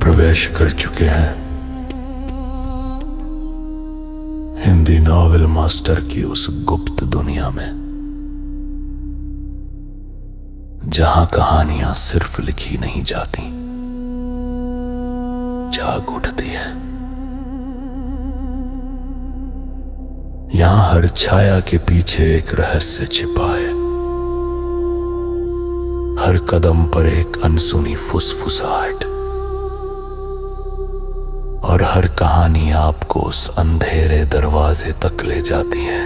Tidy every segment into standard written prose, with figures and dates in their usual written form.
प्रवेश कर चुके हैं हिंदी नॉवेल मास्टर की उस गुप्त दुनिया में, जहां कहानियां सिर्फ लिखी नहीं जाती, जाग उठती है। यहां हर छाया के पीछे एक रहस्य छिपा है, हर कदम पर एक अनसुनी फुसफुसाहट, और हर कहानी आपको उस अंधेरे दरवाजे तक ले जाती है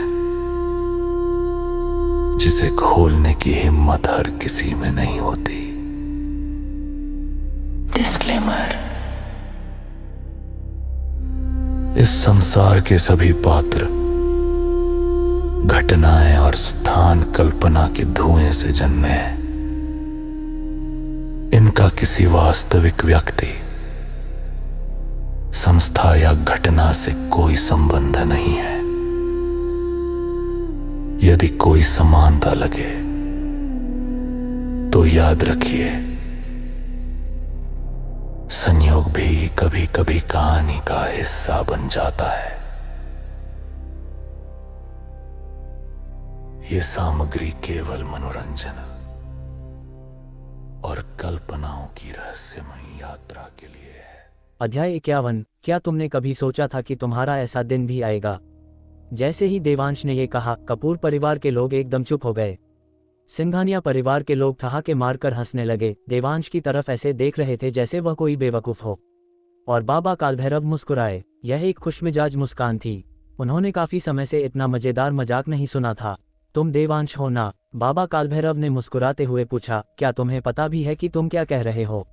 जिसे खोलने की हिम्मत हर किसी में नहीं होती। डिस्क्लेमर: इस संसार के सभी पात्र, घटनाएं और स्थान कल्पना के धुएं से जन्मे हैं। इनका किसी वास्तविक व्यक्ति, संस्था या घटना से कोई संबंध नहीं है। यदि कोई समानता लगे तो याद रखिए, संयोग भी कभी कभी कहानी का हिस्सा बन जाता है। ये सामग्री केवल मनोरंजन और कल्पनाओं की रहस्यमयी यात्रा के लिए है। अध्याय 51। क्या तुमने कभी सोचा था कि तुम्हारा ऐसा दिन भी आएगा? जैसे ही देवांश ने यह कहा, कपूर परिवार के लोग एकदम चुप हो गए। सिंघानिया परिवार के लोग ठहाके मारकर हंसने लगे, देवांश की तरफ ऐसे देख रहे थे जैसे वह कोई बेवकूफ हो। और बाबा कालभैरव मुस्कुराए। यह एक खुशमिजाज मुस्कान थी। उन्होंने काफी समय से इतना मजेदार मजाक नहीं सुना था। तुम देवांश हो ना? बाबा कालभैरव ने मुस्कुराते हुए पूछा। क्या तुम्हें पता भी है कि तुम क्या कह रहे हो?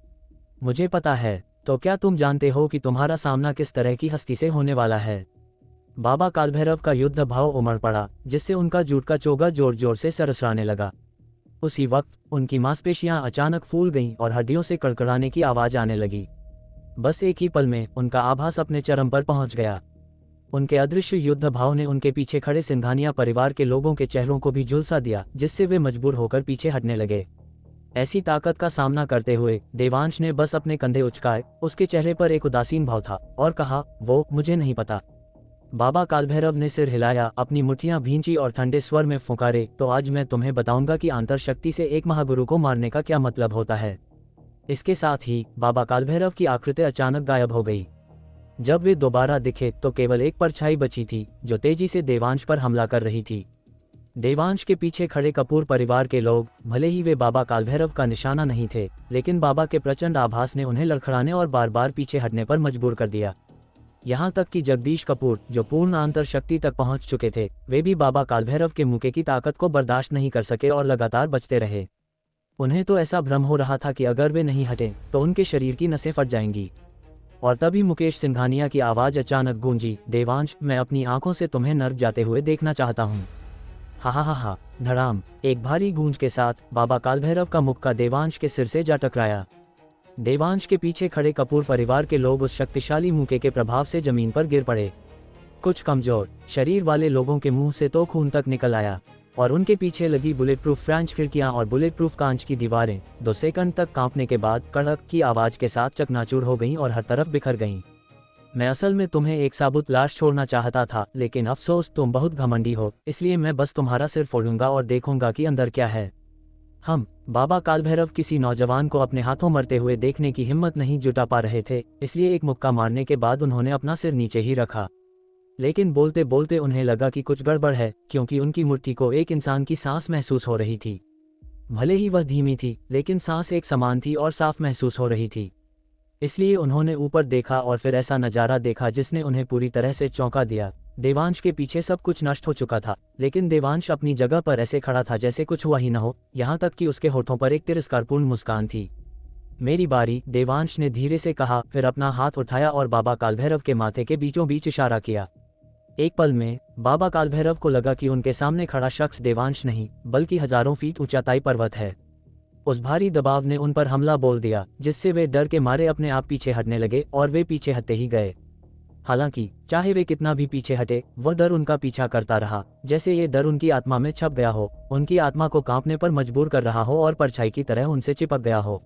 मुझे पता है। तो क्या तुम जानते हो कि तुम्हारा सामना किस तरह की हस्ती से होने वाला है? बाबा कालभैरव का युद्ध भाव उमड़ पड़ा, जिससे उनका जूट का चोगा जोर जोर से सरसराने लगा। उसी वक्त उनकी मांसपेशियां अचानक फूल गईं और हड्डियों से कड़कड़ाने की आवाज आने लगी। बस एक ही पल में उनका आभास अपने चरम पर पहुंच गया। उनके अदृश्य युद्ध भाव ने उनके पीछे खड़े सिंघानिया परिवार के लोगों के चेहरों को भी झुलसा दिया, जिससे वे मजबूर होकर पीछे हटने लगे। ऐसी ताकत का सामना करते हुए देवांश ने बस अपने कंधे उचकाए। उसके चेहरे पर एक उदासीन भाव था और कहा, वो मुझे नहीं पता। बाबा कालभैरव ने सिर हिलाया, अपनी मुट्ठियां भींची और ठंडे स्वर में फुंकारे, तो आज मैं तुम्हें बताऊंगा कि आंतर शक्ति से एक महागुरु को मारने का क्या मतलब होता है। इसके साथ ही बाबा कालभैरव की आकृति अचानक गायब हो गई। जब वे दोबारा दिखे तो केवल एक परछाई बची थी, जो तेजी से देवांश पर हमला कर रही थी। देवांश के पीछे खड़े कपूर परिवार के लोग, भले ही वे बाबा कालभैरव का निशाना नहीं थे, लेकिन बाबा के प्रचंड आभास ने उन्हें लड़खड़ाने और बार बार पीछे हटने पर मजबूर कर दिया। यहाँ तक कि जगदीश कपूर, जो पूर्ण आंतर शक्ति तक पहुंच चुके थे, वे भी बाबा कालभैरव के मुके की ताकत को बर्दाश्त नहीं कर सके और लगातार बचते रहे। उन्हें तो ऐसा भ्रम हो रहा था कि अगर वे नहीं हटे तो उनके शरीर की नसें फट जाएंगी। और तभी मुकेश सिंघानिया की आवाज अचानक गूंजी, देवांश, मैं अपनी आंखों से तुम्हें नर्क जाते हुए देखना चाहता हूँ। हा हा हा हा। धड़ाम। एक भारी गूंज के साथ बाबा कालभैरव का मुक्का देवांश के सिर से जा टकराया। देवांश के पीछे खड़े कपूर परिवार के लोग उस शक्तिशाली मुक्के के प्रभाव से जमीन पर गिर पड़े। कुछ कमजोर शरीर वाले लोगों के मुंह से तो खून तक निकल आया, और उनके पीछे लगी बुलेट प्रूफ फ्रेंच खिड़कियां और बुलेट प्रूफ कांच की दीवारें 2 सेकंड तक कांपने के बाद कड़क की आवाज के साथ चकनाचूर हो गईं और हर तरफ बिखर गईं। मैं असल में तुम्हें एक साबुत लाश छोड़ना चाहता था, लेकिन अफसोस तुम बहुत घमंडी हो, इसलिए मैं बस तुम्हारा सिर फोड़ूंगा और देखूंगा कि अंदर क्या है। हम बाबा कालभैरव किसी नौजवान को अपने हाथों मरते हुए देखने की हिम्मत नहीं जुटा पा रहे थे, इसलिए एक मुक्का मारने के बाद उन्होंने अपना सिर नीचे ही रखा। लेकिन बोलते बोलते उन्हें लगा कि कुछ गड़बड़ है, क्योंकि उनकी मुट्ठी को एक इंसान की सांस महसूस हो रही थी। भले ही वह धीमी थी, लेकिन सांस एक समान थी और साफ महसूस हो रही थी। इसलिए उन्होंने ऊपर देखा और फिर ऐसा नज़ारा देखा जिसने उन्हें पूरी तरह से चौंका दिया। देवांश के पीछे सब कुछ नष्ट हो चुका था, लेकिन देवांश अपनी जगह पर ऐसे खड़ा था जैसे कुछ हुआ ही न हो, यहाँ तक कि उसके होठों पर एक तिरस्कारपूर्ण मुस्कान थी। मेरी बारी, देवांश ने धीरे से कहा, फिर अपना हाथ उठाया और बाबा कालभैरव के माथे के बीचों बीच इशारा किया। एक पल में बाबा कालभैरव को लगा कि उनके सामने खड़ा शख्स देवांश नहीं, बल्कि हजारों फीट ऊंचाई पर्वत है। उस भारी दबाव ने उन पर हमला बोल दिया, जिससे वे डर के मारे अपने आप पीछे हटने लगे, और वे पीछे हटते ही गए। हालांकि चाहे वे कितना भी पीछे हटे, वह डर उनका पीछा करता रहा, जैसे ये डर उनकी आत्मा में छप गया हो, उनकी आत्मा को कांपने पर मजबूर कर रहा हो और परछाई की तरह उनसे चिपक गया हो।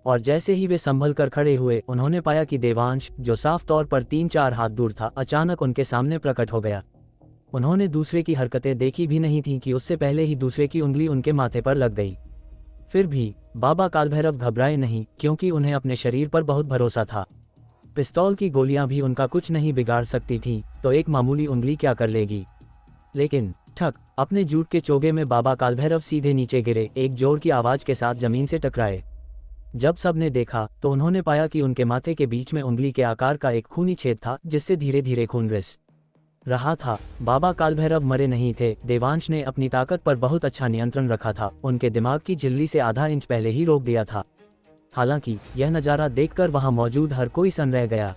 और जैसे ही वे संभल कर खड़े हुए, उन्होंने पाया कि देवांश, जो साफ तौर पर 3-4 हाथ दूर था, अचानक उनके सामने प्रकट हो गया। उन्होंने दूसरे की हरकतें देखी भी नहीं थीं कि उससे पहले ही दूसरे की उंगली उनके माथे पर लग गई। फिर भी बाबा कालभैरव घबराए नहीं, क्योंकि उन्हें अपने शरीर पर बहुत भरोसा था। पिस्तौल की गोलियां भी उनका कुछ नहीं बिगाड़ सकती थीं, तो एक मामूली उंगली क्या कर लेगी। लेकिन ठक, अपने जूट के चोगे में बाबा कालभैरव सीधे नीचे गिरे, एक जोर की आवाज के साथ जमीन से टकराए। जब सबने देखा तो उन्होंने पाया कि उनके माथे के बीच में उंगली के आकार का एक खूनी छेद था, जिससे धीरे धीरे खून रिस रहा था। बाबा कालभैरव मरे नहीं थे। देवांश ने अपनी ताकत पर बहुत अच्छा नियंत्रण रखा था, उनके दिमाग की झिल्ली से आधा इंच पहले ही रोक दिया था। हालांकि यह नज़ारा देखकर वहां मौजूद हर कोई सन रह गया।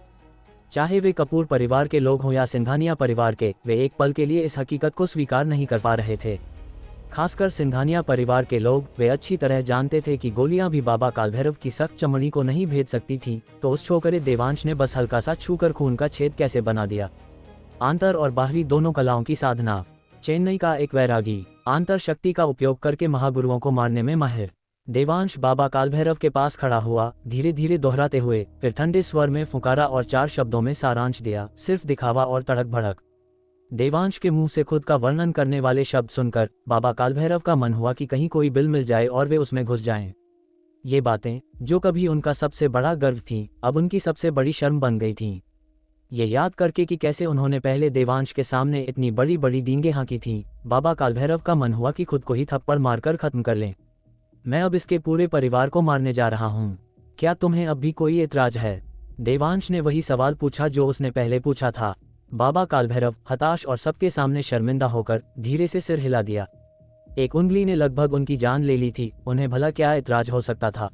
चाहे वे कपूर परिवार के लोग हों या सिंघानिया परिवार के, वे एक पल के लिए इस हकीकत को स्वीकार नहीं कर पा रहे थे। खासकर सिंघानिया परिवार के लोग, वे अच्छी तरह जानते थे कि गोलियां भी बाबा कालभैरव की सख्त चमड़ी को नहीं भेद सकती थीं, तो उस छोकरे देवांश ने बस हल्का सा छूकर खून का छेद कैसे बना दिया। आंतर और बाहरी दोनों कलाओं की साधना। चेन्नई का एक वैरागी, आंतर शक्ति का उपयोग करके महागुरुओं को मारने में माहिर। देवांश बाबा कालभैरव के पास खड़ा हुआ, धीरे धीरे दोहराते हुए, फिर ठंडे स्वर में फुकारा और 4 शब्दों में सारांश दिया, सिर्फ दिखावा और तड़क भड़क। देवांश के मुंह से खुद का वर्णन करने वाले शब्द सुनकर बाबा कालभैरव का मन हुआ कि कहीं कोई बिल मिल जाए और वे उसमें घुस जाएं। ये बातें, जो कभी उनका सबसे बड़ा गर्व थीं, अब उनकी सबसे बड़ी शर्म बन गई थीं। ये याद करके कि कैसे उन्होंने पहले देवांश के सामने इतनी बड़ी बड़ी डींगे हाँकी थीं, बाबा कालभैरव का मन हुआ कि खुद को ही थप्पड़ मारकर खत्म कर लें। मैं अब इसके पूरे परिवार को मारने जा रहा हूँ। क्या तुम्हें अब भी कोई एतराज है? देवांश ने वही सवाल पूछा जो उसने पहले पूछा था। बाबा कालभैरव, हताश और सबके सामने शर्मिंदा होकर, धीरे से सिर हिला दिया। एक उंगली ने लगभग उनकी जान ले ली थी, उन्हें भला क्या एतराज हो सकता था।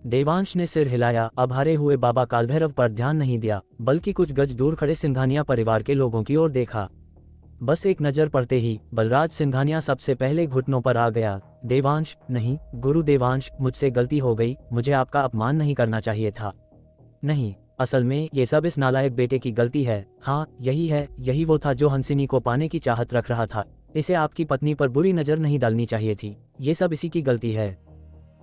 देवांश ने सिर हिलाया, अब हारे हुए बाबा कालभैरव पर ध्यान नहीं दिया, बल्कि कुछ गज दूर खड़े सिंघानिया परिवार के लोगों की ओर देखा। बस एक नज़र पड़ते ही बलराज सिंघानिया सबसे पहले घुटनों पर आ गया। देवांश, नहीं गुरु देवांश, मुझसे गलती हो गई, मुझे आपका अपमान नहीं करना चाहिए था। नहीं, असल में ये सब इस नालायक बेटे की गलती है। हाँ, यही है, यही वो था जो हंसिनी को पाने की चाहत रख रहा था। इसे आपकी पत्नी पर बुरी नज़र नहीं डालनी चाहिए थी। ये सब इसी की गलती है।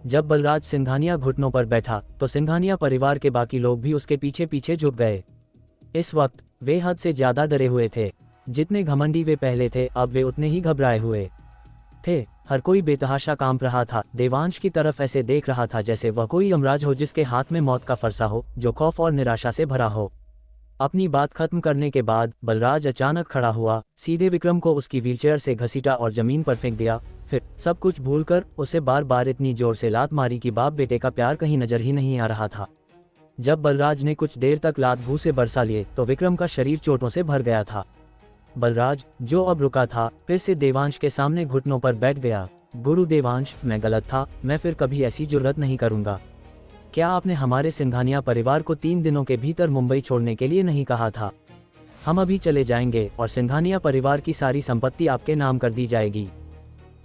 जब बलराज सिंघानिया घुटनों पर बैठा तो सिंघानिया परिवार के बाकी लोग भी उसके पीछे पीछे झुक गए। इस वक्त वे हद से ज्यादा डरे हुए थे। जितने घमंडी वे पहले थे, अब वे उतने ही घबराए हुए थे। हर कोई बेतहाशा कांप रहा था, देवांश की तरफ ऐसे देख रहा था जैसे वह कोई यमराज हो जिसके हाथ में मौत का फरसा हो, जो खौफ और निराशा से भरा हो। अपनी बात खत्म करने के बाद बलराज अचानक खड़ा हुआ, सीधे विक्रम को उसकी व्हीलचेयर से घसीटा और जमीन पर फेंक दिया। फिर सब कुछ भूलकर उसे बार बार इतनी जोर से लात मारी कि बाप बेटे का प्यार कहीं नजर ही नहीं आ रहा था। जब बलराज ने कुछ देर तक लात भू से बरसा लिए तो विक्रम का शरीर चोटों से भर गया था। बलराज, जो अब रुका था, फिर से देवांश के सामने घुटनों पर बैठ गया। गुरु देवांश, मैं गलत था, मैं फिर कभी ऐसी जुर्रत नहीं करूंगा। क्या आपने हमारे सिंघानिया परिवार को 3 दिनों के भीतर मुंबई छोड़ने के लिए नहीं कहा था? हम अभी चले जाएंगे और सिंघानिया परिवार की सारी संपत्ति आपके नाम कर दी जाएगी।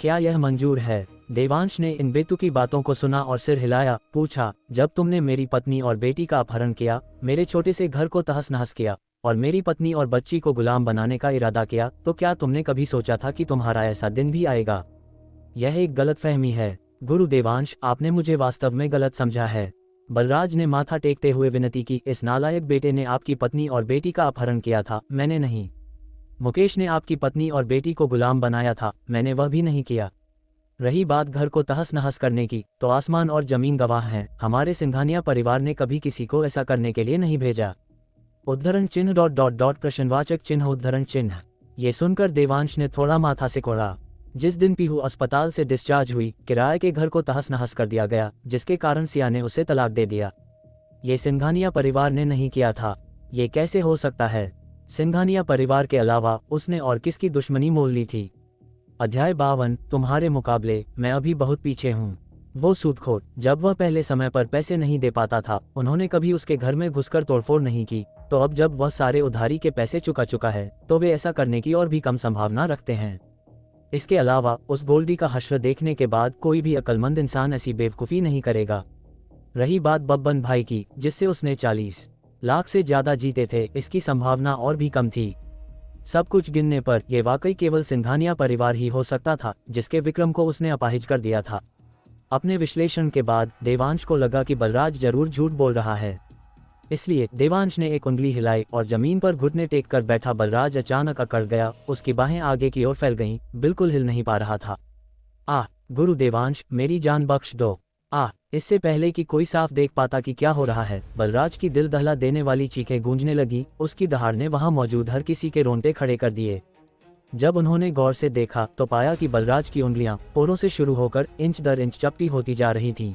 क्या यह मंजूर है? देवांश ने इन बेतुकी बातों को सुना और सिर हिलाया। पूछा, जब तुमने मेरी पत्नी और बेटी का अपहरण किया, मेरे छोटे से घर को तहस नहस किया और मेरी पत्नी और बच्ची को गुलाम बनाने का इरादा किया, तो क्या तुमने कभी सोचा था कि तुम्हारा ऐसा दिन भी आएगा? यह एक गलतफहमी है गुरु देवांश, आपने मुझे वास्तव में गलत समझा है। बलराज ने माथा टेकते हुए विनती की। इस नालायक बेटे ने आपकी पत्नी और बेटी का अपहरण किया था, मैंने नहीं। मुकेश ने आपकी पत्नी और बेटी को गुलाम बनाया था, मैंने वह भी नहीं किया। रही बात घर को तहस नहस करने की, तो आसमान और जमीन गवाह हैं, हमारे सिंघानिया परिवार ने कभी किसी को ऐसा करने के लिए नहीं भेजा। उद्धरण चिन्ह ... प्रश्नवाचक चिन्ह उद्धरण चिन्ह। ये सुनकर देवांश ने थोड़ा माथा सिकोड़ा। जिस दिन पीहू अस्पताल से डिस्चार्ज हुई, किराए के घर को तहस नहस कर दिया गया, जिसके कारण सिया ने उसे तलाक दे दिया। ये सिंघानिया परिवार ने नहीं किया था। ये कैसे हो सकता है? सिंघानिया परिवार के अलावा उसने और किसकी दुश्मनी मोल ली थी? अध्याय 52। तुम्हारे मुकाबले मैं अभी बहुत पीछे हूँ। वो सूदखोर, जब वह पहले समय पर पैसे नहीं दे पाता था, उन्होंने कभी उसके घर में घुसकर तोड़फोड़ नहीं की, तो अब जब वह सारे उधारी के पैसे चुका चुका है, तो वे ऐसा करने की और भी कम संभावना रखते हैं। इसके अलावा उस गोल्डी का हश्र देखने के बाद कोई भी अक्लमंद इंसान ऐसी बेवकूफ़ी नहीं करेगा। रही बात बब्बन भाई की, जिससे उसने 40 लाख से ज़्यादा जीते थे, इसकी संभावना और भी कम थी। सब कुछ गिनने पर यह वाकई केवल सिंघानिया परिवार ही हो सकता था, जिसके विक्रम को उसने अपाहिज कर दिया था। अपने विश्लेषण के बाद देवांश को लगा कि बलराज जरूर झूठ बोल रहा है। इसलिए देवांश ने एक उंगली हिलाई और जमीन पर घुटने टेक कर बैठा बलराज अचानक अकड़ गया। उसकी बाहें आगे की ओर फैल गईं, बिल्कुल हिल नहीं पा रहा था। गुरु देवांश, मेरी जान बख्श दो। इससे पहले कि कोई साफ देख पाता कि क्या हो रहा है, बलराज की दिल दहला देने वाली चीखें गूंजने लगी। उसकी दहाड़ ने वहां मौजूद हर किसी के रोंगटे खड़े कर दिए। जब उन्होंने गौर से देखा तो पाया कि बलराज की उंगलियां पोरों से शुरू होकर इंच दर इंच चपटी होती जा रही थीं,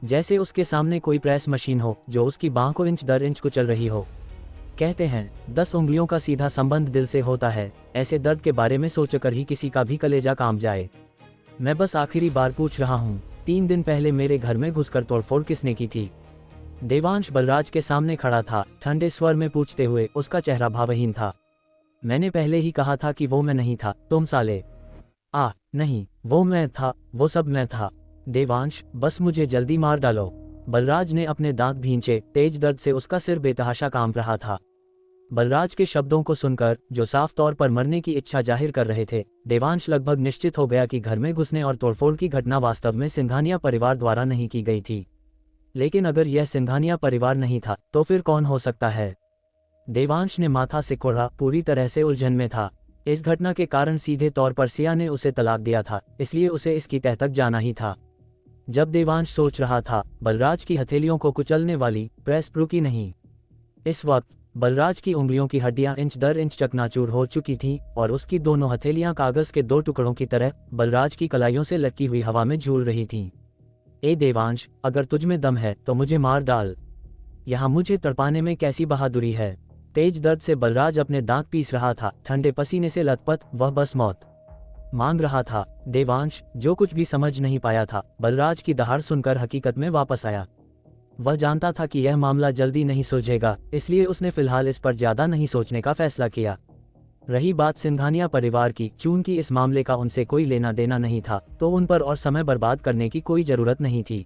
जैसे उसके सामने कोई प्रेस मशीन हो जो उसकी बांह को इंच दर इंच कुचल रही हो। कहते हैं 10 उंगलियों का सीधा संबंध दिल से होता है। ऐसे दर्द के बारे में सोचकर ही किसी का भी कलेजा कांप जाए। मैं बस आखिरी बार पूछ रहा हूँ, 3 दिन पहले मेरे घर में घुसकर तोड़फोड़ किसने की थी? देवांश बलराज के सामने खड़ा था, ठंडे स्वर में पूछते हुए। उसका चेहरा भावहीन था। मैंने पहले ही कहा था कि वो मैं नहीं था, तुम साले। नहीं, वो मैं था, वो सब मैं था। देवांश, बस मुझे जल्दी मार डालो। बलराज ने अपने दांत भींचे। तेज दर्द से उसका सिर बेतहाशा कांप रहा था। बलराज के शब्दों को सुनकर, जो साफ तौर पर मरने की इच्छा जाहिर कर रहे थे, देवांश लगभग निश्चित हो गया कि घर में घुसने और तोड़फोड़ की घटना वास्तव में सिंघानिया परिवार द्वारा नहीं की गई थी। लेकिन अगर यह सिंघानिया परिवार नहीं था तो फिर कौन हो सकता है? देवांश ने माथा सिकोड़ा, पूरी तरह से उलझन में था। इस घटना के कारण सीधे तौर पर सिया ने उसे तलाक दिया था, इसलिए उसे इसकी तह तक जाना ही था। जब देवांश सोच रहा था, बलराज की हथेलियों को कुचलने वाली प्रेस रुकी नहीं। इस वक्त बलराज की उंगलियों की हड्डियां इंच दर इंच चकनाचूर हो चुकी थीं और उसकी दोनों हथेलियां कागज के 2 टुकड़ों की तरह बलराज की कलाइयों से लटकी हुई हवा में झूल रही थीं। ए देवांश, अगर तुझ में दम है तो मुझे मार डाल। यहाँ मुझे तड़पाने में कैसी बहादुरी है? तेज दर्द से बलराज अपने दांत पीस रहा था। ठंडे पसीने से लथपथ वह बस मौत मांग रहा था। देवांश, जो कुछ भी समझ नहीं पाया था, बलराज की दहाड़ सुनकर हकीकत में वापस आया। वह जानता था कि यह मामला जल्दी नहीं सुलझेगा, इसलिए उसने फिलहाल इस पर ज्यादा नहीं सोचने का फैसला किया। रही बात सिंघानिया परिवार की, चूंकि इस मामले का उनसे कोई लेना देना नहीं था, तो उन पर और समय बर्बाद करने की कोई जरूरत नहीं थी।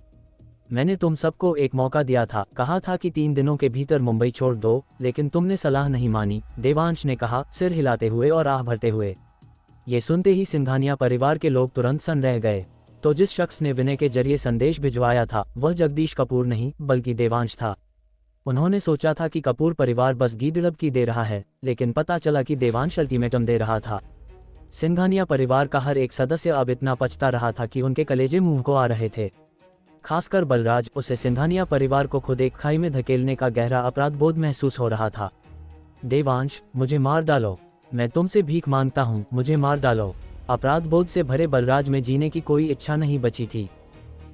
मैंने तुम सबको एक मौका दिया था, कहा था कि 3 दिनों के भीतर मुंबई छोड़ दो, लेकिन तुमने सलाह नहीं मानी, देवांश ने कहा, सिर हिलाते हुए और आह भरते हुए। ये सुनते ही सिंघानिया परिवार के लोग तुरंत सन रह गए। तो जिस शख्स ने विनय के जरिए संदेश भिजवाया था, वह जगदीश कपूर नहीं बल्कि देवांश था। उन्होंने सोचा था कि कपूर परिवार बस गीदड़ब दे रहा है, लेकिन पता चला कि देवांश अल्टीमेटम दे रहा था। सिंघानिया परिवार का हर एक सदस्य अब इतना पछता रहा था कि उनके कलेजे मुंह को आ रहे थे। खासकर बलराज, उसे सिंघानिया परिवार को खुद एक खाई में धकेलने का गहरा अपराध बोध महसूस हो रहा था। देवांश, मुझे मार डालो, मैं तुमसे भीख मांगता हूँ, मुझे मार डालो। अपराध बोध से भरे बलराज में जीने की कोई इच्छा नहीं बची थी।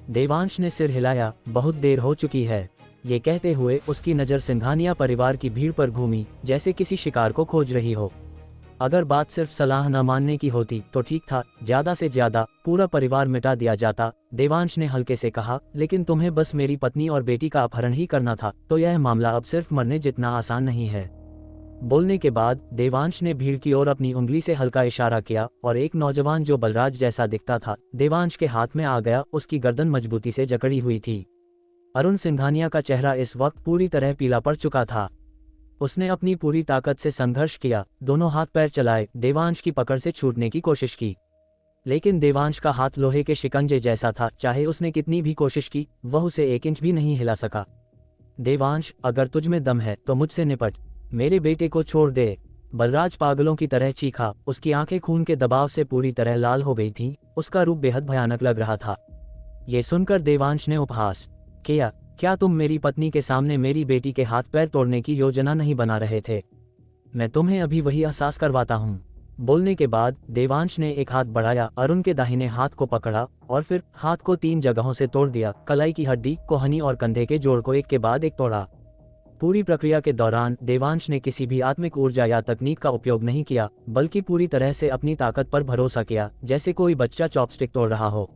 देवांश ने सिर हिलाया। बहुत देर हो चुकी है। ये कहते हुए उसकी नज़र सिंघानिया परिवार की भीड़ पर घूमी, जैसे किसी शिकार को खोज रही हो। अगर बात सिर्फ सलाह न मानने की होती तो ठीक था, ज्यादा से ज्यादा पूरा परिवार मिटा दिया जाता। देवांश ने हल्के से कहा, लेकिन तुम्हें बस मेरी पत्नी और बेटी का अपहरण ही करना था, तो यह मामला अब सिर्फ मरने जितना आसान नहीं है। बोलने के बाद देवांश ने भीड़ की ओर अपनी उंगली से हल्का इशारा किया और एक नौजवान जो बलराज जैसा दिखता था, देवांश के हाथ में आ गया। उसकी गर्दन मजबूती से जकड़ी हुई थी। अरुण सिंघानिया का चेहरा इस वक्त पूरी तरह पीला पड़ चुका था। उसने अपनी पूरी ताकत से संघर्ष किया, दोनों हाथ पैर चलाए, देवांश की पकड़ से छूटने की कोशिश की। लेकिन देवांश का हाथ लोहे के शिकंजे जैसा था, चाहे उसने कितनी भी कोशिश की, वह उसे 1 इंच भी नहीं हिला सका। देवांश, अगर तुझ में दम है तो मुझसे निपट, मेरे बेटे को छोड़ दे। बलराज पागलों की तरह चीखा। उसकी आंखें खून के दबाव से पूरी तरह लाल हो गई थीं। उसका रूप बेहद भयानक लग रहा था। ये सुनकर देवांश ने उपहास किया, क्या तुम मेरी पत्नी के सामने मेरी बेटी के हाथ पैर तोड़ने की योजना नहीं बना रहे थे? मैं तुम्हें अभी वही एहसास करवाता हूँ। बोलने के बाद देवांश ने एक हाथ बढ़ाया, अरुण के दाहिने हाथ को पकड़ा और फिर हाथ को 3 जगहों से तोड़ दिया। कलाई की हड्डी, कोहनी और कंधे के जोड़ को एक के बाद एक तोड़ा। पूरी प्रक्रिया के दौरान देवांश ने किसी भी आत्मिक ऊर्जा या तकनीक का उपयोग नहीं किया, बल्कि पूरी तरह से अपनी ताकत पर भरोसा किया, जैसे कोई बच्चा चॉपस्टिक तोड़ रहा हो।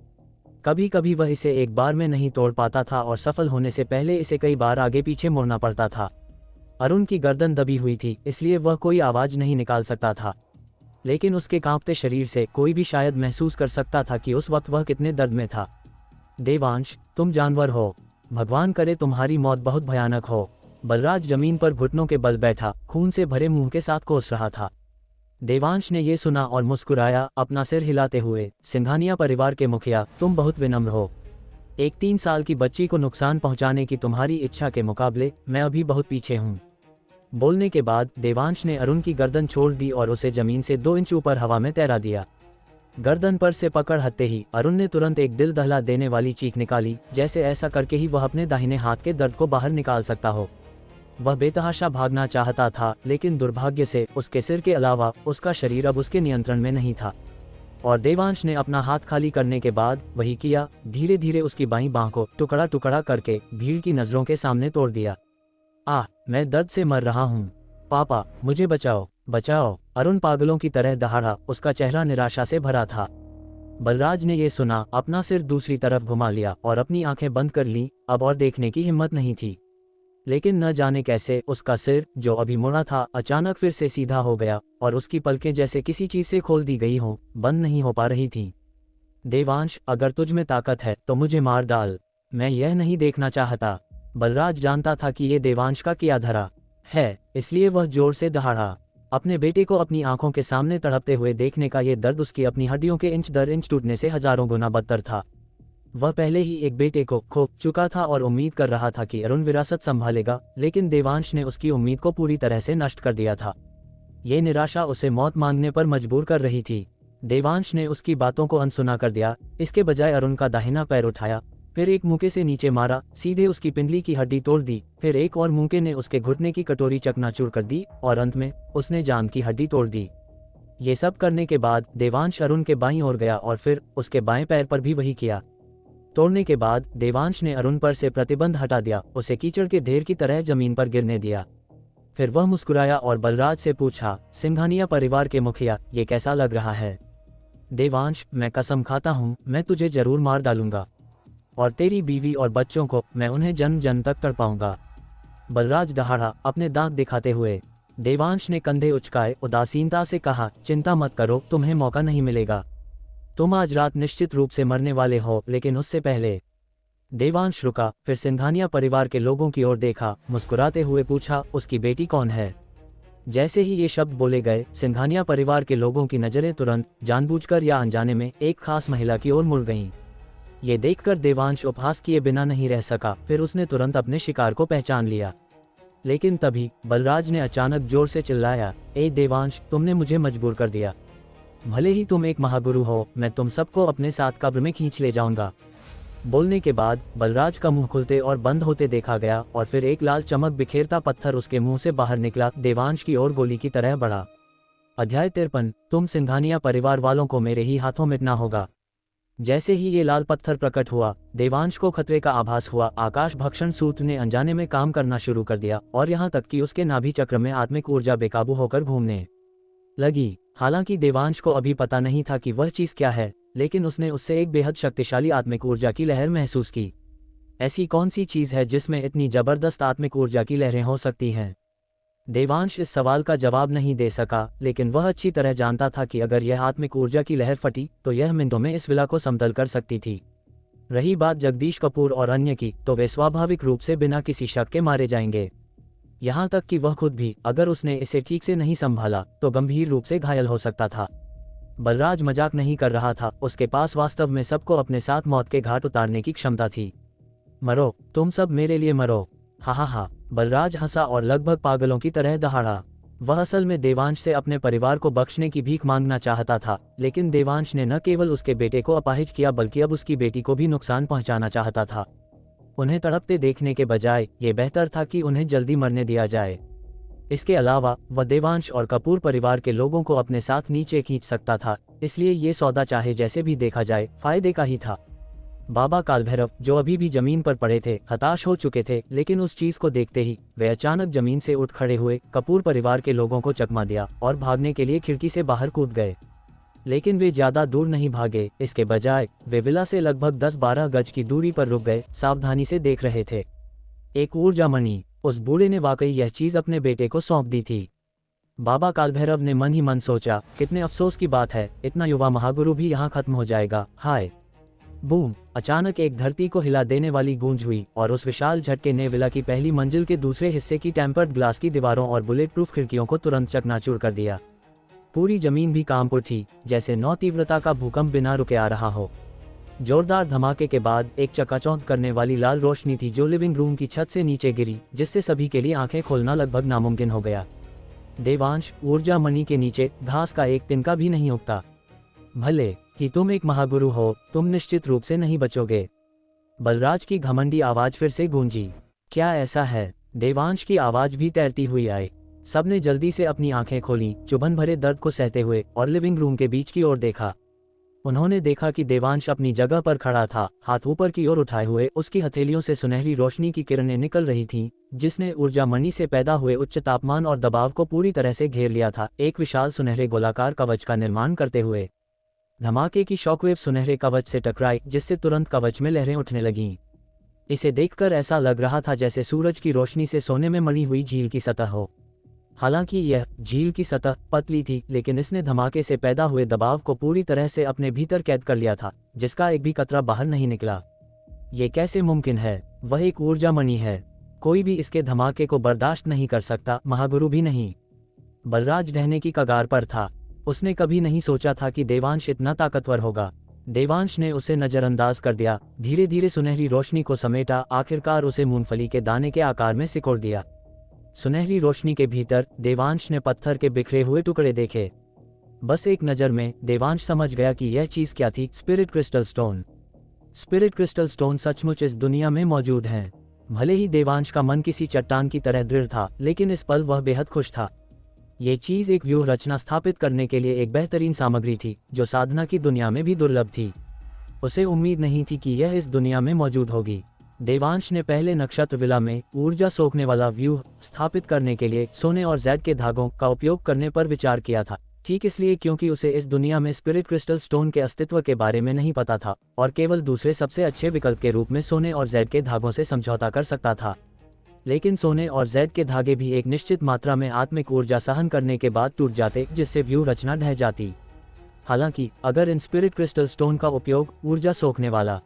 कभी कभी वह इसे एक बार में नहीं तोड़ पाता था और सफल होने से पहले इसे कई बार आगे पीछे मुड़ना पड़ता था। अरुण की गर्दन दबी हुई थी, इसलिए वह कोई आवाज नहीं निकाल सकता था, लेकिन उसके कांपते शरीर से कोई भी शायद महसूस कर सकता था कि उस वक्त वह कितने दर्द में था। देवांश, तुम जानवर हो, भगवान करे तुम्हारी मौत बहुत भयानक हो। बलराज जमीन पर घुटनों के बल बैठा, खून से भरे मुंह के साथ कोस रहा था। देवांश ने ये सुना और मुस्कुराया, अपना सिर हिलाते हुए। सिंघानिया परिवार के मुखिया, तुम बहुत विनम्र हो। एक 3 साल की बच्ची को नुकसान पहुंचाने की तुम्हारी इच्छा के मुकाबले मैं अभी बहुत पीछे हूं। बोलने के बाद देवांश ने अरुण की गर्दन छोड़ दी और उसे जमीन से 2 इंच ऊपर हवा में तैरा दिया। गर्दन पर से पकड़ हत्ते ही अरुण ने तुरंत एक दिल दहला देने वाली चीख निकाली, जैसे ऐसा करके ही वह अपने दाहिने हाथ के दर्द को बाहर निकाल सकता हो। वह बेतहाशा भागना चाहता था, लेकिन दुर्भाग्य से उसके सिर के अलावा उसका शरीर अब उसके नियंत्रण में नहीं था। और देवांश ने अपना हाथ खाली करने के बाद वही किया, धीरे धीरे उसकी बाईं बांह को टुकड़ा टुकड़ा करके भीड़ की नजरों के सामने तोड़ दिया। मैं दर्द से मर रहा हूँ, पापा मुझे बचाओ बचाओ। अरुण पागलों की तरह दहाड़ा, उसका चेहरा निराशा से भरा था। बलराज ने ये सुना, अपना सिर दूसरी तरफ घुमा लिया और अपनी आंखें बंद कर ली। अब और देखने की हिम्मत नहीं थी। लेकिन न जाने कैसे उसका सिर, जो अभी मुड़ा था, अचानक फिर से सीधा हो गया और उसकी पलकें जैसे किसी चीज से खोल दी गई हों, बंद नहीं हो पा रही थीं। देवांश, अगर तुझ में ताकत है तो मुझे मार डाल, मैं यह नहीं देखना चाहता। बलराज जानता था कि ये देवांश का किया धरा है, इसलिए वह जोर से दहाड़ा। अपने बेटे को अपनी आंखों के सामने तड़पते हुए देखने का ये दर्द उसकी अपनी हड्डियों के इंच दर इंच टूटने से हजारों गुना बदतर था। वह पहले ही एक बेटे को खो चुका था और उम्मीद कर रहा था कि अरुण विरासत संभालेगा, लेकिन देवांश ने उसकी उम्मीद को पूरी तरह से नष्ट कर दिया था। ये निराशा उसे मौत मांगने पर मजबूर कर रही थी। देवांश ने उसकी बातों को अनसुना कर दिया। इसके बजाय अरुण का दाहिना पैर उठाया, फिर एक मुक्के से नीचे मारा, सीधे उसकी पिंडली की हड्डी तोड़ दी। फिर एक और मुक्के ने उसके घुटने की कटोरी चकनाचूर कर दी और अंत में उसने जांघ की हड्डी तोड़ दी। ये सब करने के बाद देवांश अरुण के बाईं ओर गया और फिर उसके बाएं पैर पर भी वही किया। तोड़ने के बाद देवांश ने अरुण पर से प्रतिबंध हटा दिया, उसे कीचड़ के ढेर की तरह जमीन पर गिरने दिया। फिर वह मुस्कुराया और बलराज से पूछा, सिंघानिया परिवार के मुखिया, ये कैसा लग रहा है? देवांश, मैं कसम खाता हूँ, मैं तुझे जरूर मार डालूंगा और तेरी बीवी और बच्चों को मैं उन्हें जन्म जन्म तक तड़पाऊंगा। बलराज दहाड़ा, अपने दांत दिखाते हुए। देवांश ने कंधे उचकाए, उदासीनता से कहा, चिंता मत करो, तुम्हें मौका नहीं मिलेगा। तुम आज रात निश्चित रूप से मरने वाले हो, लेकिन उससे पहले। देवांश रुका, फिर सिंघानिया परिवार के लोगों की ओर देखा, मुस्कुराते हुए पूछा, उसकी बेटी कौन है? जैसे ही ये शब्द बोले गए, सिंघानिया परिवार के लोगों की नजरें तुरंत, जानबूझकर या अनजाने में, एक खास महिला की ओर मुड़ गईं। ये देखकर देवांश उपहास किए बिना नहीं रह सका, फिर उसने तुरंत अपने शिकार को पहचान लिया। लेकिन तभी बलराज ने अचानक जोर से चिल्लाया, ए देवांश, तुमने मुझे मजबूर कर दिया। भले ही तुम एक महागुरु हो, मैं तुम सबको अपने साथ कब्र में खींच ले जाऊंगा। बोलने के बाद बलराज का मुंह खुलते और बंद होते देखा गया और फिर एक लाल चमक बिखेरता पत्थर उसके मुंह से बाहर निकला, देवांश की ओर गोली की तरह बढ़ा। अध्याय 53। तुम सिंघानिया परिवार वालों को मेरे ही हाथों मिटना होगा। जैसे ही ये लाल पत्थर प्रकट हुआ, देवांश को खतरे का आभास हुआ। आकाश भक्षण सूत्र ने अनजाने में काम करना शुरू कर दिया और यहाँ तक कि उसके नाभि चक्र में आत्मिक ऊर्जा बेकाबू होकर घूमने लगी। हालांकि देवांश को अभी पता नहीं था कि वह चीज क्या है, लेकिन उसने उससे एक बेहद शक्तिशाली आत्मिक ऊर्जा की लहर महसूस की। ऐसी कौन सी चीज है जिसमें इतनी जबरदस्त आत्मिक ऊर्जा की लहरें हो सकती हैं? देवांश इस सवाल का जवाब नहीं दे सका, लेकिन वह अच्छी तरह जानता था कि अगर यह आत्मिक ऊर्जा की लहर फटी तो यह मिनटों में इस विला को समतल कर सकती थी। रही बात जगदीश कपूर और अन्य की, तो वे स्वाभाविक रूप से बिना किसी शक के मारे जाएंगे। यहाँ तक कि वह खुद भी, अगर उसने इसे ठीक से नहीं संभाला तो गंभीर रूप से घायल हो सकता था। बलराज मजाक नहीं कर रहा था, उसके पास वास्तव में सबको अपने साथ मौत के घाट उतारने की क्षमता थी। मरो, तुम सब मेरे लिए मरो, हा हा हा। बलराज हंसा और लगभग पागलों की तरह दहाड़ा। वह असल में देवांश से अपने परिवार को बख्शने की भीख मांगना चाहता था, लेकिन देवांश ने न केवल उसके बेटे को अपाहिज किया बल्कि अब उसकी बेटी को भी नुकसान पहुंचाना चाहता था। उन्हें तड़पते देखने के बजाय ये बेहतर था कि उन्हें जल्दी मरने दिया जाए। इसके अलावा वह देवांश और कपूर परिवार के लोगों को अपने साथ नीचे खींच सकता था, इसलिए ये सौदा चाहे जैसे भी देखा जाए फायदे का ही था। बाबा कालभैरव, जो अभी भी जमीन पर पड़े थे, हताश हो चुके थे, लेकिन उस चीज को देखते ही वे अचानक जमीन से उठ खड़े हुए, कपूर परिवार के लोगों को चकमा दिया और भागने के लिए खिड़की से बाहर कूद गए। लेकिन वे ज्यादा दूर नहीं भागे, इसके बजाय वे विला से लगभग 10-12 गज की दूरी पर रुक गए, सावधानी से देख रहे थे। एक ऊर्जा मणि, उस बूढ़े ने वाकई यह चीज अपने बेटे को सौंप दी थी। बाबा कालभैरव ने मन ही मन सोचा, कितने अफसोस की बात है, इतना युवा महागुरु भी यहाँ खत्म हो जाएगा। हाय बूम! अचानक एक धरती को हिला देने वाली गूंज हुई और उस विशाल झटके ने विला की पहली मंजिल के दूसरे हिस्से की टेम्पर्ड ग्लास की दीवारों और बुलेट प्रूफ खिड़कियों को तुरंत चकनाचूर कर दिया। पूरी जमीन भी कांप उठी, जैसे 9 तीव्रता का भूकंप बिना रुके आ रहा हो। जोरदार धमाके के बाद एक चकाचौंध करने वाली लाल रोशनी थी जो लिविंग रूम की छत से नीचे गिरी, जिससे सभी के लिए आंखें खोलना लगभग नामुमकिन हो गया। देवांश, ऊर्जा मणि के नीचे घास का एक तिनका भी नहीं उगता। भले ही तुम एक महागुरु हो, तुम निश्चित रूप से नहीं बचोगे। बलराज की घमंडी आवाज फिर से गूंजी। क्या ऐसा है? देवांश की आवाज भी तैरती हुई आई। सबने जल्दी से अपनी आंखें खोलीं, चुभन भरे दर्द को सहते हुए, और लिविंग रूम के बीच की ओर देखा। उन्होंने देखा कि देवांश अपनी जगह पर खड़ा था, हाथ ऊपर की ओर उठाए हुए। उसकी हथेलियों से सुनहरी रोशनी की किरणें निकल रही थीं, जिसने ऊर्जा मणि से पैदा हुए उच्च तापमान और दबाव को पूरी तरह से घेर लिया था, एक विशाल सुनहरे गोलाकार कवच का निर्माण करते हुए। धमाके की शॉकवेव सुनहरे कवच से टकराई, जिससे तुरंत कवच में लहरें उठने लगीं। इसे देखकर ऐसा लग रहा था जैसे सूरज की रोशनी से सोने में मढ़ी हुई झील की सतह हो। हालांकि यह झील की सतह पतली थी, लेकिन इसने धमाके से पैदा हुए दबाव को पूरी तरह से अपने भीतर कैद कर लिया था, जिसका एक भी कतरा बाहर नहीं निकला। ये कैसे मुमकिन है? वह एक ऊर्जा मणि है, कोई भी इसके धमाके को बर्दाश्त नहीं कर सकता, महागुरु भी नहीं। बलराज ढहने की कगार पर था। उसने कभी नहीं सोचा था कि देवांश इतना ताकतवर होगा। देवांश ने उसे नजरअंदाज कर दिया, धीरे धीरे सुनहरी रोशनी को समेटा, आखिरकार उसे मूंगफली के दाने के आकार में सिकोड़ दिया। सुनहरी रोशनी के भीतर देवांश ने पत्थर के बिखरे हुए टुकड़े देखे। बस एक नज़र में देवांश समझ गया कि यह चीज़ क्या थी। Spirit crystal stone. Spirit crystal stone सचमुच इस दुनिया में मौजूद हैं। भले ही देवांश का मन किसी चट्टान की तरह दृढ़ था, लेकिन इस पल वह बेहद खुश था। ये चीज़ एक व्यूह रचना स्थापित करने के लिए एक बेहतरीन सामग्री थी, जो साधना की दुनिया में भी दुर्लभ थी। उसे उम्मीद नहीं थी कि यह इस दुनिया में मौजूद होगी। देवांश ने पहले नक्षत्र विला में ऊर्जा सोखने वाला व्यूह स्थापित करने के लिए सोने और जैड के धागों का उपयोग करने पर विचार किया था, ठीक इसलिए क्योंकि उसे इस दुनिया में स्पिरिट क्रिस्टल स्टोन के अस्तित्व के बारे में नहीं पता था और केवल दूसरे सबसे अच्छे विकल्प के रूप में सोने और जैड के धागों से समझौता कर सकता था। लेकिन सोने और जैड के धागे भी एक निश्चित मात्रा में आत्मिक ऊर्जा सहन करने के बाद टूट जाते, जिससे व्यूह रचना ढह जाती। हालांकि अगर इन स्पिरिट क्रिस्टल स्टोन का उपयोग ऊर्जा सोखने वाला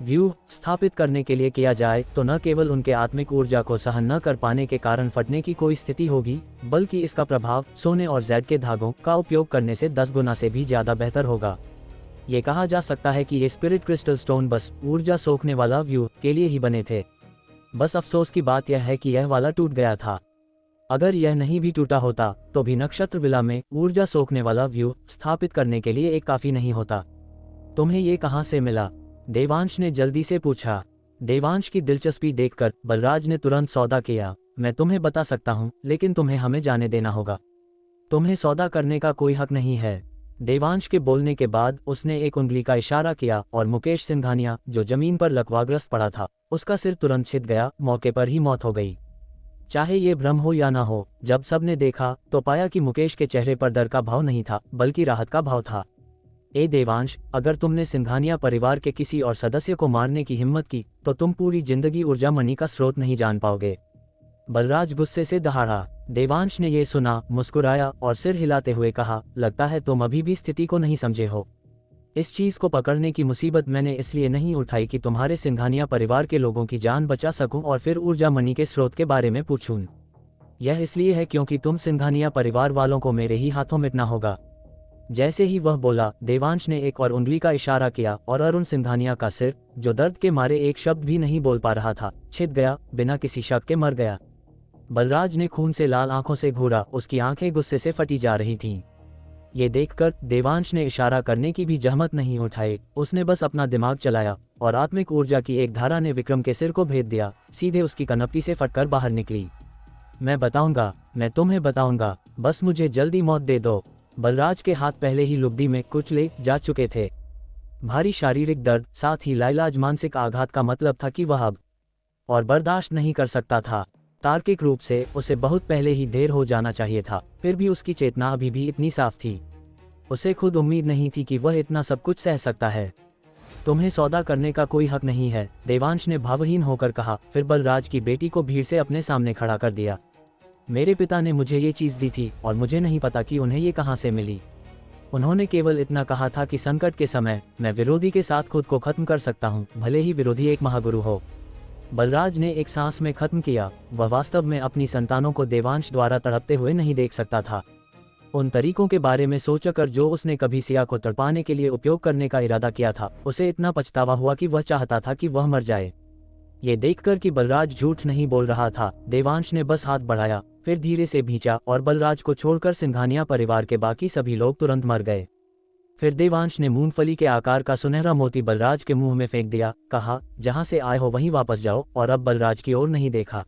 व्यूह स्थापित करने के लिए किया जाए, तो न केवल उनके आत्मिक ऊर्जा को सहन न कर पाने के कारण फटने की कोई स्थिति होगी, बल्कि इसका प्रभाव सोने और जैड के धागों का उपयोग करने से 10 गुना से भी ज्यादा बेहतर होगा। ये कहा जा सकता है कि ये स्पिरिट क्रिस्टल स्टोन बस ऊर्जा सोखने वाला व्यूह के लिए ही बने थे। बस अफसोस की बात यह है कि यह वाला टूट गया था। अगर यह नहीं भी टूटा होता तो भी नक्षत्र विला में ऊर्जा सोखने वाला व्यूह स्थापित करने के लिए एक काफी नहीं होता। तुम्हें ये कहाँ से मिला? देवांश ने जल्दी से पूछा। देवांश की दिलचस्पी देखकर बलराज ने तुरंत सौदा किया। मैं तुम्हें बता सकता हूँ, लेकिन तुम्हें हमें जाने देना होगा। तुम्हें सौदा करने का कोई हक नहीं है। देवांश के बोलने के बाद उसने एक उंगली का इशारा किया और मुकेश सिंघानिया, जो जमीन पर लकवाग्रस्त पड़ा था, उसका सिर तुरंत छिद गया। मौके पर ही मौत हो गई। चाहे ये भ्रम हो या ना हो, जब सबने देखा तो पाया कि मुकेश के चेहरे पर डर का भाव नहीं था, बल्कि राहत का भाव था। ए देवांश, अगर तुमने सिंघानिया परिवार के किसी और सदस्य को मारने की हिम्मत की तो तुम पूरी जिंदगी ऊर्जा मणि का स्रोत नहीं जान पाओगे। बलराज गुस्से से दहाड़ा। देवांश ने यह सुना, मुस्कुराया और सिर हिलाते हुए कहा, लगता है तुम अभी भी स्थिति को नहीं समझे हो। इस चीज को पकड़ने की मुसीबत मैंने इसलिए नहीं उठाई कि तुम्हारे सिंघानिया परिवार के लोगों की जान बचा सकूं और फिर ऊर्जा मणि के स्रोत के बारे में पूछूं। यह इसलिए है क्योंकि तुम सिंघानिया परिवार वालों को मेरे ही हाथों मिटना होगा। जैसे ही वह बोला, देवांश ने एक और उंगली का इशारा किया और अरुण सिंघानिया का सिर, जो दर्द के मारे एक शब्द भी नहीं बोल पा रहा था, छिद गया, बिना किसी शक के मर गया। बलराज ने खून से लाल आंखों से घूरा, उसकी आंखें गुस्से से फटी जा रही थीं। ये देखकर देवांश ने इशारा करने की भी जहमत नहीं उठाई। उसने बस अपना दिमाग चलाया और आत्मिक ऊर्जा की एक धारा ने विक्रम के सिर को भेद दिया, सीधे उसकी कनपटी से फटकर बाहर निकली। मैं बताऊंगा, मैं तुम्हें बताऊंगा, बस मुझे जल्दी मौत दे दो। बलराज के हाथ पहले ही लुगदी में कुचले जा चुके थे। भारी शारीरिक दर्द, साथ ही लाइलाज मानसिक आघात का मतलब था कि वह अब और बर्दाश्त नहीं कर सकता था। तार्किक रूप से उसे बहुत पहले ही देर हो जाना चाहिए था, फिर भी उसकी चेतना अभी भी इतनी साफ थी। उसे खुद उम्मीद नहीं थी कि वह इतना सब कुछ सह सकता है। तुम्हें सौदा करने का कोई हक नहीं है, देवांश ने भावहीन होकर कहा, फिर बलराज की बेटी को भीड़ से अपने सामने खड़ा कर दिया। मेरे पिता ने मुझे ये चीज़ दी थी और मुझे नहीं पता कि उन्हें ये कहाँ से मिली। उन्होंने केवल इतना कहा था कि संकट के समय मैं विरोधी के साथ खुद को खत्म कर सकता हूँ, भले ही विरोधी एक महागुरु हो। बलराज ने एक सांस में खत्म किया। वह वास्तव में अपनी संतानों को देवांश द्वारा तड़पते हुए नहीं देख सकता था। उन तरीकों के बारे में सोचकर जो उसने कभी सिया को तड़पाने के लिए उपयोग करने का इरादा किया था, उसे इतना पछतावा हुआ कि वह चाहता था कि वह मर जाए। ये देखकर कि बलराज झूठ नहीं बोल रहा था, देवांश ने बस हाथ बढ़ाया, फिर धीरे से भींचा और बलराज को छोड़कर सिंघानिया परिवार के बाकी सभी लोग तुरंत मर गए। फिर देवांश ने मूंगफली के आकार का सुनहरा मोती बलराज के मुंह में फेंक दिया, कहा, जहां से आए हो वहीं वापस जाओ, और अब बलराज की ओर नहीं देखा।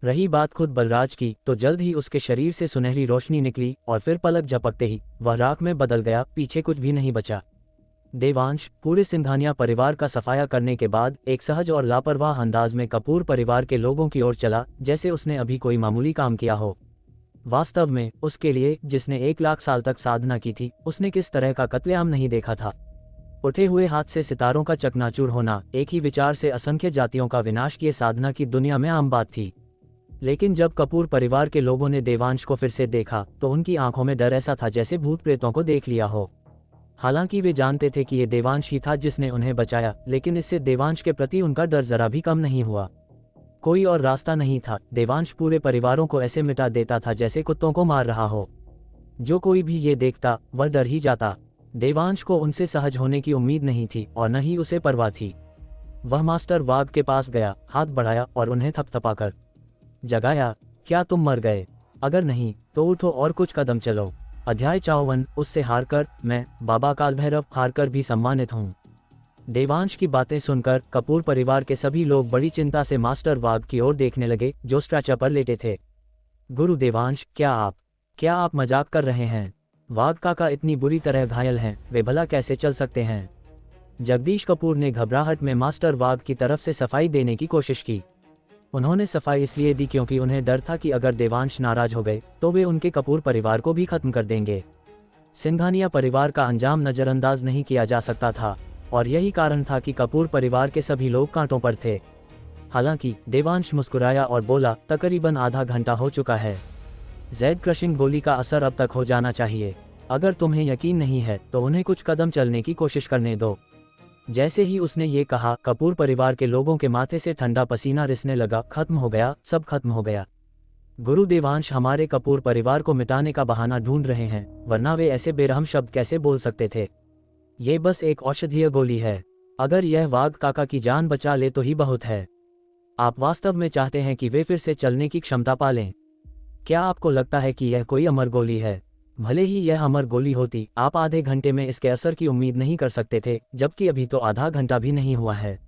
रही बात खुद बलराज की, तो जल्द ही उसके शरीर से सुनहरी रोशनी निकली और फिर पलक झपकते ही वह राख में बदल गया, पीछे कुछ भी नहीं बचा। देवांश पूरे सिंघानिया परिवार का सफाया करने के बाद एक सहज और लापरवाह अंदाज में कपूर परिवार के लोगों की ओर चला, जैसे उसने अभी कोई मामूली काम किया हो। वास्तव में उसके लिए, जिसने 1 लाख साल तक साधना की थी, उसने किस तरह का कत्लेआम नहीं देखा था। उठे हुए हाथ से सितारों का चकनाचूर होना, एक ही विचार से असंख्य जातियों का विनाश किए साधना की दुनिया में आम बात थी। लेकिन जब कपूर परिवार के लोगों ने देवांश को फिर से देखा तो उनकी आंखों में डर ऐसा था जैसे भूत प्रेतों को देख लिया हो। हालांकि वे जानते थे कि ये देवांश ही था जिसने उन्हें बचाया, लेकिन इससे देवांश के प्रति उनका डर जरा भी कम नहीं हुआ। कोई और रास्ता नहीं था, देवांश पूरे परिवारों को ऐसे मिटा देता था जैसे कुत्तों को मार रहा हो। जो कोई भी ये देखता वह डर ही जाता। देवांश को उनसे सहज होने की उम्मीद नहीं थी और न ही उसे परवाह थी। वह मास्टर वाघ के पास गया, हाथ बढ़ाया और उन्हें थपथपाकर जगाया, क्या तुम मर गए? अगर नहीं तो उठो और कुछ कदम चलो। अध्याय 54, उससे हारकर। मैं, बाबा काल भैरव, हारकर भी सम्मानित हूँ। देवांश की बातें सुनकर कपूर परिवार के सभी लोग बड़ी चिंता से मास्टर वाघ की ओर देखने लगे, जो स्ट्रेचर पर लेटे थे। गुरु देवांश, क्या आप मजाक कर रहे हैं? वाघ काका इतनी बुरी तरह घायल हैं, वे भला कैसे चल सकते हैं? जगदीश कपूर ने घबराहट में मास्टर वाघ की तरफ से सफाई देने की कोशिश की। उन्होंने सफाई इसलिए दी क्योंकि उन्हें डर था कि अगर देवांश नाराज हो गए तो वे उनके कपूर परिवार को भी खत्म कर देंगे। सिंघानिया परिवार का अंजाम नजरअंदाज नहीं किया जा सकता था और यही कारण था कि कपूर परिवार के सभी लोग कांटों पर थे। हालांकि देवांश मुस्कुराया और बोला, तकरीबन आधा घंटा हो चुका है। जेड क्रशिंग गोली का असर अब तक हो जाना चाहिए। अगर तुम्हें यकीन नहीं है तो उन्हें कुछ कदम चलने की कोशिश करने दो। जैसे ही उसने ये कहा, कपूर परिवार के लोगों के माथे से ठंडा पसीना रिसने लगा। खत्म हो गया, सब खत्म हो गया। गुरु देवांश हमारे कपूर परिवार को मिटाने का बहाना ढूंढ रहे हैं, वरना वे ऐसे बेरहम शब्द कैसे बोल सकते थे? ये बस एक औषधीय गोली है। अगर यह वाघ काका की जान बचा ले तो ही बहुत है। आप वास्तव में चाहते हैं कि वे फिर से चलने की क्षमता पालें? क्या आपको लगता है कि यह कोई अमर गोली है? भले ही यह अमर गोली होती, आप आधे घंटे में इसके असर की उम्मीद नहीं कर सकते थे, जबकि अभी तो आधा घंटा भी नहीं हुआ है।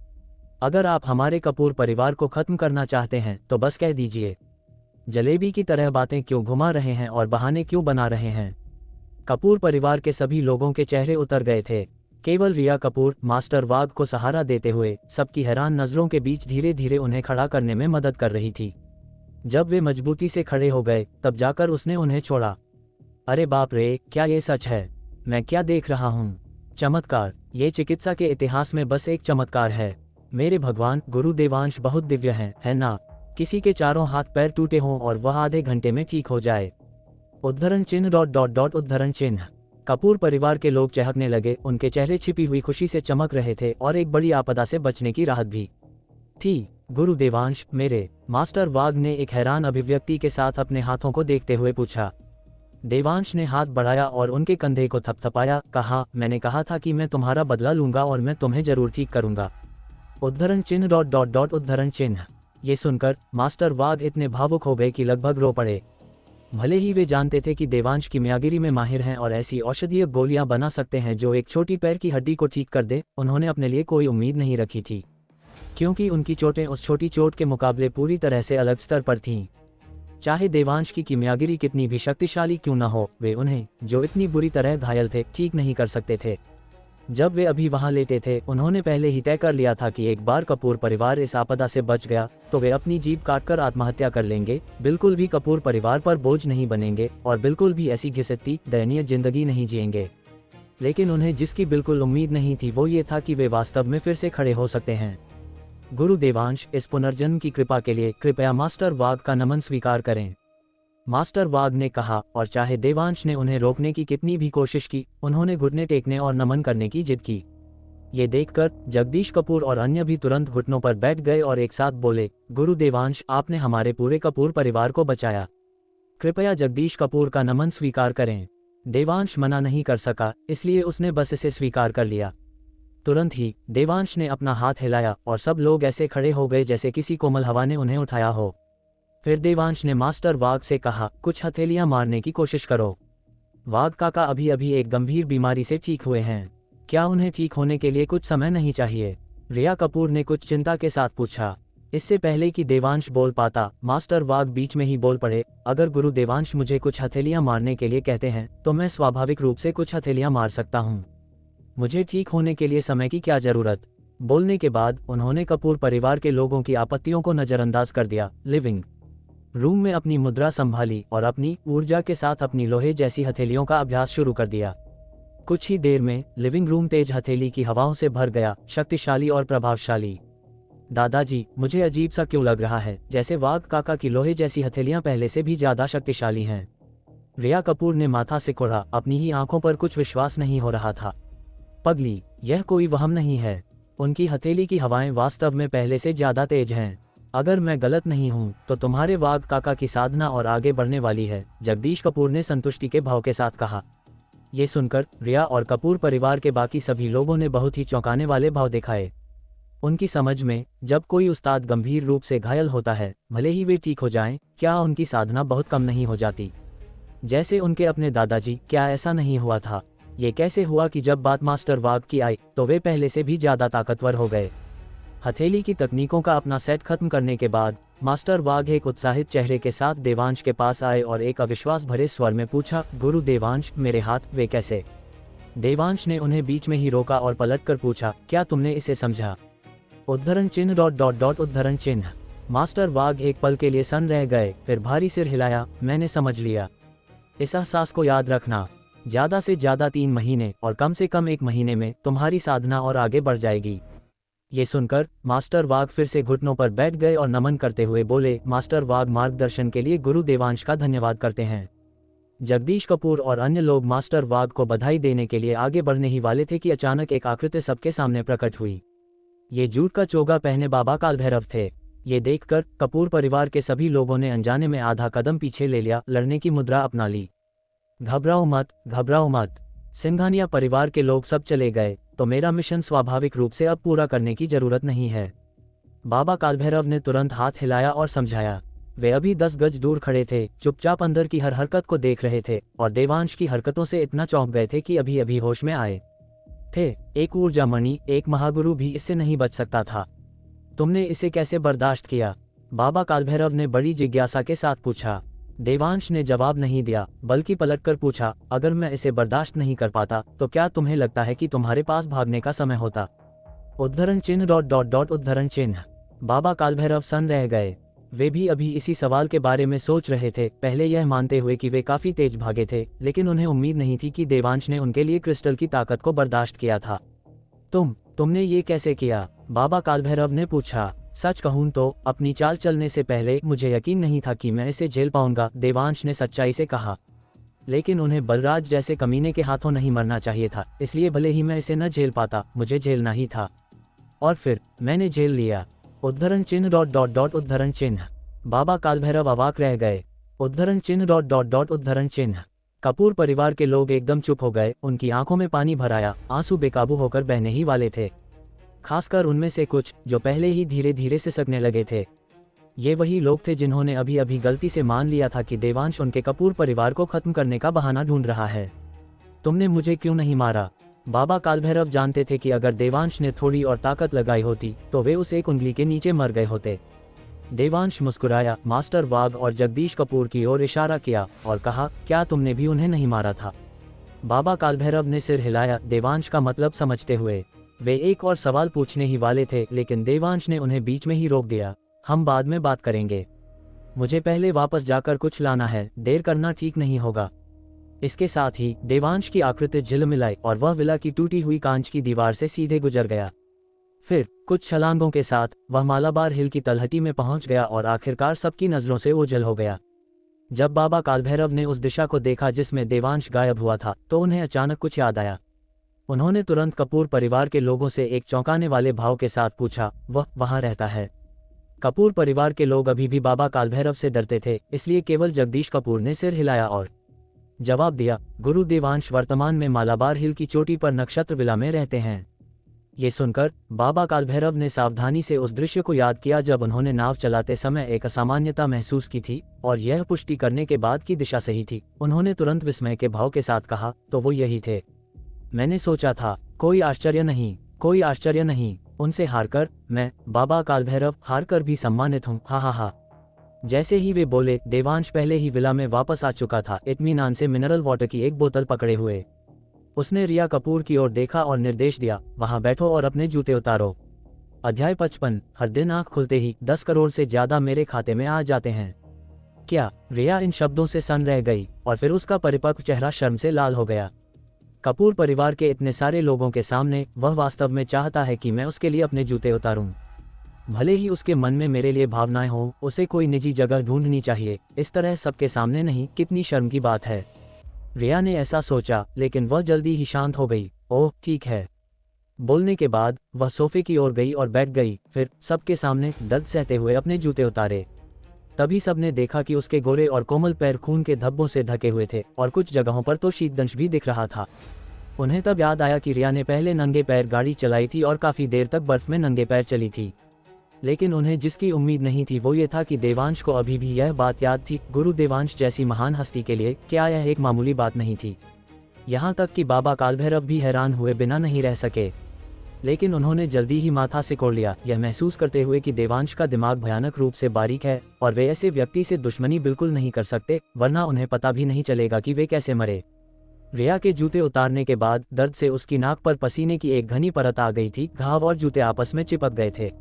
अगर आप हमारे कपूर परिवार को खत्म करना चाहते हैं तो बस कह दीजिए। जलेबी की तरह बातें क्यों घुमा रहे हैं और बहाने क्यों बना रहे हैं? कपूर परिवार के सभी लोगों के चेहरे उतर गए थे। केवल रिया कपूर मास्टर वाघ को सहारा देते हुए सबकी हैरान नजरों के बीच धीरे धीरे उन्हें खड़ा करने में मदद कर रही थी। जब वे मजबूती से खड़े हो गए तब जाकर उसने उन्हें छोड़ा। अरे बाप रे, क्या ये सच है? मैं क्या देख रहा हूँ? चमत्कार! ये चिकित्सा के इतिहास में बस एक चमत्कार है। मेरे भगवान, गुरु देवांश बहुत दिव्य हैं, है ना? किसी के चारों हाथ पैर टूटे हों और वह आधे घंटे में ठीक हो जाए। उद्धरण चिन्ह ... उद्धरण चिन्ह। कपूर परिवार के लोग चहकने लगे। उनके चेहरे छिपी हुई खुशी से चमक रहे थे और एक बड़ी आपदा से बचने की राहत भी थी। गुरु देवांश, मेरे? मास्टर वाघ ने एक हैरान अभिव्यक्ति के साथ अपने हाथों को देखते हुए पूछा। देवांश ने हाथ बढ़ाया और उनके कंधे को थपथपाया, कहा, मैंने कहा था कि मैं तुम्हारा बदला लूंगा और मैं तुम्हें जरूर ठीक करूंगा। उद्धरण चिन्ह ... उद्धरण चिन्ह। ये सुनकर मास्टर वाघ इतने भावुक हो गए कि लगभग रो पड़े। भले ही वे जानते थे कि देवांश किमियागिरी में माहिर हैं और ऐसी औषधीय गोलियां बना सकते हैं जो एक छोटी पैर की हड्डी को ठीक कर दे, उन्होंने अपने लिए कोई उम्मीद नहीं रखी थी, क्योंकि उनकी चोटें उस छोटी चोट के मुकाबले पूरी तरह से अलग स्तर पर थीं। चाहे देवांश की किमियागिरी कितनी भी शक्तिशाली क्यों न हो, वे उन्हें, जो इतनी बुरी तरह घायल थे, ठीक नहीं कर सकते थे। जब वे अभी वहां लेटे थे, उन्होंने पहले ही तय कर लिया था कि एक बार कपूर परिवार इस आपदा से बच गया तो वे अपनी जीभ काटकर आत्महत्या कर लेंगे, बिल्कुल भी कपूर परिवार पर बोझ नहीं बनेंगे और बिल्कुल भी ऐसी घिसटती दयनीय जिंदगी नहीं जिएंगे। लेकिन उन्हें जिसकी बिल्कुल उम्मीद नहीं थी वो ये था कि वे वास्तव में फिर से खड़े हो सकते हैं। गुरु देवांश, इस पुनर्जन्म की कृपा के लिए कृपया मास्टर वाघ का नमन स्वीकार करें, मास्टर वाघ ने कहा, और चाहे देवांश ने उन्हें रोकने की कितनी भी कोशिश की, उन्होंने घुटने टेकने और नमन करने की जिद की। ये देखकर जगदीश कपूर और अन्य भी तुरंत घुटनों पर बैठ गए और एक साथ बोले, गुरु देवांश, आपने हमारे पूरे कपूर परिवार को बचाया। कृपया जगदीश कपूर का नमन स्वीकार करें। देवांश मना नहीं कर सका, इसलिए उसने बस इसे स्वीकार कर लिया। तुरंत ही देवांश ने अपना हाथ हिलाया और सब लोग ऐसे खड़े हो गए जैसे किसी कोमल हवा ने उन्हें उठाया हो। फिर देवांश ने मास्टर वाघ से कहा, कुछ हथेलियां मारने की कोशिश करो। वाघ काका अभी अभी एक गंभीर बीमारी से ठीक हुए हैं, क्या उन्हें ठीक होने के लिए कुछ समय नहीं चाहिए? रिया कपूर ने कुछ चिंता के साथ पूछा। इससे पहले कि देवांश बोल पाता, मास्टर वाघ बीच में ही बोल पड़े, अगर गुरु देवांश मुझे कुछ हथेलियां मारने के लिए कहते हैं तो मैं स्वाभाविक रूप से कुछ हथेलियां मार सकता हूं। मुझे ठीक होने के लिए समय की क्या जरूरत? बोलने के बाद उन्होंने कपूर परिवार के लोगों की आपत्तियों को नजरअंदाज कर दिया। लिविंग रूम में अपनी मुद्रा संभाली और अपनी ऊर्जा के साथ अपनी लोहे जैसी हथेलियों का अभ्यास शुरू कर दिया। कुछ ही देर में लिविंग रूम तेज हथेली की हवाओं से भर गया, शक्तिशाली और प्रभावशाली। दादाजी, मुझे अजीब सा क्यों लग रहा है, जैसे वाघ काका की लोहे जैसी हथेलियां पहले से भी ज्यादा शक्तिशाली हैं। रिया कपूर ने माथा सिकोड़ा, अपनी ही आंखों पर कुछ विश्वास नहीं हो रहा था। पगली, यह कोई वहम नहीं है। उनकी हथेली की हवाएं वास्तव में पहले से ज्यादा तेज हैं। अगर मैं गलत नहीं हूं तो तुम्हारे वाघ काका की साधना और आगे बढ़ने वाली है, जगदीश कपूर ने संतुष्टि के भाव के साथ कहा। ये सुनकर रिया और कपूर परिवार के बाकी सभी लोगों ने बहुत ही चौंकाने वाले भाव दिखाए। उनकी समझ में, जब कोई उस्ताद गंभीर रूप से घायल होता है, भले ही वे ठीक हो जाएं, क्या उनकी साधना बहुत कम नहीं हो जाती? जैसे उनके अपने दादाजी, क्या ऐसा नहीं हुआ था? ये कैसे हुआ कि जब बात मास्टर वाघ की आई तो वे पहले से भी ज्यादा ताकतवर हो गए? हथेली की तकनीकों का अपना सेट खत्म करने के बाद मास्टर वाघ एक उत्साहित चेहरे के साथ देवांश के पास आए और एक अविश्वास भरे स्वर में पूछा, गुरु देवांश, मेरे हाथ, वे कैसे? देवांश ने उन्हें बीच में ही रोका और पलटकर पूछा, क्या तुमने इसे समझा? उद्धरण चिन्ह ... उद्धरण चिन्ह। मास्टर वाघ एक पल के लिए सन्न रह गए, फिर भारी सिर हिलाया, मैंने समझ लिया। इस एहसास को याद रखना, ज्यादा से ज्यादा 3 महीने और कम से कम 1 महीने में तुम्हारी साधना और आगे बढ़ जाएगी। ये सुनकर मास्टर वाघ फिर से घुटनों पर बैठ गए और नमन करते हुए बोले, मास्टर वाघ मार्गदर्शन के लिए गुरु देवांश का धन्यवाद करते हैं। जगदीश कपूर और अन्य लोग मास्टर वाघ को बधाई देने के लिए आगे बढ़ने ही वाले थे कि अचानक एक आकृति सबके सामने प्रकट हुई। ये जूट का चोगा पहने बाबा कालभैरव थे। ये देखकर कपूर परिवार के सभी लोगों ने अनजाने में आधा कदम पीछे ले लिया, लड़ने की मुद्रा अपना ली। घबराओ मत, घबराओ मत। सिंघानिया परिवार के लोग सब चले गए तो मेरा मिशन स्वाभाविक रूप से अब पूरा करने की जरूरत नहीं है। बाबा कालभैरव ने तुरंत हाथ हिलाया और समझाया। वे अभी 10 गज दूर खड़े थे, चुपचाप अंदर की हर हरकत को देख रहे थे और देवांश की हरकतों से इतना चौंक गए थे कि अभी अभी होश में आए थे। एक ऊर्जा मणि, एक महागुरु भी इससे नहीं बच सकता था। तुमने इसे कैसे बर्दाश्त किया? बाबा कालभैरव ने बड़ी जिज्ञासा के साथ पूछा। देवांश ने जवाब नहीं दिया, बल्कि पलटकर पूछा, अगर मैं इसे बर्दाश्त नहीं कर पाता तो क्या तुम्हें लगता है कि तुम्हारे पास भागने का समय होता? उद्धरण चिन्ह ... उद्धरण चिन्ह। बाबा कालभैरव सन्न रह गए। वे भी अभी इसी सवाल के बारे में सोच रहे थे, पहले यह मानते हुए कि वे काफी तेज भागे थे, लेकिन उन्हें उम्मीद नहीं थी कि देवांश ने उनके लिए क्रिस्टल की ताकत को बर्दाश्त किया था। तुमने ये कैसे किया? बाबा कालभैरव ने पूछा। सच कहूं तो अपनी चाल चलने से पहले मुझे यकीन नहीं था कि मैं इसे झेल पाऊंगा, देवांश ने सच्चाई से कहा। लेकिन उन्हें बलराज जैसे कमीने के हाथों नहीं मरना चाहिए था, इसलिए भले ही मैं इसे न झेल पाता, मुझे झेलना ही था। और फिर मैंने झेल लिया। उद्धरण चिन्ह ... उद्धरण चिन्ह। बाबा कालभैरव अवाक रह गए। उद्धरण चिन्ह ... उद्धरण चिन्ह। कपूर परिवार के लोग एकदम चुप हो गए, उनकी आंखों में पानी भर आया, आंसू बेकाबू होकर बहने ही वाले थे। खासकर उनमें से कुछ जो पहले ही धीरे धीरे सिसकने लगे थे। ये वही लोग थे जिन्होंने अभी अभी गलती से मान लिया था कि देवांश उनके कपूर परिवार को खत्म करने का बहाना ढूंढ रहा है। तुमने मुझे क्यों नहीं मारा? बाबा कालभैरव जानते थे कि अगर देवांश ने थोड़ी और ताकत लगाई होती तो वे उस एक उंगली के नीचे मर गए होते। देवांश मुस्कुराया, मास्टर वाघ और जगदीश कपूर की ओर इशारा किया और कहा, क्या तुमने भी उन्हें नहीं मारा था? बाबा कालभैरव ने सिर हिलाया, देवांश का मतलब समझते हुए। वे एक और सवाल पूछने ही वाले थे, लेकिन देवांश ने उन्हें बीच में ही रोक दिया। हम बाद में बात करेंगे, मुझे पहले वापस जाकर कुछ लाना है, देर करना ठीक नहीं होगा। इसके साथ ही देवांश की आकृति झिलमिलाई और वह विला की टूटी हुई कांच की दीवार से सीधे गुजर गया। फिर कुछ छलांगों के साथ वह मालाबार हिल की तलहटी में पहुंच गया और आखिरकार सबकी नजरों से ओझल हो गया। जब बाबा कालभैरव ने उस दिशा को देखा जिसमें देवांश गायब हुआ था तो उन्हें अचानक कुछ याद आया। उन्होंने तुरंत कपूर परिवार के लोगों से एक चौंकाने वाले भाव के साथ पूछा, वह वहां रहता है? कपूर परिवार के लोग अभी भी बाबा कालभैरव से डरते थे, इसलिए केवल जगदीश कपूर ने सिर हिलाया और जवाब दिया, गुरु देवांश वर्तमान में मालाबार हिल की चोटी पर नक्षत्र विला में रहते हैं। ये सुनकर बाबा कालभैरव ने सावधानी से उस दृश्य को याद किया जब उन्होंने नाव चलाते समय एक असामान्यता महसूस की थी, और यह पुष्टि करने के बाद की दिशा सही थी। उन्होंने तुरंत विस्मय के भाव के साथ कहा, तो वो यही थे। मैंने सोचा था, कोई आश्चर्य नहीं, कोई आश्चर्य नहीं। उनसे हारकर मैं, बाबा कालभैरव, हारकर भी सम्मानित हूँ, हा हा हा। जैसे ही वे बोले, देवांश पहले ही विला में वापस आ चुका था, इत्मीनान से मिनरल वाटर की एक बोतल पकड़े हुए। उसने रिया कपूर की ओर देखा और निर्देश दिया, वहां बैठो और अपने जूते उतारो। अध्याय 55। हर दिन आंख खुलते ही 10 करोड़ से ज्यादा मेरे खाते में आ जाते हैं। क्या? रिया इन शब्दों से सन्न रह गई और फिर उसका परिपक्व चेहरा शर्म से लाल हो गया। कपूर परिवार के इतने सारे लोगों के सामने वह वास्तव में चाहता है कि मैं उसके लिए अपने जूते उतारूं। भले ही उसके मन में मेरे लिए भावनाएं हो, उसे कोई निजी जगह ढूंढनी चाहिए, इस तरह सबके सामने नहीं। कितनी शर्म की बात है। रिया ने ऐसा सोचा, लेकिन वह जल्दी ही शांत हो गई। ओह ठीक है। बोलने के बाद वह सोफे की ओर गई और बैठ गई, फिर सबके सामने दर्द सहते हुए अपने जूते उतारे। तभी सबने देखा कि उसके गोरे और कोमल पैर खून के धब्बों से ढके हुए थे और कुछ जगहों पर तो शीतदंश भी दिख रहा था। उन्हें तब याद आया कि रिया ने पहले नंगे पैर गाड़ी चलाई थी और काफी देर तक बर्फ में नंगे पैर चली थी। लेकिन उन्हें जिसकी उम्मीद नहीं थी वो ये था कि देवांश को अभी भी यह बात याद थी। गुरु देवांश जैसी महान हस्ती के लिए क्या यह एक मामूली बात नहीं थी? यहाँ तक कि बाबा कालभैरव भी हैरान हुए बिना नहीं रह सके। लेकिन उन्होंने जल्दी ही माथा सिकोड़ लिया, यह महसूस करते हुए कि देवांश का दिमाग भयानक रूप से बारीक है और वे ऐसे व्यक्ति से दुश्मनी बिल्कुल नहीं कर सकते, वरना उन्हें पता भी नहीं चलेगा कि वे कैसे मरे। रिया के जूते उतारने के बाद दर्द से उसकी नाक पर पसीने की एक घनी परत आ गई थी। घाव और जूते आपस में चिपक गए थे,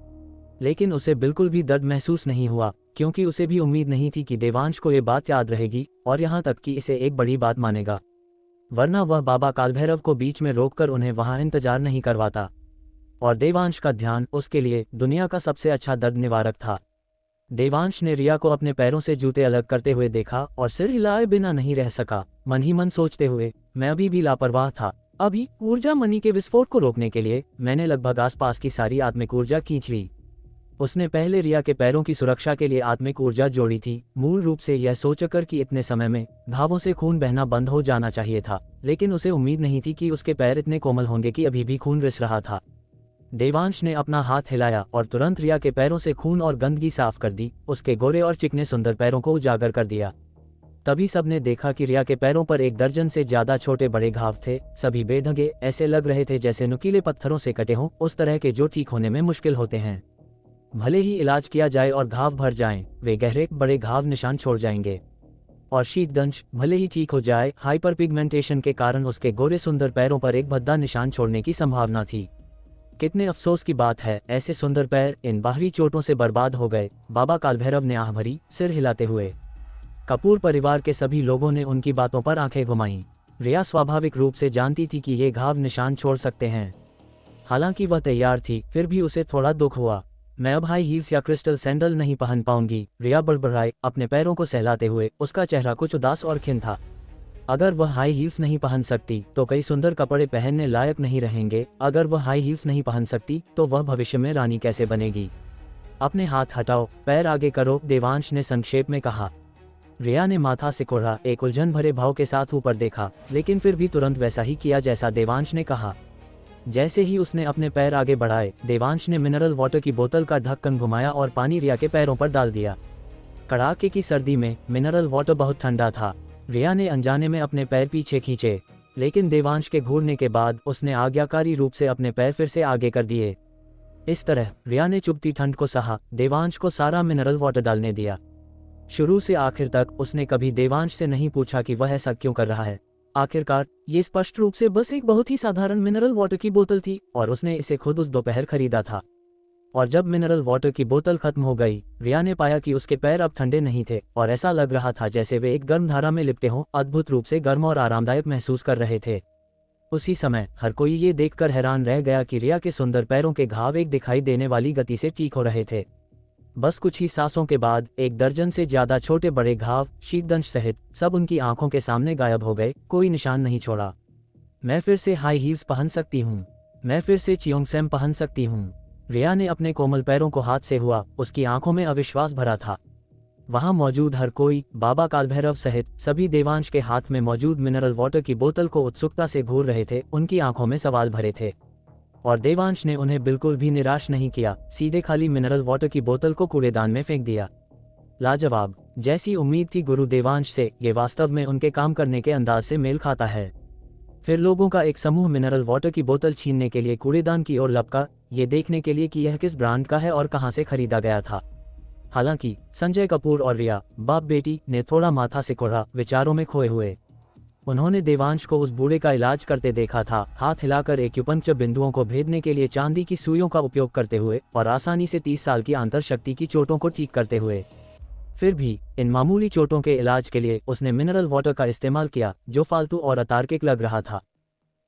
लेकिन उसे बिल्कुल भी दर्द महसूस नहीं हुआ, क्योंकि उसे भी उम्मीद नहीं थी कि देवांश को ये बात याद रहेगी और यहाँ तक कि इसे एक बड़ी बात मानेगा, वरना वह बाबा कालभैरव को बीच में रोककर उन्हें वहां इंतजार नहीं करवाता। और देवांश का ध्यान उसके लिए दुनिया का सबसे अच्छा दर्द निवारक था। देवांश ने रिया को अपने पैरों से जूते अलग करते हुए देखा और सिर हिलाए बिना नहीं रह सका, मन ही मन सोचते हुए, मैं अभी भी लापरवाह था। अभी ऊर्जा मणि के विस्फोट को रोकने के लिए मैंने लगभग आसपास की सारी आत्मिक ऊर्जा खींच ली। उसने पहले रिया के पैरों की सुरक्षा के लिए आत्मिक ऊर्जा जोड़ी थी, मूल रूप से यह सोचकर कि इतने समय में घावों से खून बहना बंद हो जाना चाहिए था, लेकिन उसे उम्मीद नहीं थी कि उसके पैर इतने कोमल होंगे कि अभी भी खून रिस रहा था। देवांश ने अपना हाथ हिलाया और तुरंत रिया के पैरों से खून और गंदगी साफ कर दी, उसके गोरे और चिकने सुंदर पैरों को उजागर कर दिया। तभी सबने देखा कि रिया के पैरों पर 1 दर्जन से ज्यादा छोटे बड़े घाव थे, सभी बेढंगे, ऐसे लग रहे थे जैसे नुकीले पत्थरों से कटे हों, उस तरह के जो ठीक होने में मुश्किल होते हैं। भले ही इलाज किया जाए और घाव भर जाएं, वे गहरे बड़े घाव निशान छोड़ जाएंगे। और शीतदंश भले ही ठीक हो जाए, हाइपर पिगमेंटेशन के कारण उसके गोरे सुंदर पैरों पर एक भद्दा निशान छोड़ने की संभावना थी। कितने अफसोस की बात है, ऐसे सुंदर पैर इन बाहरी चोटों से बर्बाद हो गए, बाबा कालभैरव ने आह भरी, सिर हिलाते हुए। कपूर परिवार के सभी लोगों ने उनकी बातों पर आंखें घुमाईं। रिया स्वाभाविक रूप से जानती थी कि ये घाव निशान छोड़ सकते हैं। हालांकि वह तैयार थी, फिर भी उसे थोड़ा दुख हुआ। मैं अब हाई हील्स या क्रिस्टल सैंडल नहीं पहन पाऊंगी, रिया बड़बड़ाई, अपने पैरों को सहलाते हुए। उसका चेहरा कुछ उदास और खिन्न था। अगर वह हाई हील्स नहीं पहन सकती तो कई सुंदर कपड़े पहनने लायक नहीं रहेंगे। अगर वह हाई हील्स नहीं पहन सकती तो वह भविष्य में रानी कैसे बनेगी? अपने हाथ हटाओ, पैर आगे करो, देवांश ने संक्षेप में कहा। रिया ने माथा सिकोड़ा, एक उलझन भरे भाव के साथ ऊपर देखा, लेकिन फिर भी तुरंत वैसा ही किया जैसा देवांश ने कहा। जैसे ही उसने अपने पैर आगे बढ़ाए, देवांश ने मिनरल वाटर की बोतल का ढक्कन घुमाया और पानी रिया के पैरों पर डाल दिया। कड़ाके की सर्दी में मिनरल वाटर बहुत ठंडा था। रिया ने अनजाने में अपने पैर पीछे खींचे, लेकिन देवांश के घूरने के बाद उसने आज्ञाकारी रूप से अपने पैर फिर से आगे कर दिए। इस तरह रिया ने चुभती ठंड को सहा, देवांश को सारा मिनरल वाटर डालने दिया। शुरू से आखिर तक उसने कभी देवांश से नहीं पूछा कि वह ऐसा क्यों कर रहा है। आखिरकार ये स्पष्ट रूप से बस एक बहुत ही साधारण मिनरल वाटर की बोतल थी और उसने इसे खुद उस दोपहर खरीदा था। और जब मिनरल वाटर की बोतल खत्म हो गई, रिया ने पाया कि उसके पैर अब ठंडे नहीं थे और ऐसा लग रहा था जैसे वे एक गर्म धारा में लिपटे हों, अद्भुत रूप से गर्म और आरामदायक महसूस कर रहे थे। उसी समय हर कोई ये देखकर हैरान रह गया कि रिया के सुंदर पैरों के घाव एक दिखाई देने वाली गति से ठीक हो रहे थे। बस कुछ ही सांसों के बाद 1 दर्जन से ज्यादा छोटे बड़े घाव, शीतदंश सहित सब उनकी आंखों के सामने गायब हो गए, कोई निशान नहीं छोड़ा। मैं फिर से हाई हील्स पहन सकती हूँ, मैं फिर से चियोंगसेम पहन सकती हूँ, रिया ने अपने कोमल पैरों को हाथ से हुआ, उसकी आंखों में अविश्वास भरा था। वहां मौजूद हर कोई, बाबा कालभैरव सहित सभी, देवांश के हाथ में मौजूद मिनरल वाटर की बोतल को उत्सुकता से घूर रहे थे। उनकी आंखों में सवाल भरे थे और देवांश ने उन्हें बिल्कुल भी निराश नहीं किया, सीधे खाली मिनरल वाटर की बोतल को कूड़ेदान में फेंक दिया। लाजवाब, जैसी उम्मीद थी गुरु देवांश से, ये वास्तव में उनके काम करने के अंदाज से मेल खाता है। फिर लोगों का एक समूह मिनरल वाटर की बोतल छीनने के लिए कूड़ेदान की ओर लपका, ये देखने के लिए कि यह किस ब्रांड का है और कहां से खरीदा गया था। हालांकि संजय कपूर और रिया, बाप बेटी, ने थोड़ा माथा सिकोड़ा, विचारों में खोए हुए। उन्होंने देवांश को उस बूढ़े का इलाज करते देखा था, हाथ हिलाकर एक्यूपंक्चर बिंदुओं को भेदने के लिए चांदी की सुइयों का उपयोग करते हुए और आसानी से 30 साल की आंतर शक्ति की चोटों को ठीक करते हुए। फिर भी इन मामूली चोटों के इलाज के लिए उसने मिनरल वाटर का इस्तेमाल किया, जो फालतू और अतार्किक लग रहा था।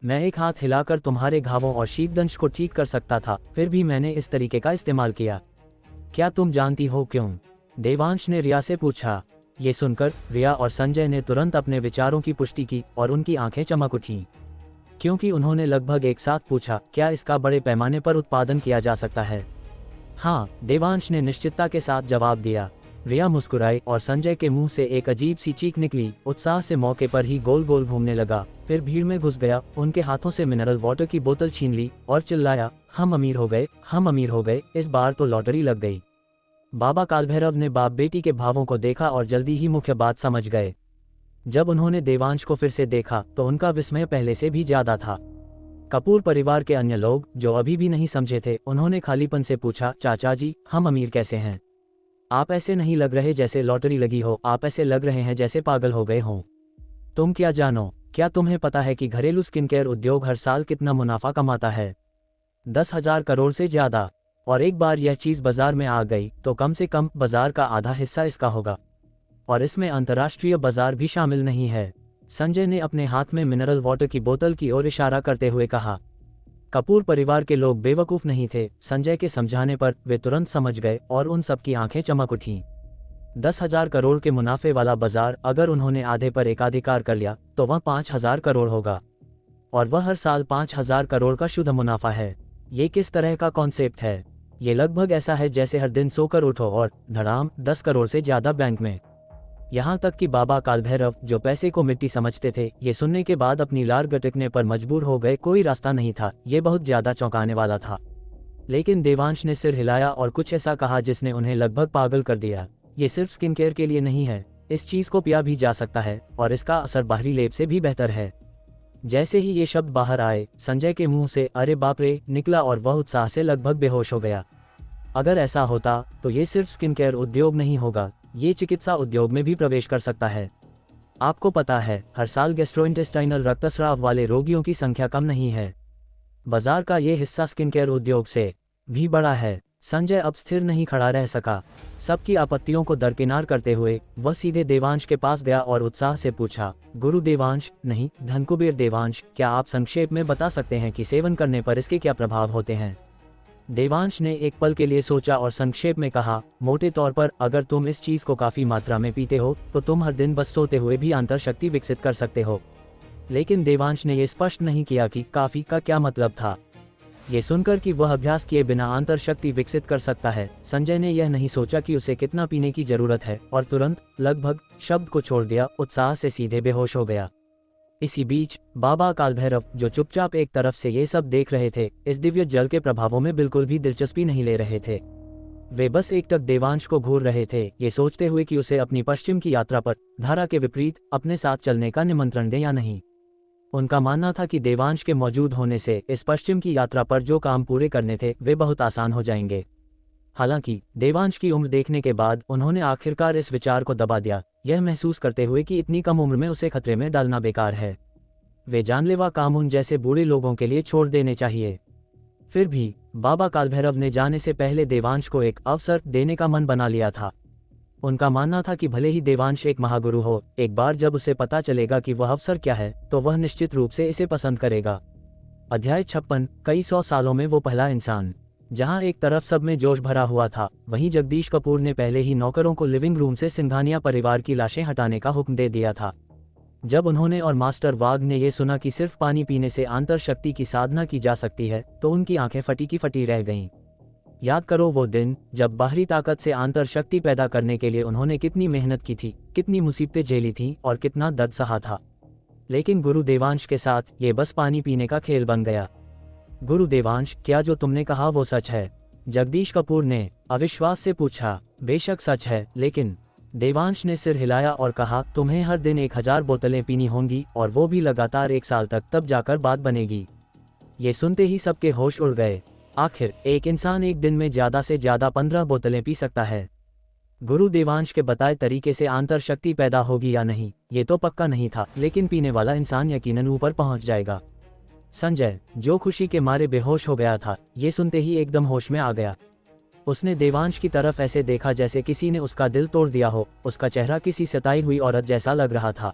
मैं एक हाथ हिलाकर तुम्हारे घावों और शीतदंश को ठीक कर सकता था, फिर भी मैंने इस तरीके का इस्तेमाल किया। क्या तुम जानती हो क्यों? देवांश ने रिया से पूछा। ये सुनकर रिया और संजय ने तुरंत अपने विचारों की पुष्टि की और उनकी आंखें चमक उठीं, क्योंकि उन्होंने लगभग एक साथ पूछा, क्या इसका बड़े पैमाने पर उत्पादन किया जा सकता है? हाँ, देवांश ने निश्चितता के साथ जवाब दिया। रिया मुस्कुराई और संजय के मुंह से एक अजीब सी चीख निकली। उत्साह से मौके पर ही गोल गोल घूमने लगा, फिर भीड़ में घुस गया, उनके हाथों से मिनरल वाटर की बोतल छीन ली और चिल्लाया, हम अमीर हो गए, हम अमीर हो गए, इस बार तो लॉटरी लग गई। बाबा कालभैरव ने बाप बेटी के भावों को देखा और जल्दी ही मुख्य बात समझ गए। जब उन्होंने देवांश को फिर से देखा तो उनका विस्मय पहले से भी ज्यादा था। कपूर परिवार के अन्य लोग, जो अभी भी नहीं समझे थे, उन्होंने खालीपन से पूछा, चाचा जी, हम अमीर कैसे हैं? आप ऐसे नहीं लग रहे जैसे लॉटरी लगी हो, आप ऐसे लग रहे हैं जैसे पागल हो गए हों। तुम क्या जानो? क्या तुम्हें पता है कि घरेलू स्किन केयर उद्योग हर साल कितना मुनाफा कमाता है? 10,000 करोड़ से ज्यादा। और एक बार यह चीज बाजार में आ गई तो कम से कम बाजार का आधा हिस्सा इसका होगा, और इसमें अंतर्राष्ट्रीय बाजार भी शामिल नहीं है। संजय ने अपने हाथ में मिनरल वाटर की बोतल की ओर इशारा करते हुए कहा। कपूर परिवार के लोग बेवकूफ नहीं थे। संजय के समझाने पर वे तुरंत समझ गए और उन सबकी आंखें चमक उठीं। 10,000 करोड़ के मुनाफे वाला बाजार, अगर उन्होंने आधे पर एकाधिकार कर लिया तो वह 5,000 करोड़ होगा, और वह हर साल 5,000 करोड़ का शुद्ध मुनाफा है। ये किस तरह का कॉन्सेप्ट है? ये लगभग ऐसा है जैसे हर दिन सोकर उठो और धड़ाम 10 करोड़ से ज्यादा बैंक में। यहाँ तक कि बाबा कालभैरव, जो पैसे को मिट्टी समझते थे, ये सुनने के बाद अपनी लार गटकने पर मजबूर हो गए। कोई रास्ता नहीं था, ये बहुत ज्यादा चौंकाने वाला था। लेकिन देवांश ने सिर हिलाया और कुछ ऐसा कहा जिसने उन्हें लगभग पागल कर दिया। ये सिर्फ स्किन केयर के लिए नहीं है, इस चीज को पिया भी जा सकता है और इसका असर बाहरी लेप से भी बेहतर है। जैसे ही ये शब्द बाहर आए, संजय के मुंह से अरे बाप रे निकला और वह उत्साह से लगभग बेहोश हो गया। अगर ऐसा होता तो ये सिर्फ स्किन केयर उद्योग नहीं होगा, ये चिकित्सा उद्योग में भी प्रवेश कर सकता है। आपको पता है, हर साल गैस्ट्रोइंटेस्टाइनल रक्तस्राव वाले रोगियों की संख्या कम नहीं है। बाजार का ये हिस्सा स्किन केयर उद्योग से भी बड़ा है। संजय अब स्थिर नहीं खड़ा रह सका। सबकी आपत्तियों को दरकिनार करते हुए वह सीधे देवांश के पास गया और उत्साह से पूछा, गुरु देवांश, नहीं धनकुबेर देवांश, क्या आप संक्षेप में बता सकते हैं कि सेवन करने पर इसके क्या प्रभाव होते हैं? देवांश ने एक पल के लिए सोचा और संक्षेप में कहा, मोटे तौर पर अगर तुम इस चीज को काफी मात्रा में पीते हो तो तुम हर दिन बस सोते हुए भी आंतर शक्ति विकसित कर सकते हो। लेकिन देवांश ने यह स्पष्ट नहीं किया कि काफी का क्या मतलब था। ये सुनकर कि वह अभ्यास किए बिना आंतर शक्ति विकसित कर सकता है, संजय ने यह नहीं सोचा कि उसे कितना पीने की जरूरत है और तुरंत लगभग शब्द को छोड़ दिया, उत्साह से सीधे बेहोश हो गया। इसी बीच बाबा कालभैरव, जो चुपचाप एक तरफ से ये सब देख रहे थे, इस दिव्य जल के प्रभावों में बिल्कुल भी दिलचस्पी नहीं ले रहे थे। वे बस एकटक देवांश को घूर रहे थे, ये सोचते हुए कि उसे अपनी पश्चिम की यात्रा पर धारा के विपरीत अपने साथ चलने का निमंत्रण दें या नहीं। उनका मानना था कि देवांश के मौजूद होने से इस पश्चिम की यात्रा पर जो काम पूरे करने थे वे बहुत आसान हो जाएंगे। हालांकि देवांश की उम्र देखने के बाद उन्होंने आखिरकार इस विचार को दबा दिया, यह महसूस करते हुए कि इतनी कम उम्र में उसे खतरे में डालना बेकार है। वे जानलेवा काम उन जैसे बूढ़े लोगों के लिए छोड़ देने चाहिए। फिर भी बाबा कालभैरव ने जाने से पहले देवांश को एक अवसर देने का मन बना लिया था। उनका मानना था कि भले ही देवांश एक महागुरु हो, एक बार जब उसे पता चलेगा कि वह अवसर क्या है तो वह निश्चित रूप से इसे पसंद करेगा। अध्याय 56। कई 100 सालों में वो पहला इंसान। जहां एक तरफ सब में जोश भरा हुआ था, वहीं जगदीश कपूर ने पहले ही नौकरों को लिविंग रूम से सिंघानिया परिवार की लाशें हटाने का हुक्म दे दिया था। जब उन्होंने और मास्टर वाघ ने यह सुना कि सिर्फ पानी पीने से आंतर शक्ति की साधना की जा सकती है तो उनकी आंखें फटी की फटी रह गईं। याद करो वो दिन जब बाहरी ताकत से आंतर शक्ति पैदा करने के लिए उन्होंने कितनी मेहनत की थी, कितनी मुसीबतें झेली थीं और कितना दर्द सहा था। लेकिन गुरु देवांश के साथ ये बस पानी पीने का खेल बन गया। गुरु देवांश, क्या जो तुमने कहा वो सच है? जगदीश कपूर ने अविश्वास से पूछा। बेशक सच है, लेकिन देवांश ने सिर हिलाया और कहा, तुम्हें हर दिन 1000 बोतलें पीनी होंगी और वो भी लगातार 1 साल तक, तब जाकर बात बनेगी। ये सुनते ही सबके होश उड़ गए। आखिर एक इंसान एक दिन में ज़्यादा से ज़्यादा 15 बोतलें पी सकता है। गुरु देवांश के बताए तरीके से आंतर शक्ति पैदा होगी या नहीं, ये तो पक्का नहीं था, लेकिन पीने वाला इंसान यकीनन ऊपर पहुंच जाएगा। संजय, जो खुशी के मारे बेहोश हो गया था, ये सुनते ही एकदम होश में आ गया। उसने देवांश की तरफ ऐसे देखा जैसे किसी ने उसका दिल तोड़ दिया हो। उसका चेहरा किसी सताई हुई औरत जैसा लग रहा था,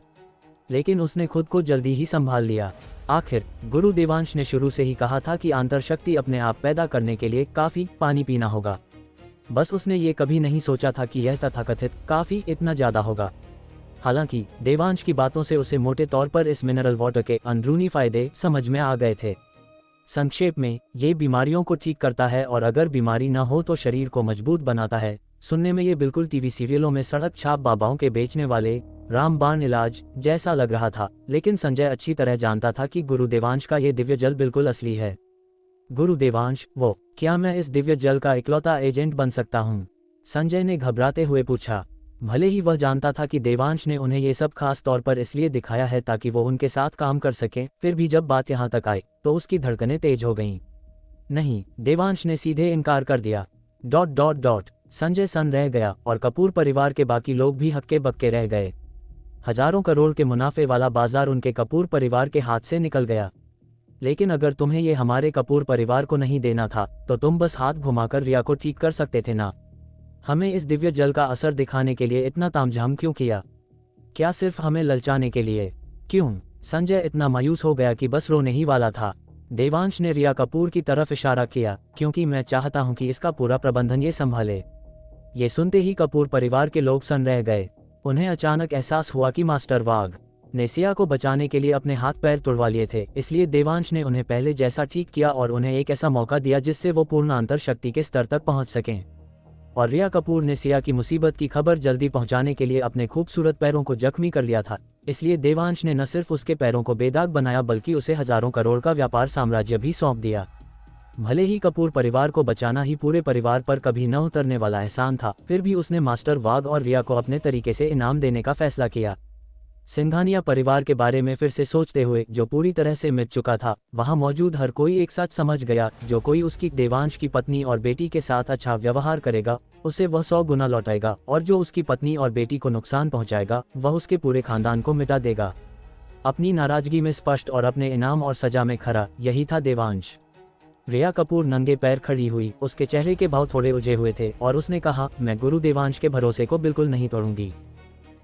लेकिन उसने खुद को जल्दी ही संभाल लिया। आखिर गुरु देवांश ने शुरू से ही कहा था कि आंतर शक्ति अपने आप पैदा करने के लिए काफ़ी पानी पीना होगा। बस उसने ये कभी नहीं सोचा था कि यह तथाकथित काफ़ी इतना ज़्यादा होगा। हालांकि देवांश की बातों से उसे मोटे तौर पर इस मिनरल वाटर के अंदरूनी फायदे समझ में आ गए थे। संक्षेप में, ये बीमारियों को ठीक करता है और अगर बीमारी ना हो तो शरीर को मजबूत बनाता है। सुनने में ये बिल्कुल टीवी सीरियलों में सड़क छाप बाबाओं के बेचने वाले रामबाण इलाज जैसा लग रहा था, लेकिन संजय अच्छी तरह जानता था कि गुरु देवांश का ये दिव्य जल बिल्कुल असली है। गुरु देवांश, वो क्या मैं इस दिव्य जल का इकलौता एजेंट बन सकता हूँ? संजय ने घबराते हुए पूछा। भले ही वह जानता था कि देवांश ने उन्हें ये सब खास तौर पर इसलिए दिखाया है ताकि वो उनके साथ काम कर सकें, फिर भी जब बात यहाँ तक आई तो उसकी धड़कनें तेज हो गईं। नहीं, देवांश ने सीधे इनकार कर दिया। ... संजय सन रह गया और कपूर परिवार के बाकी लोग भी हक्के बक्के रह गए। हजारों करोड़ के मुनाफे वाला बाजार उनके कपूर परिवार के हाथ से निकल गया। लेकिन अगर तुम्हें ये हमारे कपूर परिवार को नहीं देना था तो तुम बस हाथ घुमाकर रिया को ठीक कर सकते थे ना। हमें इस दिव्य जल का असर दिखाने के लिए इतना तामझाम क्यों किया? क्या सिर्फ हमें ललचाने के लिए? क्यों? संजय इतना मायूस हो गया कि बस रोने ही वाला था। देवांश ने रिया कपूर की तरफ इशारा किया, क्योंकि मैं चाहता हूं कि इसका पूरा प्रबंधन ये संभाले। ये सुनते ही कपूर परिवार के लोग सन रह गए। उन्हें अचानक एहसास हुआ कि मास्टर वाघ ने सिया को बचाने के लिए अपने हाथ पैर तुड़वा लिए थे, इसलिए देवांश ने उन्हें पहले जैसा ठीक किया और उन्हें एक ऐसा मौका दिया जिससे वो पूर्ण आंतर शक्ति के स्तर तक पहुंच सकें। और रिया कपूर ने सिया की मुसीबत की खबर जल्दी पहुंचाने के लिए अपने खूबसूरत पैरों को जख्मी कर लिया था, इसलिए देवांश ने न सिर्फ उसके पैरों को बेदाग बनाया बल्कि उसे हजारों करोड़ का व्यापार साम्राज्य भी सौंप दिया। भले ही कपूर परिवार को बचाना ही पूरे परिवार पर कभी न उतरने वाला एहसान था, फिर भी उसने मास्टर वाघ और रिया को अपने तरीके से इनाम देने का फैसला किया। सिंघानिया परिवार के बारे में फिर से सोचते हुए, जो पूरी तरह से मिट चुका था, वहां मौजूद हर कोई एक सच समझ गया, जो कोई उसकी देवांश की पत्नी और बेटी के साथ अच्छा व्यवहार करेगा उसे वह 100 गुना लौटाएगा, और जो उसकी पत्नी और बेटी को नुकसान पहुंचाएगा वह उसके पूरे खानदान को मिटा देगा। अपनी नाराजगी में स्पष्ट और अपने इनाम और सजा में खरा, यही था देवांश। रिया कपूर नंगे पैर खड़ी हुई, उसके चेहरे के भाव थोड़े उलझे हुए थे और उसने कहा, मैं गुरु देवांश के भरोसे को बिल्कुल नहीं तोड़ूंगी।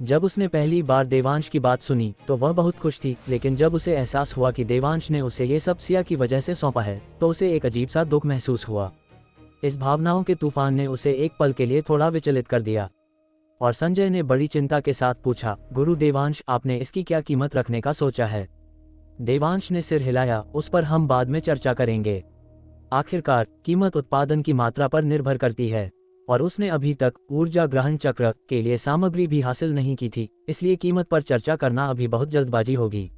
जब उसने पहली बार देवांश की बात सुनी तो वह बहुत खुश थी, लेकिन जब उसे एहसास हुआ कि देवांश ने उसे ये सब सिया की वजह से सौंपा है तो उसे एक अजीब सा दुख महसूस हुआ। इस भावनाओं के तूफान ने उसे एक पल के लिए थोड़ा विचलित कर दिया। और संजय ने बड़ी चिंता के साथ पूछा, गुरु देवांश, आपने इसकी क्या कीमत रखने का सोचा है? देवांश ने सिर हिलाया, उस पर हम बाद में चर्चा करेंगे। आखिरकार कीमत उत्पादन की मात्रा पर निर्भर करती है, और उसने अभी तक ऊर्जा ग्रहण चक्र के लिए सामग्री भी हासिल नहीं की थी, इसलिए कीमत पर चर्चा करना अभी बहुत जल्दबाजी होगी।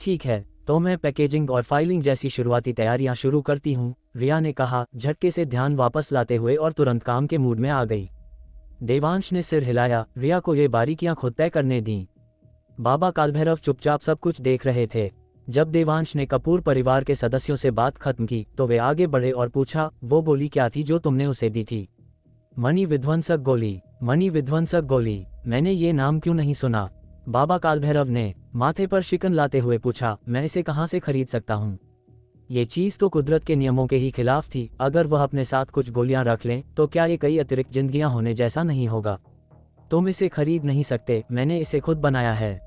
ठीक है, तो मैं पैकेजिंग और फाइलिंग जैसी शुरुआती तैयारियां शुरू करती हूँ, रिया ने कहा, झटके से ध्यान वापस लाते हुए, और तुरंत काम के मूड में आ गई। देवांश ने सिर हिलाया, रिया को ये बारीकियां खुद तय करने दी। बाबा कालभैरव चुपचाप सब कुछ देख रहे थे। जब देवांश ने कपूर परिवार के सदस्यों से बात खत्म की तो वे आगे बढ़े और पूछा, वो गोली क्या थी जो तुमने उसे दी थी? मणि विध्वंसक गोली। मणि विध्वंसक गोली, मैंने ये नाम क्यों नहीं सुना? बाबा कालभैरव ने माथे पर शिकन लाते हुए पूछा, मैं इसे कहाँ से खरीद सकता हूँ? ये चीज़ तो कुदरत के नियमों के ही खिलाफ थी। अगर वह अपने साथ कुछ गोलियां रख लें तो क्या ये कई अतिरिक्त जिंदगियां होने जैसा नहीं होगा? तुम इसे खरीद नहीं सकते, मैंने इसे खुद बनाया है। ...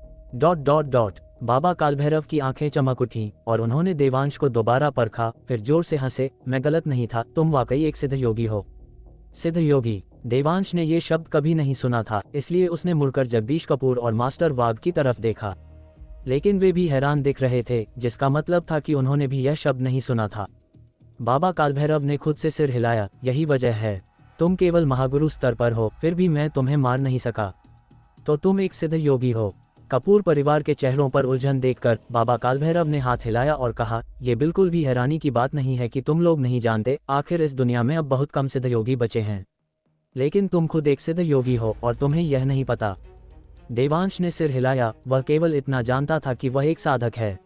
बाबा कालभैरव की आंखें चमक उठीं और उन्होंने देवांश को दोबारा परखा, फिर जोर से हंसे, मैं गलत नहीं था, तुम वाकई एक सिद्ध योगी हो। सिद्ध योगी? देवांश ने ये शब्द कभी नहीं सुना था, इसलिए उसने मुड़कर जगदीश कपूर और मास्टर वाघ की तरफ देखा, लेकिन वे भी हैरान दिख रहे थे, जिसका मतलब था कि उन्होंने भी यह शब्द नहीं सुना था। बाबा कालभैरव ने खुद से सिर हिलाया, यही वजह है, तुम केवल महागुरु स्तर पर हो, फिर भी मैं तुम्हें मार नहीं सका, तो तुम एक सिद्ध योगी हो। कपूर परिवार के चेहरों पर उलझन देखकर बाबा कालभैरव ने हाथ हिलाया और कहा, यह बिल्कुल भी हैरानी की बात नहीं है कि तुम लोग नहीं जानते, आखिर इस दुनिया में अब बहुत कम सिद्ध योगी बचे हैं, लेकिन तुम खुद एक सिद्ध योगी हो और तुम्हें यह नहीं पता। देवांश ने सिर हिलाया, वह केवल इतना जानता था कि वह एक साधक है।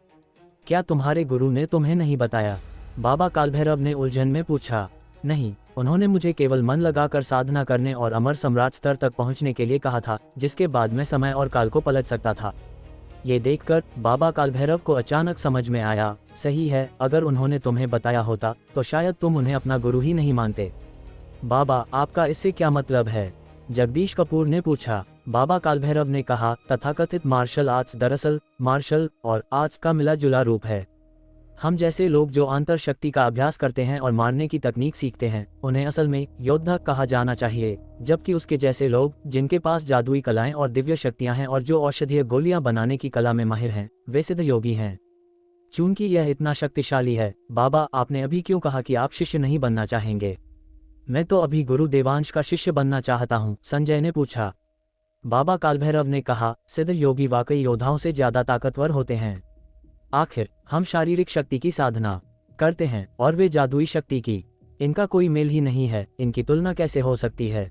क्या तुम्हारे गुरु ने तुम्हें नहीं बताया? बाबा कालभैरव ने उलझन में पूछा। नहीं, उन्होंने मुझे केवल मन लगाकर साधना करने और अमर सम्राट स्तर तक पहुंचने के लिए कहा था, जिसके बाद मैं समय और काल को पलट सकता था। ये देखकर बाबा कालभैरव को अचानक समझ में आया, सही है, अगर उन्होंने तुम्हें बताया होता तो शायद तुम उन्हें अपना गुरु ही नहीं मानते। बाबा, आपका इससे क्या मतलब है? जगदीश कपूर ने पूछा। बाबा कालभैरव ने कहा, तथाकथित मार्शल आर्ट्स दरअसल मार्शल और आर्ट्स का मिला जुला रूप है। हम जैसे लोग जो अंतर शक्ति का अभ्यास करते हैं और मारने की तकनीक सीखते हैं, उन्हें असल में योद्धा कहा जाना चाहिए, जबकि उसके जैसे लोग जिनके पास जादुई कलाएं और दिव्य शक्तियां हैं और जो औषधीय गोलियां बनाने की कला में माहिर हैं, वे सिद्ध योगी हैं। चूंकि यह इतना शक्तिशाली है, बाबा आपने अभी क्यों कहा कि आप शिष्य नहीं बनना चाहेंगे? मैं तो अभी गुरु देवांश का शिष्य बनना चाहता हूँ, संजय ने पूछा। बाबा कालभैरव ने कहा, सिद्ध योगी वाकई योद्धाओं से ज्यादा ताकतवर होते हैं। आखिर हम शारीरिक शक्ति की साधना करते हैं और वे जादुई शक्ति की, इनका कोई मेल ही नहीं है, इनकी तुलना कैसे हो सकती है?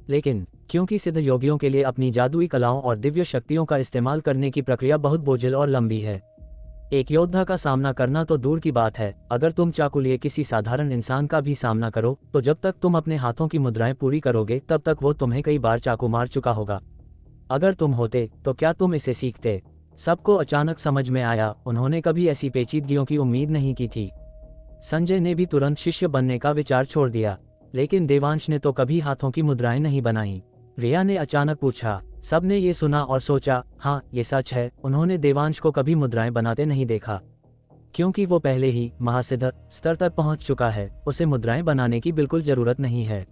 लेकिन क्योंकि सिद्ध योगियों के लिए अपनी जादुई कलाओं और दिव्य शक्तियों का इस्तेमाल करने की प्रक्रिया बहुत बोझिल और लंबी है। एक योद्धा का सामना करना तो दूर की बात है, अगर तुम चाकू लिए किसी साधारण इंसान का भी सामना करो तो जब तक तुम अपने हाथों की मुद्राएं पूरी करोगे तब तक वो तुम्हें कई बार चाकू मार चुका होगा। अगर तुम होते तो क्या तुम इसे सीखते? सबको अचानक समझ में आया, उन्होंने कभी ऐसी पेचीदगियों की उम्मीद नहीं की थी। संजय ने भी तुरंत शिष्य बनने का विचार छोड़ दिया, लेकिन देवांश ने तो कभी हाथों की मुद्राएं नहीं बनाई। रिया ने अचानक पूछा। सबने ये सुना और सोचा, हाँ ये सच है, उन्होंने देवांश को कभी मुद्राएं बनाते नहीं देखा, क्योंकि वो पहले ही महासिद्ध स्तर तक पहुंच चुका है, उसे मुद्राएं बनाने की बिल्कुल जरूरत नहीं है।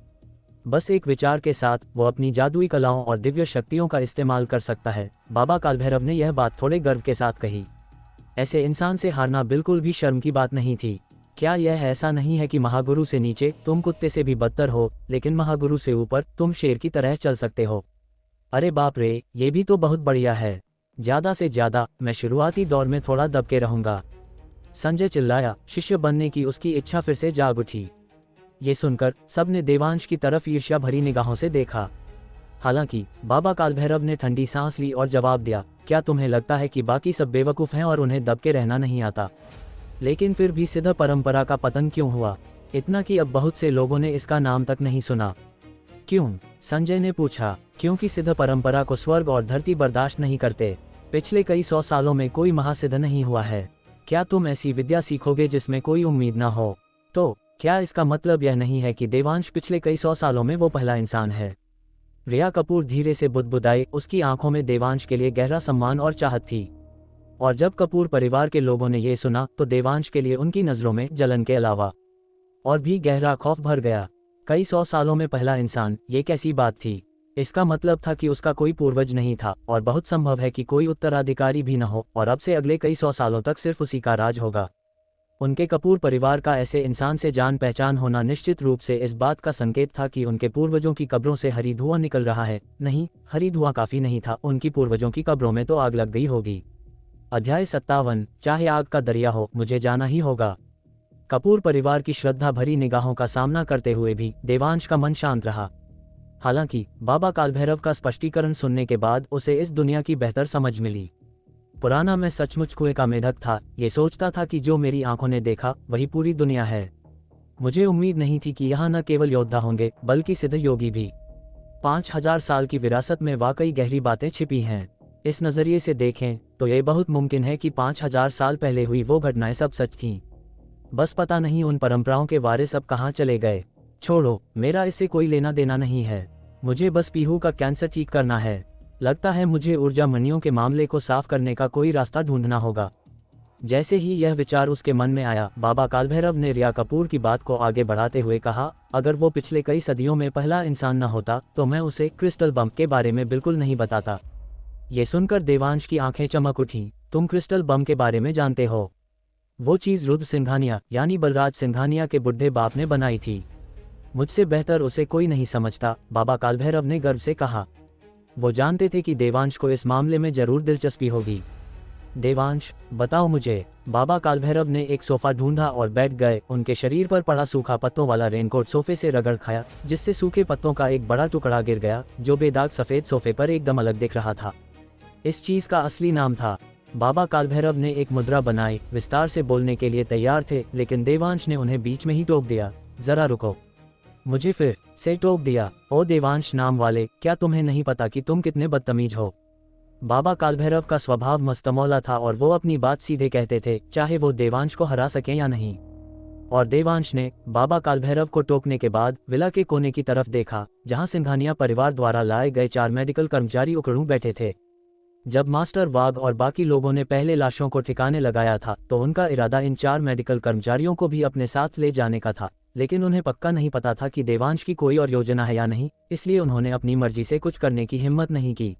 बस एक विचार के साथ वो अपनी जादुई कलाओं और दिव्य शक्तियों का इस्तेमाल कर सकता है। बाबा कालभैरव ने यह बात थोड़े गर्व के साथ कही। ऐसे इंसान से हारना बिल्कुल भी शर्म की बात नहीं थी। क्या यह ऐसा नहीं है कि महागुरु से नीचे तुम कुत्ते से भी बदतर हो, लेकिन महागुरु से ऊपर तुम शेर की तरह चल सकते हो? अरे बाप रे, ये भी तो बहुत बढ़िया है। ज्यादा से ज्यादा मैं शुरुआती दौर में थोड़ा दबके रहूंगा। संजय चिल्लाया। शिष्य बनने की उसकी इच्छा फिर से जाग उठी। ये सुनकर सबने देवांश की तरफ ईर्ष्या भरी निगाहों से देखा। हालांकि बाबा कालभैरव ने ठंडी सांस ली और जवाब दिया, क्या तुम्हें लगता है कि बाकी सब बेवकूफ़ हैं और उन्हें दबके रहना नहीं आता? लेकिन फिर भी सिद्ध परंपरा का पतन क्यों हुआ? इतना कि अब बहुत से लोगों ने इसका नाम तक नहीं सुना। क्यों? संजय ने पूछा। क्योंकि सिद्ध परंपरा को स्वर्ग और धरती बर्दाश्त नहीं करते। पिछले कई 100 सालों में कोई महासिद्ध नहीं हुआ है। क्या तुम ऐसी विद्या सीखोगे जिसमें कोई उम्मीद ना हो? तो क्या इसका मतलब यह नहीं है कि देवांश पिछले कई 100 सालों में वो पहला इंसान है? रिया कपूर धीरे से बुदबुदाई, उसकी आंखों में देवांश के लिए गहरा सम्मान और चाहत थी। और जब कपूर परिवार के लोगों ने ये सुना तो देवांश के लिए उनकी नज़रों में जलन के अलावा और भी गहरा खौफ भर गया। कई 100 सालों में पहला इंसान, ये कैसी बात थी? इसका मतलब था कि उसका कोई पूर्वज नहीं था और बहुत संभव है कि कोई उत्तराधिकारी भी न हो, और अब से अगले कई 100 सालों तक सिर्फ उसी का राज होगा। उनके कपूर परिवार का ऐसे इंसान से जान पहचान होना निश्चित रूप से इस बात का संकेत था कि उनके पूर्वजों की कब्रों से हरी धुआं निकल रहा है। नहीं, हरी धुआं काफी नहीं था, उनकी पूर्वजों की कब्रों में तो आग लग गई होगी। अध्याय 57, चाहे आग का दरिया हो, मुझे जाना ही होगा। कपूर परिवार की श्रद्धा भरी निगाहों का सामना करते हुए भी देवांश का मन शांत रहा। हालांकि बाबा कालभैरव का स्पष्टीकरण सुनने के बाद उसे इस दुनिया की बेहतर समझ मिली। पुराना मैं सचमुच कुएं का मेढक था, ये सोचता था कि जो मेरी आंखों ने देखा वही पूरी दुनिया है। मुझे उम्मीद नहीं थी कि यहाँ न केवल योद्धा होंगे बल्कि सिद्ध योगी भी। 5000 साल की विरासत में वाकई गहरी बातें छिपी हैं। इस नज़रिए से देखें तो यह बहुत मुमकिन है कि 5000 साल पहले हुई वो घटनाएं सब सच थीं। बस पता नहीं उन परंपराओं के वारिस अब कहाँ चले गए। छोड़ो, मेरा इससे कोई लेना देना नहीं है। मुझे बस पीहू का कैंसर ठीक करना है। लगता है मुझे ऊर्जा मणियों के मामले को साफ करने का कोई रास्ता ढूंढना होगा। जैसे ही यह विचार उसके मन में आया, बाबा कालभैरव ने रिया कपूर की बात को आगे बढ़ाते हुए कहा, अगर वो पिछले कई सदियों में पहला इंसान न होता तो मैं उसे क्रिस्टल बम के बारे में बिल्कुल नहीं बताता। ये सुनकर देवांश की आंखें चमक उठी। तुम क्रिस्टल बम के बारे में जानते हो? वो चीज़ रुद्र सिंघानिया यानी बलराज सिंघानिया के बुढ़े बाप ने बनाई थी। मुझसे बेहतर उसे कोई नहीं समझता, बाबा कालभैरव ने गर्व से कहा। वो जानते थे कि देवांश को इस मामले में जरूर दिलचस्पी होगी। देवांश, बताओ मुझे। बाबा कालभैरव ने एक सोफा ढूंढा और बैठ गए। उनके शरीर पर पड़ा सूखा पत्तों वाला रेनकोट सोफे से रगड़ खाया, जिससे सूखे पत्तों का एक बड़ा टुकड़ा गिर गया, जो बेदाग सफ़ेद सोफे पर एकदम अलग दिख रहा था। इस चीज़ का असली नाम था। बाबा कालभैरव ने एक मुद्रा बनाई, विस्तार से बोलने के लिए तैयार थे, लेकिन देवांश ने उन्हें बीच में ही टोक दिया। जरा रुको। मुझे फिर से टोक दिया। ओ देवांश नाम वाले, क्या तुम्हें नहीं पता कि तुम कितने बदतमीज हो? बाबा कालभैरव का स्वभाव मस्तमौला था और वो अपनी बात सीधे कहते थे, चाहे वो देवांश को हरा सकें या नहीं। और देवांश ने बाबा कालभैरव को टोकने के बाद विला के कोने की तरफ देखा, जहां सिंघानिया परिवार द्वारा लाए गए 4 मेडिकल कर्मचारी उकड़ू बैठे थे। जब मास्टर वाघ और बाकी लोगों ने पहले लाशों को ठिकाने लगाया था, तो उनका इरादा इन 4 मेडिकल कर्मचारियों को भी अपने साथ ले जाने का था, लेकिन उन्हें पक्का नहीं पता था कि देवांश की कोई और योजना है या नहीं, इसलिए उन्होंने अपनी मर्जी से कुछ करने की हिम्मत नहीं की।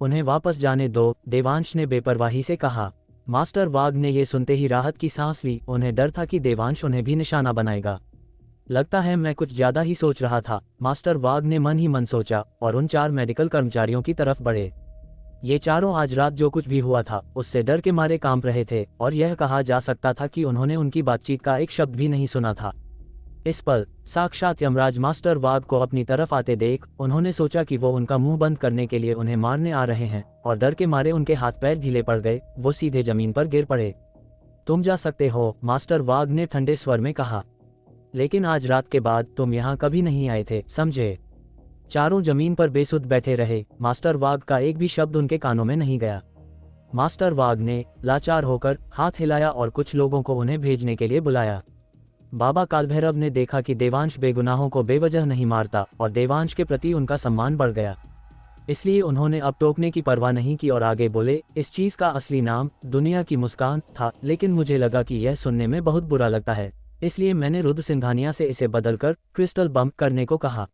उन्हें वापस जाने दो, देवांश ने बेपरवाही से कहा। मास्टर वाघ ने ये सुनते ही राहत की सांस ली। उन्हें डर था कि देवांश उन्हें भी निशाना बनाएगा। लगता है मैं कुछ ज्यादा ही सोच रहा था, मास्टर वाघ ने मन ही मन सोचा और उन 4 मेडिकल कर्मचारियों की तरफ बढ़े। ये चारों आज रात जो कुछ भी हुआ था उससे डर के मारे कांप रहे थे, और यह कहा जा सकता था कि उन्होंने उनकी बातचीत का एक शब्द भी नहीं सुना था। इस पल साक्षात यमराज मास्टर वाघ को अपनी तरफ आते देख उन्होंने सोचा कि वो उनका मुंह बंद करने के लिए उन्हें मारने आ रहे हैं, और डर के मारे उनके हाथ पैर ढीले पड़ गए। वो सीधे जमीन पर गिर पड़े। तुम जा सकते हो, मास्टर वाघ ने ठंडे स्वर में कहा, लेकिन आज रात के बाद तुम यहाँ कभी नहीं आए थे, समझे? चारों जमीन पर बेसुध बैठे रहे। मास्टर वाघ का एक भी शब्द उनके कानों में नहीं गया। मास्टर वाघ ने लाचार होकर हाथ हिलाया और कुछ लोगों को उन्हें भेजने के लिए बुलाया। बाबा कालभैरव ने देखा कि देवांश बेगुनाहों को बेवजह नहीं मारता और देवांश के प्रति उनका सम्मान बढ़ गया, इसलिए उन्होंने अब टोकने की परवाह नहीं की और आगे बोले, इस चीज का असली नाम दुनिया की मुस्कान था, लेकिन मुझे लगा कि यह सुनने में बहुत बुरा लगता है, इसलिए मैंने रुद्र सिंघानिया से इसे बदलकर क्रिस्टल बम करने को कहा।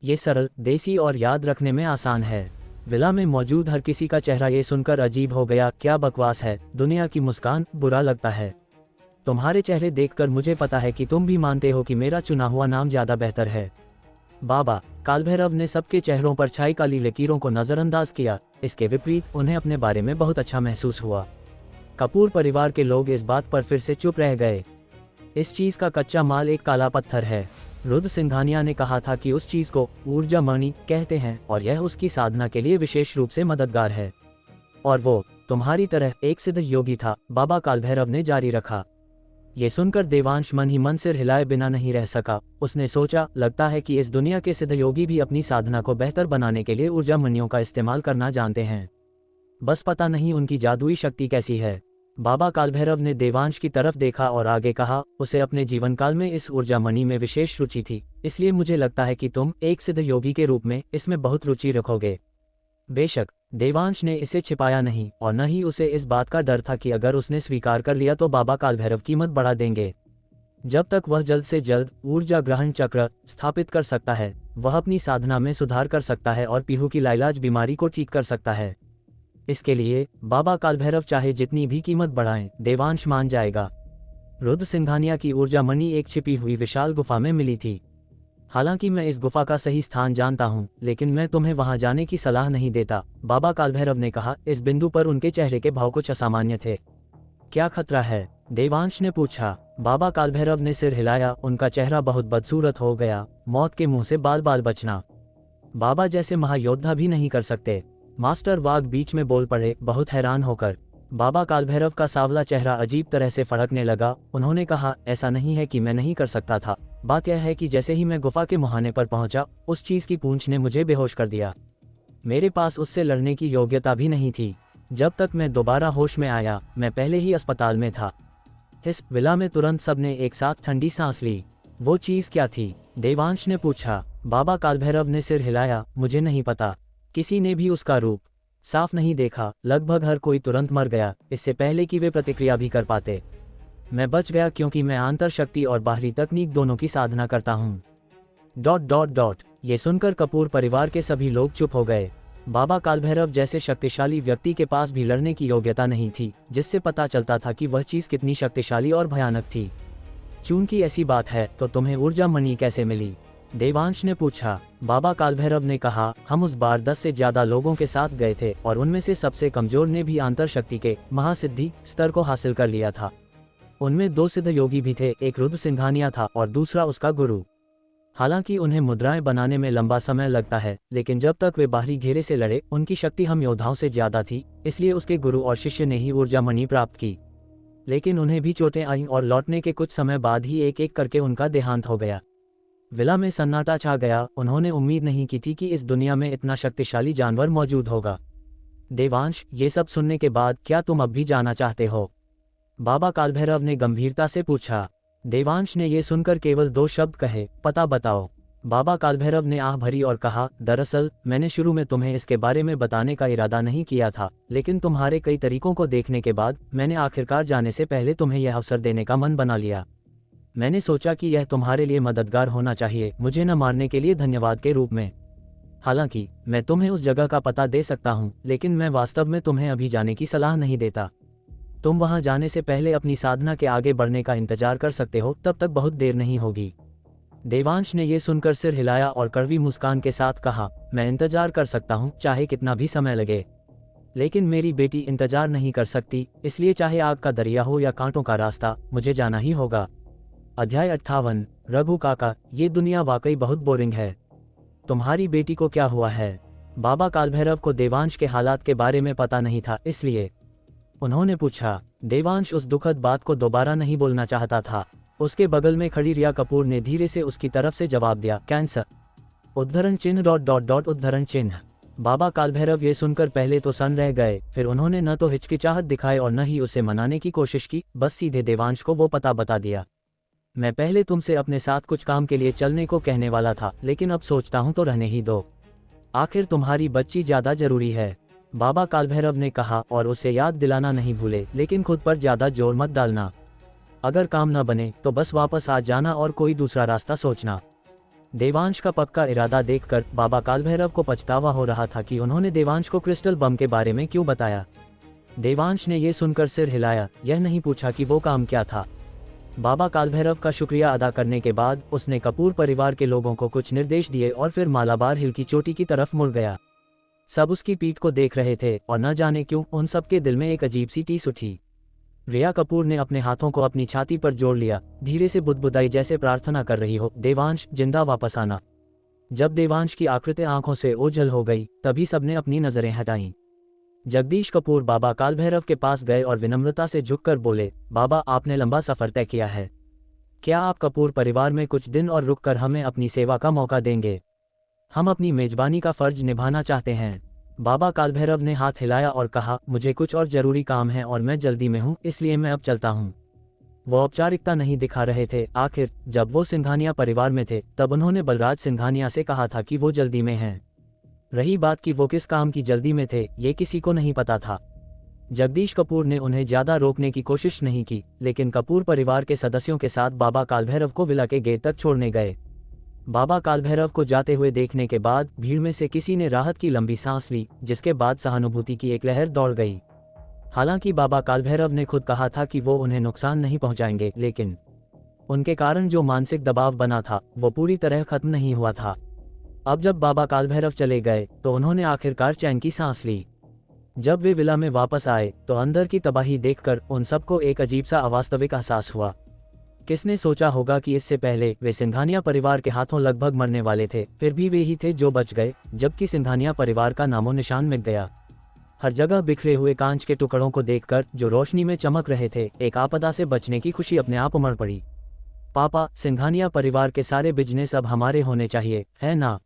ये सरल, देसी और याद रखने में आसान है। विला में मौजूद हर किसी का चेहरा ये सुनकर अजीब हो गया। क्या बकवास है, दुनिया की मुस्कान, बुरा लगता है। तुम्हारे चेहरे देखकर मुझे पता है कि तुम भी मानते हो कि मेरा चुना हुआ नाम ज्यादा बेहतर है। बाबा कालभैरव ने सबके चेहरों पर छाई काली लकीरों को नजरअंदाज किया। इसके विपरीत उन्हें अपने बारे में बहुत अच्छा महसूस हुआ। कपूर परिवार के लोग इस बात पर फिर से चुप रह गए। इस चीज का कच्चा माल एक काला पत्थर है। रुद्र सिंघानिया ने कहा था कि उस चीज को ऊर्जा मणि कहते हैं और यह उसकी साधना के लिए विशेष रूप से मददगार है। और वो तुम्हारी तरह एक सिद्ध योगी था, बाबा कालभैरव ने जारी रखा। ये सुनकर देवांश मन ही मन सिर हिलाए बिना नहीं रह सका। उसने सोचा, लगता है कि इस दुनिया के सिद्ध योगी भी अपनी साधना को बेहतर बनाने के लिए ऊर्जा मणियों का इस्तेमाल करना जानते हैं, बस पता नहीं उनकी जादुई शक्ति कैसी है। बाबा कालभैरव ने देवांश की तरफ देखा और आगे कहा, उसे अपने जीवन काल में इस ऊर्जा मणि में विशेष रुचि थी, इसलिए मुझे लगता है कि तुम एक सिद्ध योगी के रूप में इसमें बहुत रुचि रखोगे। बेशक देवांश ने इसे छिपाया नहीं, और न ही उसे इस बात का डर था कि अगर उसने स्वीकार कर लिया तो बाबा कालभैरव कीमत बढ़ा देंगे। जब तक वह जल्द से जल्द ऊर्जा ग्रहण चक्र स्थापित कर सकता है, वह अपनी साधना में सुधार कर सकता है और पीहू की लाइलाज बीमारी को ठीक कर सकता है। इसके लिए बाबा कालभैरव चाहे जितनी भी कीमत बढ़ाएं, देवांश मान जाएगा। रुद्र सिंघानिया की ऊर्जा मणि एक छिपी हुई विशाल गुफा में मिली थी। हालांकि मैं इस गुफा का सही स्थान जानता हूं, लेकिन मैं तुम्हें वहां जाने की सलाह नहीं देता, बाबा कालभैरव ने कहा। इस बिंदु पर उनके चेहरे के भाव कुछ असामान्य थे। क्या खतरा है, देवांश ने पूछा। बाबा कालभैरव ने सिर हिलाया। उनका चेहरा बहुत बदसूरत हो गया। मौत के मुंह से बाल बाल बचना बाबा जैसे महायोद्धा भी नहीं कर सकते। मास्टर वाघ बीच में बोल पड़े, बहुत हैरान होकर। बाबा कालभैरव का सावला चेहरा अजीब तरह से फड़कने लगा। उन्होंने कहा, ऐसा नहीं है कि मैं नहीं कर सकता था, बात यह है कि जैसे ही मैं गुफा के मुहाने पर पहुंचा, उस चीज की पूंछ ने मुझे बेहोश कर दिया। मेरे पास उससे लड़ने की योग्यता भी नहीं थी। जब तक मैं दोबारा होश में आया, मैं पहले ही अस्पताल में था। इस विला में तुरंत सबने एक साथ ठंडी सांस ली। वो चीज क्या थी, देवांश ने पूछा। बाबा कालभैरव ने सिर हिलाया, मुझे नहीं पता। किसी ने भी उसका रूप साफ नहीं देखा। लगभग हर कोई तुरंत मर गया, इससे पहले कि वे प्रतिक्रिया भी कर पाते। मैं बच गया क्योंकि मैं आंतर शक्ति और बाहरी तकनीक दोनों की साधना करता हूँ। ... ये सुनकर कपूर परिवार के सभी लोग चुप हो गए। बाबा कालभैरव जैसे शक्तिशाली व्यक्ति के पास भी लड़ने की योग्यता नहीं थी, जिससे पता चलता था कि वह चीज कितनी शक्तिशाली और भयानक थी। चूंकि ऐसी बात है तो तुम्हें ऊर्जा मणि कैसे मिली? देवांश ने पूछा। बाबा कालभैरव ने कहा, हम उस बार 10 से ज्यादा लोगों के साथ गए थे और उनमें से सबसे कमजोर ने भी आंतर शक्ति के महासिद्धि स्तर को हासिल कर लिया था। उनमें 2 सिद्ध योगी भी थे, एक रुद्र सिंघानिया था और दूसरा उसका गुरु। हालांकि उन्हें मुद्राएं बनाने में लंबा समय लगता है, लेकिन जब तक वे बाहरी घेरे से लड़े उनकी शक्ति हम योद्धाओं से ज्यादा थी, इसलिए उसके गुरु और शिष्य ने ही ऊर्जा मणि प्राप्त की। लेकिन उन्हें भी चोटें आईं और लौटने के कुछ समय बाद ही एक एक करके उनका देहांत हो गया। विला में सन्नाटा छा गया। उन्होंने उम्मीद नहीं की थी कि इस दुनिया में इतना शक्तिशाली जानवर मौजूद होगा। देवांश, ये सब सुनने के बाद क्या तुम अब भी जाना चाहते हो? बाबा कालभैरव ने गंभीरता से पूछा। देवांश ने ये सुनकर केवल 2 शब्द कहे, पता बताओ। बाबा कालभैरव ने आह भरी और कहा, दरअसल मैंने शुरू में तुम्हें इसके बारे में बताने का इरादा नहीं किया था, लेकिन तुम्हारे कई तरीकों को देखने के बाद मैंने आखिरकार जाने से पहले तुम्हें यह अवसर देने का मन बना लिया। मैंने सोचा कि यह तुम्हारे लिए मददगार होना चाहिए, मुझे न मारने के लिए धन्यवाद के रूप में। हालांकि मैं तुम्हें उस जगह का पता दे सकता हूँ, लेकिन मैं वास्तव में तुम्हें अभी जाने की सलाह नहीं देता। तुम वहां जाने से पहले अपनी साधना के आगे बढ़ने का इंतजार कर सकते हो, तब तक बहुत देर नहीं होगी। देवांश ने यह सुनकर सिर हिलाया और कड़वी मुस्कान के साथ कहा, मैं इंतजार कर सकता हूँ, चाहे कितना भी समय लगे। लेकिन मेरी बेटी इंतजार नहीं कर सकती, इसलिए चाहे आग का दरिया हो या कांटों का रास्ता, मुझे जाना ही होगा। अध्याय 58। रघु काका, ये दुनिया वाकई बहुत बोरिंग है। तुम्हारी बेटी को क्या हुआ है? बाबा कालभैरव को देवांश के हालात के बारे में पता नहीं था, इसलिए उन्होंने पूछा। देवांश उस दुखद बात को दोबारा नहीं बोलना चाहता था। उसके बगल में खड़ी रिया कपूर ने धीरे से उसकी तरफ से जवाब दिया, कैंसर। उद्धरण चिन्ह ... उद्धरण चिन्ह। बाबा कालभैरव ये सुनकर पहले तो सन्न रह गए, फिर उन्होंने न तो हिचकिचाहट दिखाई और न ही उसे मनाने की कोशिश की, बस सीधे देवांश को वो पता बता दिया। मैं पहले तुमसे अपने साथ कुछ काम के लिए चलने को कहने वाला था, लेकिन अब सोचता हूं तो रहने ही दो। आखिर तुम्हारी बच्ची ज्यादा जरूरी है, बाबा कालभैरव ने कहा, और उसे याद दिलाना नहीं भूले, लेकिन खुद पर ज्यादा जोर मत डालना। अगर काम न बने तो बस वापस आ जाना और कोई दूसरा रास्ता सोचना। देवांश का पक्का इरादा देखकर बाबा कालभैरव को पछतावा हो रहा था कि उन्होंने देवांश को क्रिस्टल बम के बारे में क्यों बताया। देवांश ने यह सुनकर सिर हिलाया, यह नहीं पूछा कि वो काम क्या था। बाबा कालभैरव का शुक्रिया अदा करने के बाद उसने कपूर परिवार के लोगों को कुछ निर्देश दिए और फिर मालाबार हिल की चोटी की तरफ मुड़ गया। सब उसकी पीठ को देख रहे थे और न जाने क्यों उन सबके दिल में एक अजीब सी टीस उठी। रिया कपूर ने अपने हाथों को अपनी छाती पर जोड़ लिया, धीरे से बुदबुदाई जैसे प्रार्थना कर रही हो, देवांश जिंदा वापस आना। जब देवांश की आकृति आंखों से ओझल हो गई, तभी सबने अपनी नजरें हटाईं। जगदीश कपूर बाबा कालभैरव के पास गए और विनम्रता से झुककर बोले, बाबा, आपने लंबा सफर तय किया है, क्या आप कपूर परिवार में कुछ दिन और रुककर हमें अपनी सेवा का मौका देंगे? हम अपनी मेजबानी का फर्ज निभाना चाहते हैं। बाबा कालभैरव ने हाथ हिलाया और कहा, मुझे कुछ और जरूरी काम है और मैं जल्दी में हूँ, इसलिए मैं अब चलता हूँ। वो औपचारिकता नहीं दिखा रहे थे। आखिर जब वो सिंघानिया परिवार में थे तब उन्होंने बलराज सिंघानिया से कहा था कि वो जल्दी में हैं। रही बात कि वो किस काम की जल्दी में थे, ये किसी को नहीं पता था। जगदीश कपूर ने उन्हें ज्यादा रोकने की कोशिश नहीं की, लेकिन कपूर परिवार के सदस्यों के साथ बाबा कालभैरव को विला के गेट तक छोड़ने गए। बाबा कालभैरव को जाते हुए देखने के बाद भीड़ में से किसी ने राहत की लंबी सांस ली, जिसके बाद सहानुभूति की एक लहर दौड़ गई। हालांकि बाबा कालभैरव ने खुद कहा था कि वो उन्हें नुकसान नहीं पहुंचाएंगे, लेकिन उनके कारण जो मानसिक दबाव बना था वो पूरी तरह खत्म नहीं हुआ था। अब जब बाबा कालभैरव चले गए तो उन्होंने आखिरकार चैन की सांस ली। जब वे विला में वापस आए तो अंदर की तबाही देखकर उन सबको एक अजीब सा अवास्तविक एहसास हुआ। किसने सोचा होगा कि इससे पहले वे सिंघानिया परिवार के हाथों लगभग मरने वाले थे, फिर भी वे ही थे जो बच गए, जबकि सिंघानिया परिवार का नामो निशान मिट गया। हर जगह बिखरे हुए कांच के टुकड़ों को देखकर जो रोशनी में चमक रहे थे, एक आपदा से बचने की खुशी अपने आप उमड़ पड़ी। पापा, सिंघानिया परिवार के सारे बिजनेस अब हमारे होने चाहिए, है ना?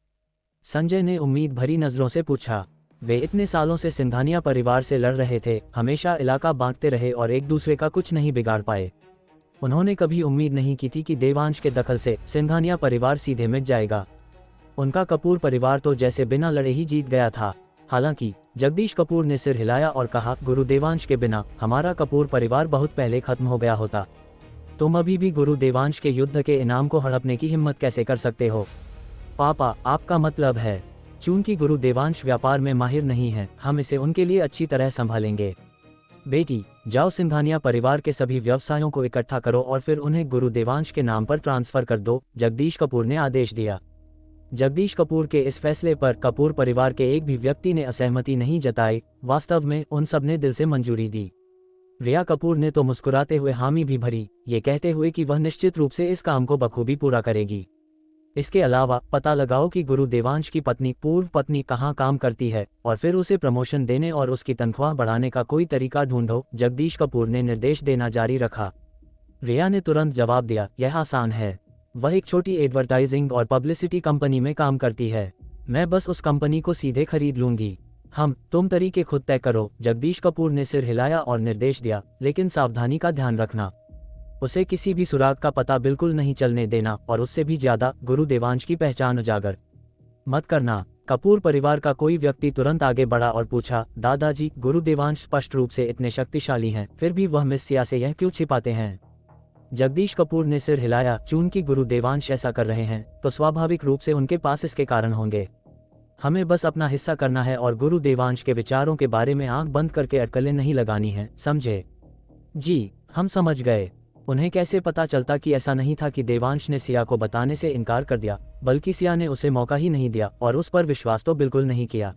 संजय ने उम्मीद भरी नजरों से पूछा। वे इतने सालों से सिंघानिया परिवार से लड़ रहे थे, हमेशा इलाका बांटते रहे और एक दूसरे का कुछ नहीं बिगाड़ पाए। उन्होंने कभी उम्मीद नहीं की थी कि देवांश के दखल से सिंघानिया परिवार सीधे मिट जाएगा। उनका कपूर परिवार तो जैसे बिना लड़े ही जीत गया था। हालांकि जगदीश कपूर ने सिर हिलाया और कहा, गुरु देवांश के बिना हमारा कपूर परिवार बहुत पहले खत्म हो गया होता। तुम अभी भी गुरु देवांश के युद्ध के इनाम को हड़पने की हिम्मत कैसे कर सकते हो? पापा, आपका मतलब है? चूंकि गुरु देवांश व्यापार में माहिर नहीं है, हम इसे उनके लिए अच्छी तरह संभालेंगे। बेटी, जाओ सिंघानिया परिवार के सभी व्यवसायों को इकट्ठा करो और फिर उन्हें गुरु देवांश के नाम पर ट्रांसफर कर दो, जगदीश कपूर ने आदेश दिया। जगदीश कपूर के इस फैसले पर कपूर परिवार के एक भी व्यक्ति ने असहमति नहीं जताई। वास्तव में उन सब ने दिल से मंजूरी दी। रिया कपूर ने तो मुस्कुराते हुए हामी भी भरी, ये कहते हुए कि वह निश्चित रूप से इस काम को बखूबी पूरा करेगी। इसके अलावा पता लगाओ कि गुरु देवांश की पत्नी पूर्व पत्नी कहाँ काम करती है और फिर उसे प्रमोशन देने और उसकी तनख्वाह बढ़ाने का कोई तरीका ढूंढो, जगदीश कपूर ने निर्देश देना जारी रखा। रिया ने तुरंत जवाब दिया, यह आसान है। वह एक छोटी एडवर्टाइजिंग और पब्लिसिटी कंपनी में काम करती है। मैं बस उस कंपनी को सीधे खरीद लूंगी। तुम तरीके खुद तय करो। जगदीश कपूर ने सिर हिलाया और निर्देश दिया, लेकिन सावधानी का ध्यान रखना। उसे किसी भी सुराग का पता बिल्कुल नहीं चलने देना और उससे भी ज्यादा गुरु देवांश की पहचान उजागर मत करना। कपूर परिवार का कोई व्यक्ति तुरंत आगे बढ़ा और पूछा, दादाजी, गुरु देवांश स्पष्ट रूप से इतने शक्तिशाली हैं, फिर भी वह मिस सिया से यह क्यों छिपाते हैं? जगदीश कपूर ने सिर हिलाया, चूंकि गुरु देवांश ऐसा कर रहे हैं तो स्वाभाविक रूप से उनके पास इसके कारण होंगे। हमें बस अपना हिस्सा करना है और गुरु देवांश के विचारों के बारे में आंख बंद करके अटकलें नहीं लगानी हैं, समझे? जी, हम समझ गए। उन्हें कैसे पता चलता कि ऐसा नहीं था कि देवांश ने सिया को बताने से इनकार कर दिया, बल्कि सिया ने उसे मौका ही नहीं दिया और उस पर विश्वास तो बिल्कुल नहीं किया।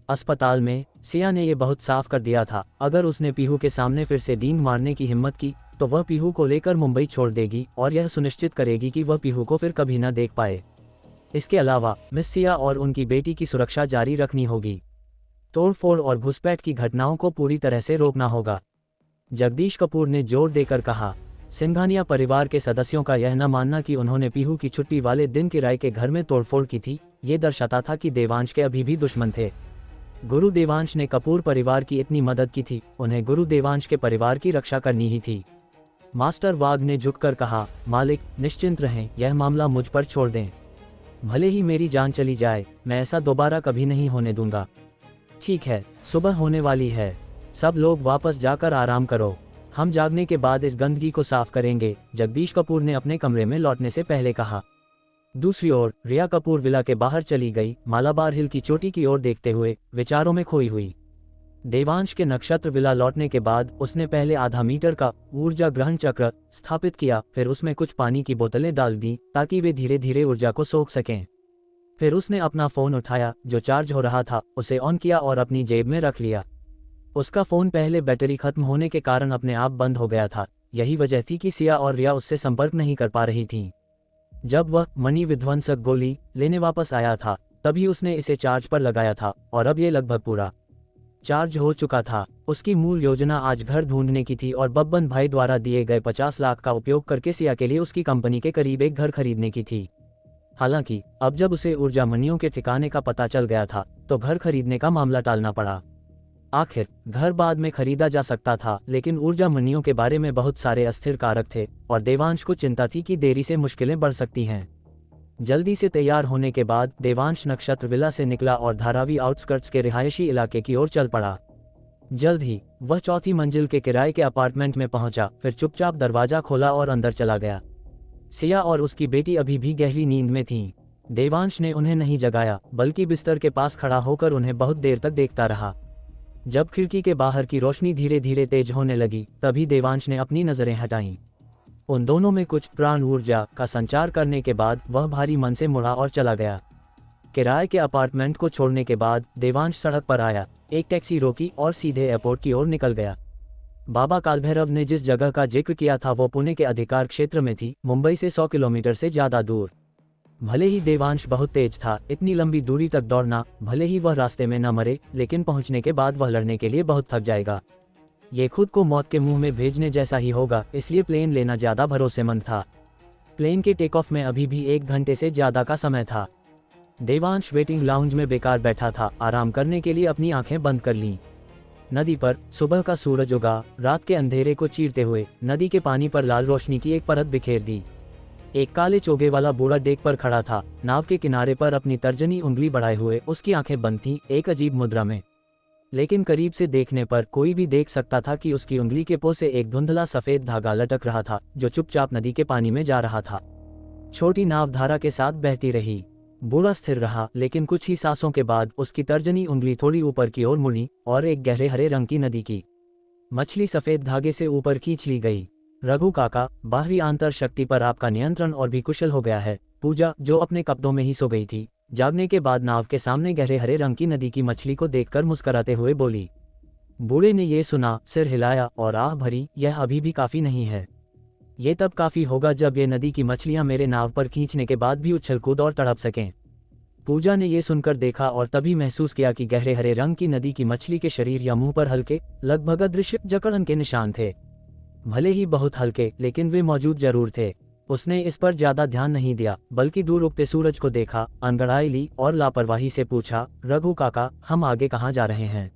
अस्पताल में सिया ने यह बहुत साफ कर दिया था, अगर उसने पीहू के सामने फिर से डींग मारने की हिम्मत की तो वह पीहू को लेकर मुंबई छोड़ देगी और यह सुनिश्चित करेगी कि वह पीहू को फिर कभी न देख पाए। इसके अलावा मिस सिया और उनकी बेटी की सुरक्षा जारी रखनी होगी। तोड़फोड़ और घुसपैठ की घटनाओं को पूरी तरह से रोकना होगा, जगदीश कपूर ने जोर देकर कहा। सिंघानिया परिवार के सदस्यों का यह न मानना कि उन्होंने पीहू की छुट्टी वाले दिन किराए के घर में तोड़फोड़ की थी, ये दर्शाता था कि देवांश के अभी भी दुश्मन थे। गुरु देवांश ने कपूर परिवार की इतनी मदद की थी, उन्हें गुरु देवांश के परिवार की रक्षा करनी ही थी। मास्टर वाघ ने झुककर कहा, मालिक निश्चिंत रहें, यह मामला मुझ पर छोड़ दें। भले ही मेरी जान चली जाए, मैं ऐसा दोबारा कभी नहीं होने दूंगा। ठीक है, सुबह होने वाली है, सब लोग वापस जाकर आराम करो, हम जागने के बाद इस गंदगी को साफ करेंगे, जगदीश कपूर ने अपने कमरे में लौटने से पहले कहा। दूसरी ओर रिया कपूर विला के बाहर चली गई, मालाबार हिल की चोटी की ओर देखते हुए विचारों में खोई हुई। देवांश के नक्षत्र विला लौटने के बाद उसने पहले आधा मीटर का ऊर्जा ग्रहण चक्र स्थापित किया, फिर उसमें कुछ पानी की बोतलें डाल दी ताकि वे धीरे धीरे ऊर्जा को सोख सकें। फिर उसने अपना फोन उठाया जो चार्ज हो रहा था, उसे ऑन किया और अपनी जेब में रख लिया। उसका फोन पहले बैटरी खत्म होने के कारण अपने आप बंद हो गया था, यही वजह थी कि सिया और रिया उससे संपर्क नहीं कर पा रही थीं। जब वह मणि विध्वंसक गोली लेने वापस आया था तभी उसने इसे चार्ज पर लगाया था और अब ये लगभग पूरा चार्ज हो चुका था। उसकी मूल योजना आज घर ढूंढने की थी और बब्बन भाई द्वारा दिए गए 50 लाख का उपयोग करके सिया के लिए उसकी कंपनी के करीब एक घर खरीदने की थी। हालांकि अब जब उसे ऊर्जा मणियों के ठिकाने का पता चल गया था तो घर खरीदने का मामला टालना पड़ा। आखिर घर बाद में खरीदा जा सकता था, लेकिन ऊर्जा मणियों के बारे में बहुत सारे अस्थिर कारक थे और देवांश को चिंता थी कि देरी से मुश्किलें बढ़ सकती हैं। जल्दी से तैयार होने के बाद देवांश नक्षत्र विला से निकला और धारावी आउटस्कर्ट्स के रिहायशी इलाके की ओर चल पड़ा। जल्द ही वह चौथी मंजिल के किराए के अपार्टमेंट में पहुंचा, फिर चुपचाप दरवाजा खोला और अंदर चला गया। सिया और उसकी बेटी अभी भी गहरी नींद में थीं। देवांश ने उन्हें नहीं जगाया, बल्कि बिस्तर के पास खड़ा होकर उन्हें बहुत देर तक देखता रहा। जब खिड़की के बाहर की रोशनी धीरे धीरे तेज होने लगी तभी देवांश ने अपनी नजरें हटाईं। उन दोनों में कुछ प्राण ऊर्जा का संचार करने के बाद वह भारी मन से मुड़ा और चला गया। किराए के अपार्टमेंट को छोड़ने के बाद देवांश सड़क पर आया, एक टैक्सी रोकी और सीधे एयरपोर्ट की ओर निकल गया। बाबा कालभैरव ने जिस जगह का जिक्र किया था वो पुणे के अधिकार क्षेत्र में थी, मुंबई से 100 किलोमीटर से ज्यादा दूर। भले ही देवांश बहुत तेज था, इतनी लंबी दूरी तक दौड़ना, भले ही वह रास्ते में न मरे, लेकिन पहुंचने के बाद वह लड़ने के लिए बहुत थक जाएगा। ये खुद को मौत के मुंह में भेजने जैसा ही होगा, इसलिए प्लेन लेना ज्यादा भरोसेमंद था। प्लेन के टेक ऑफ में अभी भी 1 घंटे से ज्यादा का समय था। देवांश वेटिंग लाउंज में बेकार बैठा था, आराम करने के लिए अपनी आंखें बंद कर लीं। नदी पर सुबह का सूरज उगा, रात के अंधेरे को चीरते हुए नदी के पानी पर लाल रोशनी की एक परत बिखेर दी। एक काले चोगे वाला बूढ़ा डेक पर खड़ा था, नाव के किनारे पर अपनी तर्जनी उंगली बढ़ाए हुए, उसकी आंखें बंद थीं, एक अजीब मुद्रा में। लेकिन करीब से देखने पर कोई भी देख सकता था कि उसकी उंगली के पो से एक धुंधला सफेद धागा लटक रहा था जो चुपचाप नदी के पानी में जा रहा था। छोटी नाव धारा के साथ बहती रही। बूढ़ा स्थिर रहा, लेकिन कुछ ही सांसों के बाद उसकी तर्जनी उंगली थोड़ी ऊपर की ओर मुड़ी और एक गहरे हरे रंग की नदी की मछली सफेद धागे से ऊपर खींच ली गई। रघु काका, बाहरी आंतर शक्ति पर आपका नियंत्रण और भी कुशल हो गया है। पूजा, जो अपने कपड़ों में ही सो गई थी, जागने के बाद नाव के सामने गहरे हरे रंग की नदी की मछली को देखकर मुस्कुराते हुए बोली। बूढ़े ने ये सुना, सिर हिलाया और आह भरी, यह अभी भी काफी नहीं है। ये तब काफी होगा जब ये नदी की मछलियां मेरे नाव पर खींचने के बाद भी उछल कूद और तड़प सकें। पूजा ने ये सुनकर देखा और तभी महसूस किया कि गहरे हरे रंग की नदी की मछली के शरीर या मुंह पर हल्के, लगभग अदृश्य जकड़न के निशान थे। भले ही बहुत हल्के, लेकिन वे मौजूद जरूर थे। उसने इस पर ज्यादा ध्यान नहीं दिया, बल्कि दूर उगते सूरज को देखा, अंगड़ाई ली और लापरवाही से पूछा, रघु काका, हम आगे कहाँ जा रहे हैं?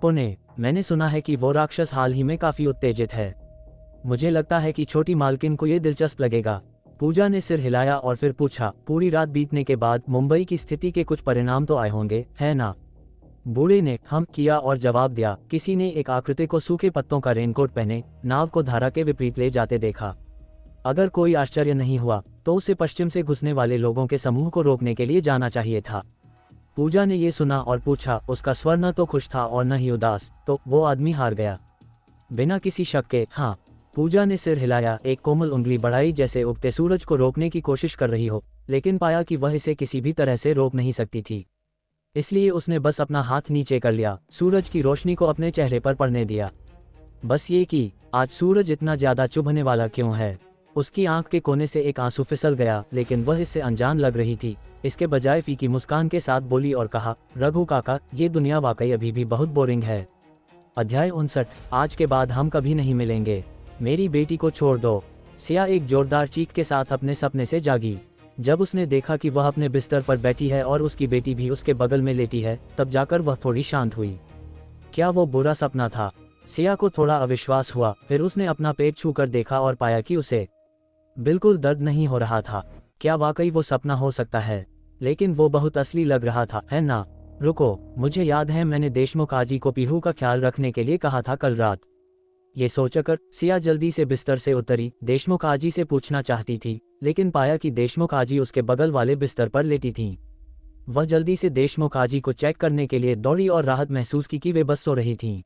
पुणे। मैंने सुना है कि वो राक्षस हाल ही में काफी उत्तेजित है। मुझे लगता है कि छोटी मालकिन को ये दिलचस्प लगेगा। पूजा ने सिर हिलाया और फिर पूछा, पूरी रात बीतने के बाद मुंबई की स्थिति के कुछ परिणाम तो आए होंगे, है ना? बूढ़े ने हम किया और जवाब दिया, किसी ने एक आकृति को सूखे पत्तों का रेनकोट पहने नाव को धारा के विपरीत ले जाते देखा। अगर कोई आश्चर्य नहीं हुआ तो उसे पश्चिम से घुसने वाले लोगों के समूह को रोकने के लिए जाना चाहिए था। पूजा ने ये सुना और पूछा, उसका स्वर न तो खुश था और न ही उदास, तो वो आदमी हार गया? बिना किसी शक के, हाँ। पूजा ने सिर हिलाया, एक कोमल उंगली बढ़ाई जैसे उगते सूरज को रोकने की कोशिश कर रही हो, लेकिन पाया कि वह इसे किसी भी तरह से रोक नहीं सकती थी। इसलिए उसने बस अपना हाथ नीचे कर लिया, सूरज की रोशनी को अपने चेहरे पर पड़ने दिया। बस ये कि आज सूरज इतना ज्यादा चुभने वाला क्यों है? उसकी आंख के कोने से एक आंसू फिसल गया, लेकिन वह इससे अनजान लग रही थी। इसके बजाय फीकी मुस्कान के साथ बोली और कहा, रघु काका, ये दुनिया वाकई अभी भी बहुत बोरिंग है। अध्याय 59। आज के बाद हम कभी नहीं मिलेंगे। मेरी बेटी को छोड़ दो। सिया एक जोरदार चीख के साथ अपने सपने से जागी। जब उसने देखा कि वह अपने बिस्तर पर बैठी है और उसकी बेटी भी उसके बगल में लेटी है, तब जाकर वह थोड़ी शांत हुई। क्या वो बुरा सपना था? सिया को थोड़ा अविश्वास हुआ, फिर उसने अपना पेट छूकर देखा और पाया कि उसे बिल्कुल दर्द नहीं हो रहा था। क्या वाकई वो सपना हो सकता है? लेकिन वो बहुत असली लग रहा था, है ना? रुको, मुझे याद है मैंने देशमुख आजी को पीहू का ख्याल रखने के लिए कहा था कल रात। ये सोचकर सिया जल्दी से बिस्तर से उतरी। देशमुख आजी से पूछना चाहती थी, लेकिन पाया कि देशमुख आजी उसके बगल वाले बिस्तर पर लेटी थीं। वह जल्दी से देशमुख आजी को चेक करने के लिए दौड़ी और राहत महसूस की कि वे बस सो रही थीं।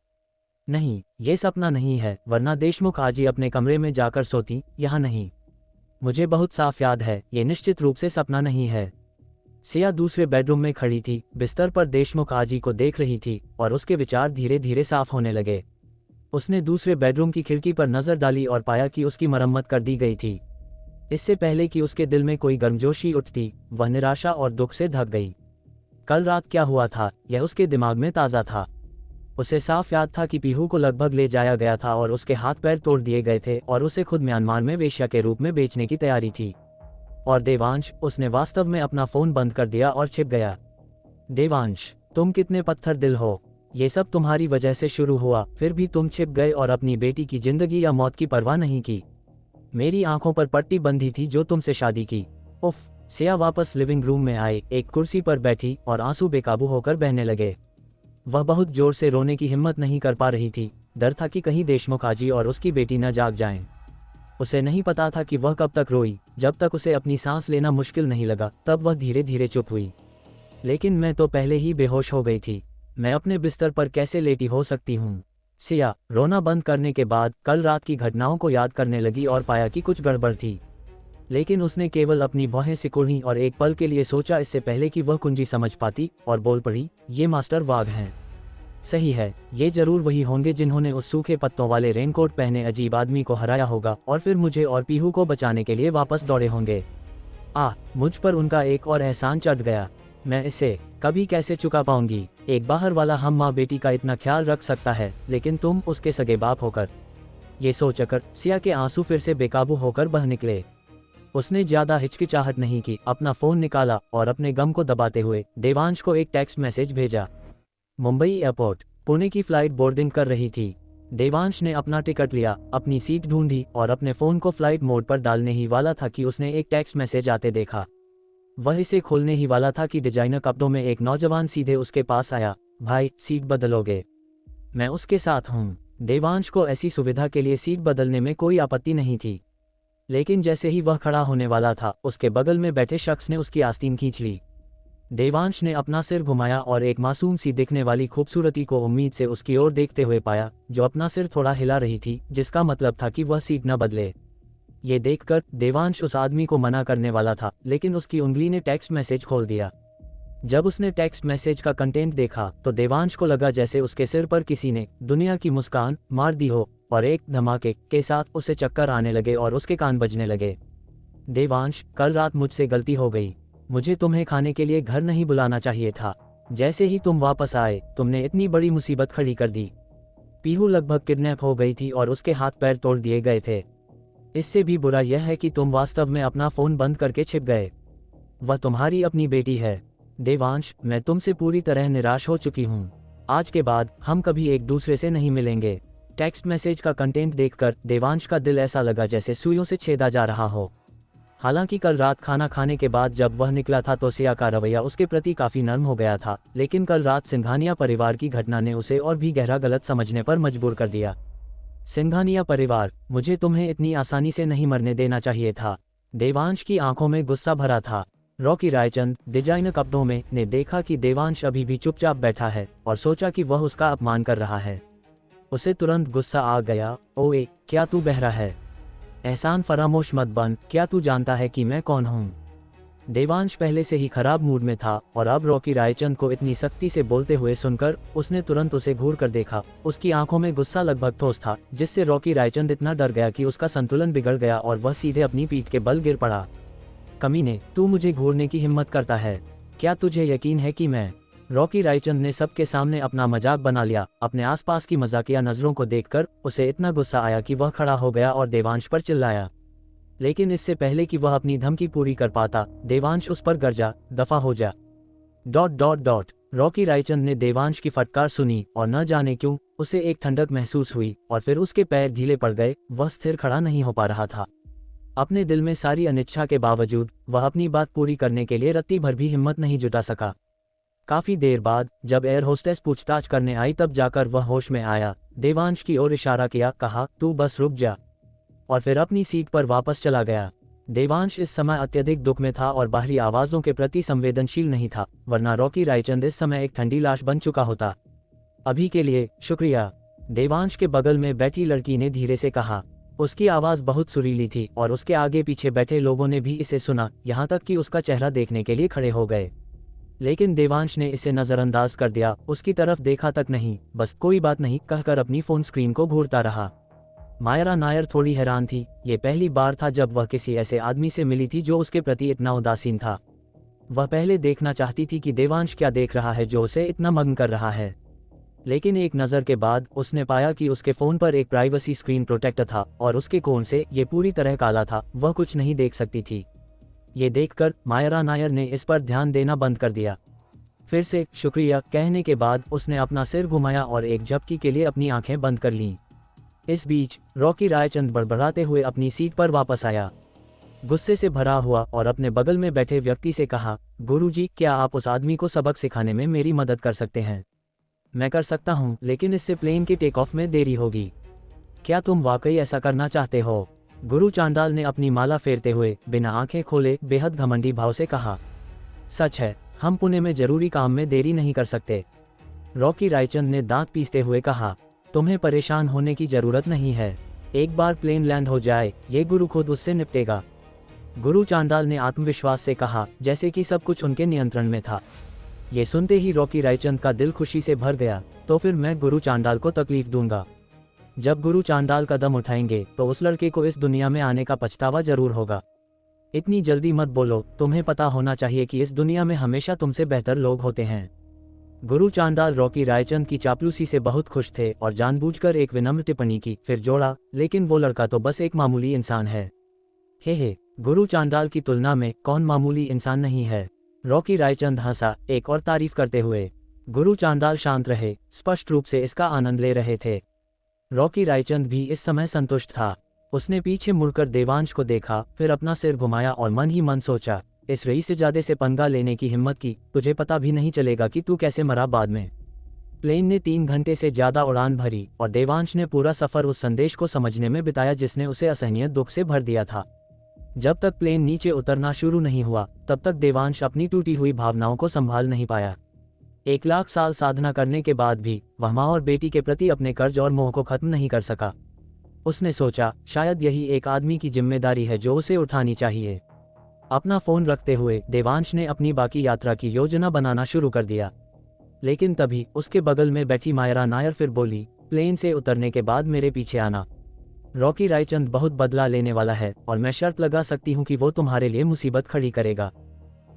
नहीं, ये सपना नहीं है, वरना देशमुख आजी अपने कमरे में जाकर सोती, यहाँ नहीं। मुझे बहुत साफ याद है, ये निश्चित रूप से सपना नहीं है। सिया दूसरे बेडरूम में खड़ी थी, बिस्तर पर देशमुख आजी को देख रही थी और उसके विचार धीरे धीरे साफ होने लगे। उसने दूसरे बेडरूम की खिड़की पर नजर डाली और पाया कि उसकी मरम्मत कर दी गई थी। इससे पहले कि उसके दिल में कोई गर्मजोशी उठती, वह निराशा और दुख से ढक गई। कल रात क्या हुआ था, यह उसके दिमाग में ताज़ा था। उसे साफ याद था कि पीहू को लगभग ले जाया गया था और उसके हाथ पैर तोड़ दिए गए थे और उसे खुद म्यांमार में वेश्या के रूप में बेचने की तैयारी थी। और देवांश, उसने वास्तव में अपना फोन बंद कर दिया और छिप गया। देवांश, तुम कितने पत्थर दिल हो। ये सब तुम्हारी वजह से शुरू हुआ, फिर भी तुम छिप गए और अपनी बेटी की जिंदगी या मौत की परवाह नहीं की। मेरी आंखों पर पट्टी बंधी थी जो तुमसे शादी की। उफ। सिया वापस लिविंग रूम में आए, एक कुर्सी पर बैठी और आंसू बेकाबू होकर बहने लगे। वह बहुत जोर से रोने की हिम्मत नहीं कर पा रही थी। डर था कि कहीं देशमुख आजी और उसकी बेटी न जाग जाएं। उसे नहीं पता था कि वह कब तक रोई। जब तक उसे अपनी सांस लेना मुश्किल नहीं लगा, तब वह धीरे धीरे चुप हुई। लेकिन मैं तो पहले ही बेहोश हो गई थी। मैं अपने बिस्तर पर कैसे लेटी हो सकती हूँ? सिया रोना बंद करने के बाद कल रात की घटनाओं को याद करने लगी और पाया कि कुछ गड़बड़ थी। लेकिन उसने केवल अपनी भौहें सिकुड़ी और एक पल के लिए सोचा, इससे पहले कि वह कुंजी समझ पाती, और बोल पड़ी, ये मास्टर वाघ हैं। सही है, ये जरूर वही होंगे जिन्होंने उस सूखे पत्तों वाले रेनकोट पहने अजीब आदमी को हराया होगा और फिर मुझे और पीहू को बचाने के लिए वापस दौड़े होंगे। मुझ पर उनका एक और एहसान चढ़ गया। मैं इसे कभी कैसे चुका पाऊंगी? एक बाहर वाला हम माँ बेटी का इतना ख्याल रख सकता है, लेकिन तुम उसके सगे बाप होकर। ये सोचकर सिया के आंसू फिर से बेकाबू होकर बह निकले। उसने ज्यादा हिचकिचाहट नहीं की, अपना फोन निकाला और अपने गम को दबाते हुए देवांश को एक टेक्स्ट मैसेज भेजा। मुंबई एयरपोर्ट, पुणे की फ्लाइट बोर्डिंग कर रही थी। देवांश ने अपना टिकट लिया, अपनी सीट ढूंढी और अपने फोन को फ्लाइट मोड पर डालने ही वाला था कि उसने एक टेक्स्ट मैसेज आते देखा। वह इसे खोलने ही वाला था कि डिजाइनर कपड़ों में एक नौजवान सीधे उसके पास आया। भाई, सीट बदलोगे? मैं उसके साथ हूँ। देवांश को ऐसी सुविधा के लिए सीट बदलने में कोई आपत्ति नहीं थी। लेकिन जैसे ही वह खड़ा होने वाला था, उसके बगल में बैठे शख्स ने उसकी आस्तीन खींच ली। देवांश ने अपना सिर घुमाया और एक मासूम सी दिखने वाली खूबसूरती को उम्मीद से उसकी ओर देखते हुए पाया, जो अपना सिर थोड़ा हिला रही थी, जिसका मतलब था कि वह सीट न बदले। ये देखकर देवांश उस आदमी को मना करने वाला था, लेकिन उसकी उंगली ने टेक्स्ट मैसेज खोल दिया। जब उसने टेक्स्ट मैसेज का कंटेंट देखा तो देवांश को लगा जैसे उसके सिर पर किसी ने दुनिया की मुस्कान मार दी हो, और एक धमाके के साथ उसे चक्कर आने लगे और उसके कान बजने लगे। देवांश, कल रात मुझसे गलती हो गई। मुझे तुम्हें खाने के लिए घर नहीं बुलाना चाहिए था। जैसे ही तुम वापस आए, तुमने इतनी बड़ी मुसीबत खड़ी कर दी। पीहू लगभग किडनैप हो गई थी और उसके हाथ पैर तोड़ दिए गए थे। इससे भी बुरा यह है कि तुम वास्तव में अपना फ़ोन बंद करके छिप गए। वह तुम्हारी अपनी बेटी है। देवांश, मैं तुमसे पूरी तरह निराश हो चुकी हूँ। आज के बाद हम कभी एक दूसरे से नहीं मिलेंगे। टेक्स्ट मैसेज का कंटेंट देखकर देवांश का दिल ऐसा लगा जैसे सुइयों से छेदा जा रहा हो। हालांकि कल रात खाना खाने के बाद जब वह निकला था तो सिया का रवैया उसके प्रति काफ़ी नर्म हो गया था, लेकिन कल रात सिंघानिया परिवार की घटना ने उसे और भी गहरा गलत समझने पर मजबूर कर दिया। सिंघानिया परिवार, मुझे तुम्हें इतनी आसानी से नहीं मरने देना चाहिए था। देवांश की आंखों में गुस्सा भरा था। रॉकी रायचंद, डिजाइनर कपड़ों में, ने देखा कि देवांश अभी भी चुपचाप बैठा है और सोचा कि वह उसका अपमान कर रहा है। उसे तुरंत गुस्सा आ गया। ओए, क्या तू बहरा है? एहसान फरामोश मत बन। क्या तू जानता है कि मैं कौन हूँ? देवांश पहले से ही खराब मूड में था और अब रॉकी रायचंद को इतनी सख्ती से बोलते हुए सुनकर उसने तुरंत उसे घूर कर देखा। उसकी आंखों में गुस्सा लगभग ठोस था, जिससे रॉकी रायचंद इतना डर गया कि उसका संतुलन बिगड़ गया और वह सीधे अपनी पीठ के बल गिर पड़ा। कमीने, तू मुझे घूरने की हिम्मत करता है? क्या तुझे यकीन है कि मैं? रॉकी रायचंद ने सबके सामने अपना मजाक बना लिया। अपने आसपास की मजाकिया नजरों को देखकर उसे इतना गुस्सा आया कि वह खड़ा हो गया और देवांश पर चिल्लाया। लेकिन इससे पहले कि वह अपनी धमकी पूरी कर पाता, देवांश उस पर गरजा, दफा हो जा। ... रॉकी रायचंद ने देवांश की फटकार सुनी और न जाने क्यों उसे एक ठंडक महसूस हुई और फिर उसके पैर ढीले पड़ गए। वह स्थिर खड़ा नहीं हो पा रहा था। अपने दिल में सारी अनिच्छा के बावजूद वह अपनी बात पूरी करने के लिए रत्ती भर भी हिम्मत नहीं जुटा सका। काफी देर बाद जब एयर होस्टेस पूछताछ करने आई तब जाकर वह होश में आया। देवांश की ओर इशारा किया, कहा, तू बस रुक जा, और फिर अपनी सीट पर वापस चला गया। देवांश इस समय अत्यधिक दुख में था और बाहरी आवाज़ों के प्रति संवेदनशील नहीं था, वरना रॉकी रायचंद इस समय एक ठंडी लाश बन चुका होता। अभी के लिए शुक्रिया, देवांश के बगल में बैठी लड़की ने धीरे से कहा। उसकी आवाज़ बहुत सुरीली थी और उसके आगे पीछे बैठे लोगों ने भी इसे सुना, यहाँ तक कि उसका चेहरा देखने के लिए खड़े हो गए। लेकिन देवांश ने इसे नज़रअंदाज कर दिया, उसकी तरफ देखा तक नहीं, बस कोई बात नहीं कहकर अपनी फ़ोन स्क्रीन को घूरता रहा। मायरा नायर थोड़ी हैरान थी। ये पहली बार था जब वह किसी ऐसे आदमी से मिली थी जो उसके प्रति इतना उदासीन था। वह पहले देखना चाहती थी कि देवांश क्या देख रहा है जो उसे इतना मग्न कर रहा है, लेकिन एक नज़र के बाद उसने पाया कि उसके फ़ोन पर एक प्राइवेसी स्क्रीन प्रोटेक्टर था और उसके कोण से ये पूरी तरह काला था, वह कुछ नहीं देख सकती थी। ये देखकर मायरा नायर ने इस पर ध्यान देना बंद कर दिया। फिर से शुक्रिया कहने के बाद उसने अपना सिर घुमाया और एक झपकी के लिए अपनी आंखें बंद कर लीं। इस बीच रॉकी रायचंद बड़बड़ाते हुए अपनी सीट पर वापस आया, गुस्से से भरा हुआ, और अपने बगल में बैठे व्यक्ति से कहा, गुरुजी, क्या आप उस आदमी को सबक सिखाने में मेरी मदद कर सकते हैं? मैं कर सकता हूँ, लेकिन इससे प्लेन के टेक ऑफ में देरी होगी। क्या तुम वाकई ऐसा करना चाहते हो? गुरु चांडाल ने अपनी माला फेरते हुए बिना आंखें खोले बेहद घमंडी भाव से कहा। सच है, हम पुणे में जरूरी काम में देरी नहीं कर सकते, रॉकी रायचंद ने दांत पीसते हुए कहा। तुम्हें परेशान होने की जरूरत नहीं है, एक बार प्लेन लैंड हो जाए, ये गुरु खुद उससे निपटेगा, गुरु चांडाल ने आत्मविश्वास से कहा, जैसे कि सब कुछ उनके नियंत्रण में था। ये सुनते ही रॉकी रायचंद का दिल खुशी से भर गया। तो फिर मैं गुरु चांडाल को तकलीफ दूंगा। जब गुरु चांडाल कदम उठाएंगे तो उस लड़के को इस दुनिया में आने का पछतावा जरूर होगा। इतनी जल्दी मत बोलो, तुम्हें पता होना चाहिए कि इस दुनिया में हमेशा तुमसे बेहतर लोग होते हैं। गुरु चांडाल रॉकी रायचंद की चापलूसी से बहुत खुश थे और जानबूझकर एक विनम्र टिप्पणी की, फिर जोड़ा, लेकिन वो लड़का तो बस एक मामूली इंसान है। हे, गुरु चांडाल की तुलना में कौन मामूली इंसान नहीं है? रॉकी रायचंद हंसा, एक और तारीफ करते हुए। गुरु चांडाल शांत रहे, स्पष्ट रूप से इसका आनंद ले रहे थे। रॉकी रायचंद भी इस समय संतुष्ट था। उसने पीछे मुड़कर देवांश को देखा, फिर अपना सिर घुमाया और मन ही मन सोचा, इस रईस-ए-जादे से पंगा लेने की हिम्मत की, तुझे पता भी नहीं चलेगा कि तू कैसे मरा बाद में। प्लेन ने 3 घंटे से ज़्यादा उड़ान भरी और देवांश ने पूरा सफ़र उस संदेश को समझने में बिताया जिसने उसे असहनीय दुख से भर दिया था। जब तक प्लेन नीचे उतरना शुरू नहीं हुआ तब तक देवांश अपनी टूटी हुई भावनाओं को संभाल नहीं पाया। 1 लाख साल साधना करने के बाद भी वह माँ और बेटी के प्रति अपने कर्ज और मोह को खत्म नहीं कर सका। उसने सोचा शायद यही एक आदमी की जिम्मेदारी है जो उसे उठानी चाहिए। अपना फ़ोन रखते हुए देवांश ने अपनी बाकी यात्रा की योजना बनाना शुरू कर दिया। लेकिन तभी उसके बगल में बैठी मायरा नायर फिर बोली, प्लेन से उतरने के बाद मेरे पीछे आना। रॉकी रायचंद बहुत बदला लेने वाला है और मैं शर्त लगा सकती हूँ कि वो तुम्हारे लिए मुसीबत खड़ी करेगा।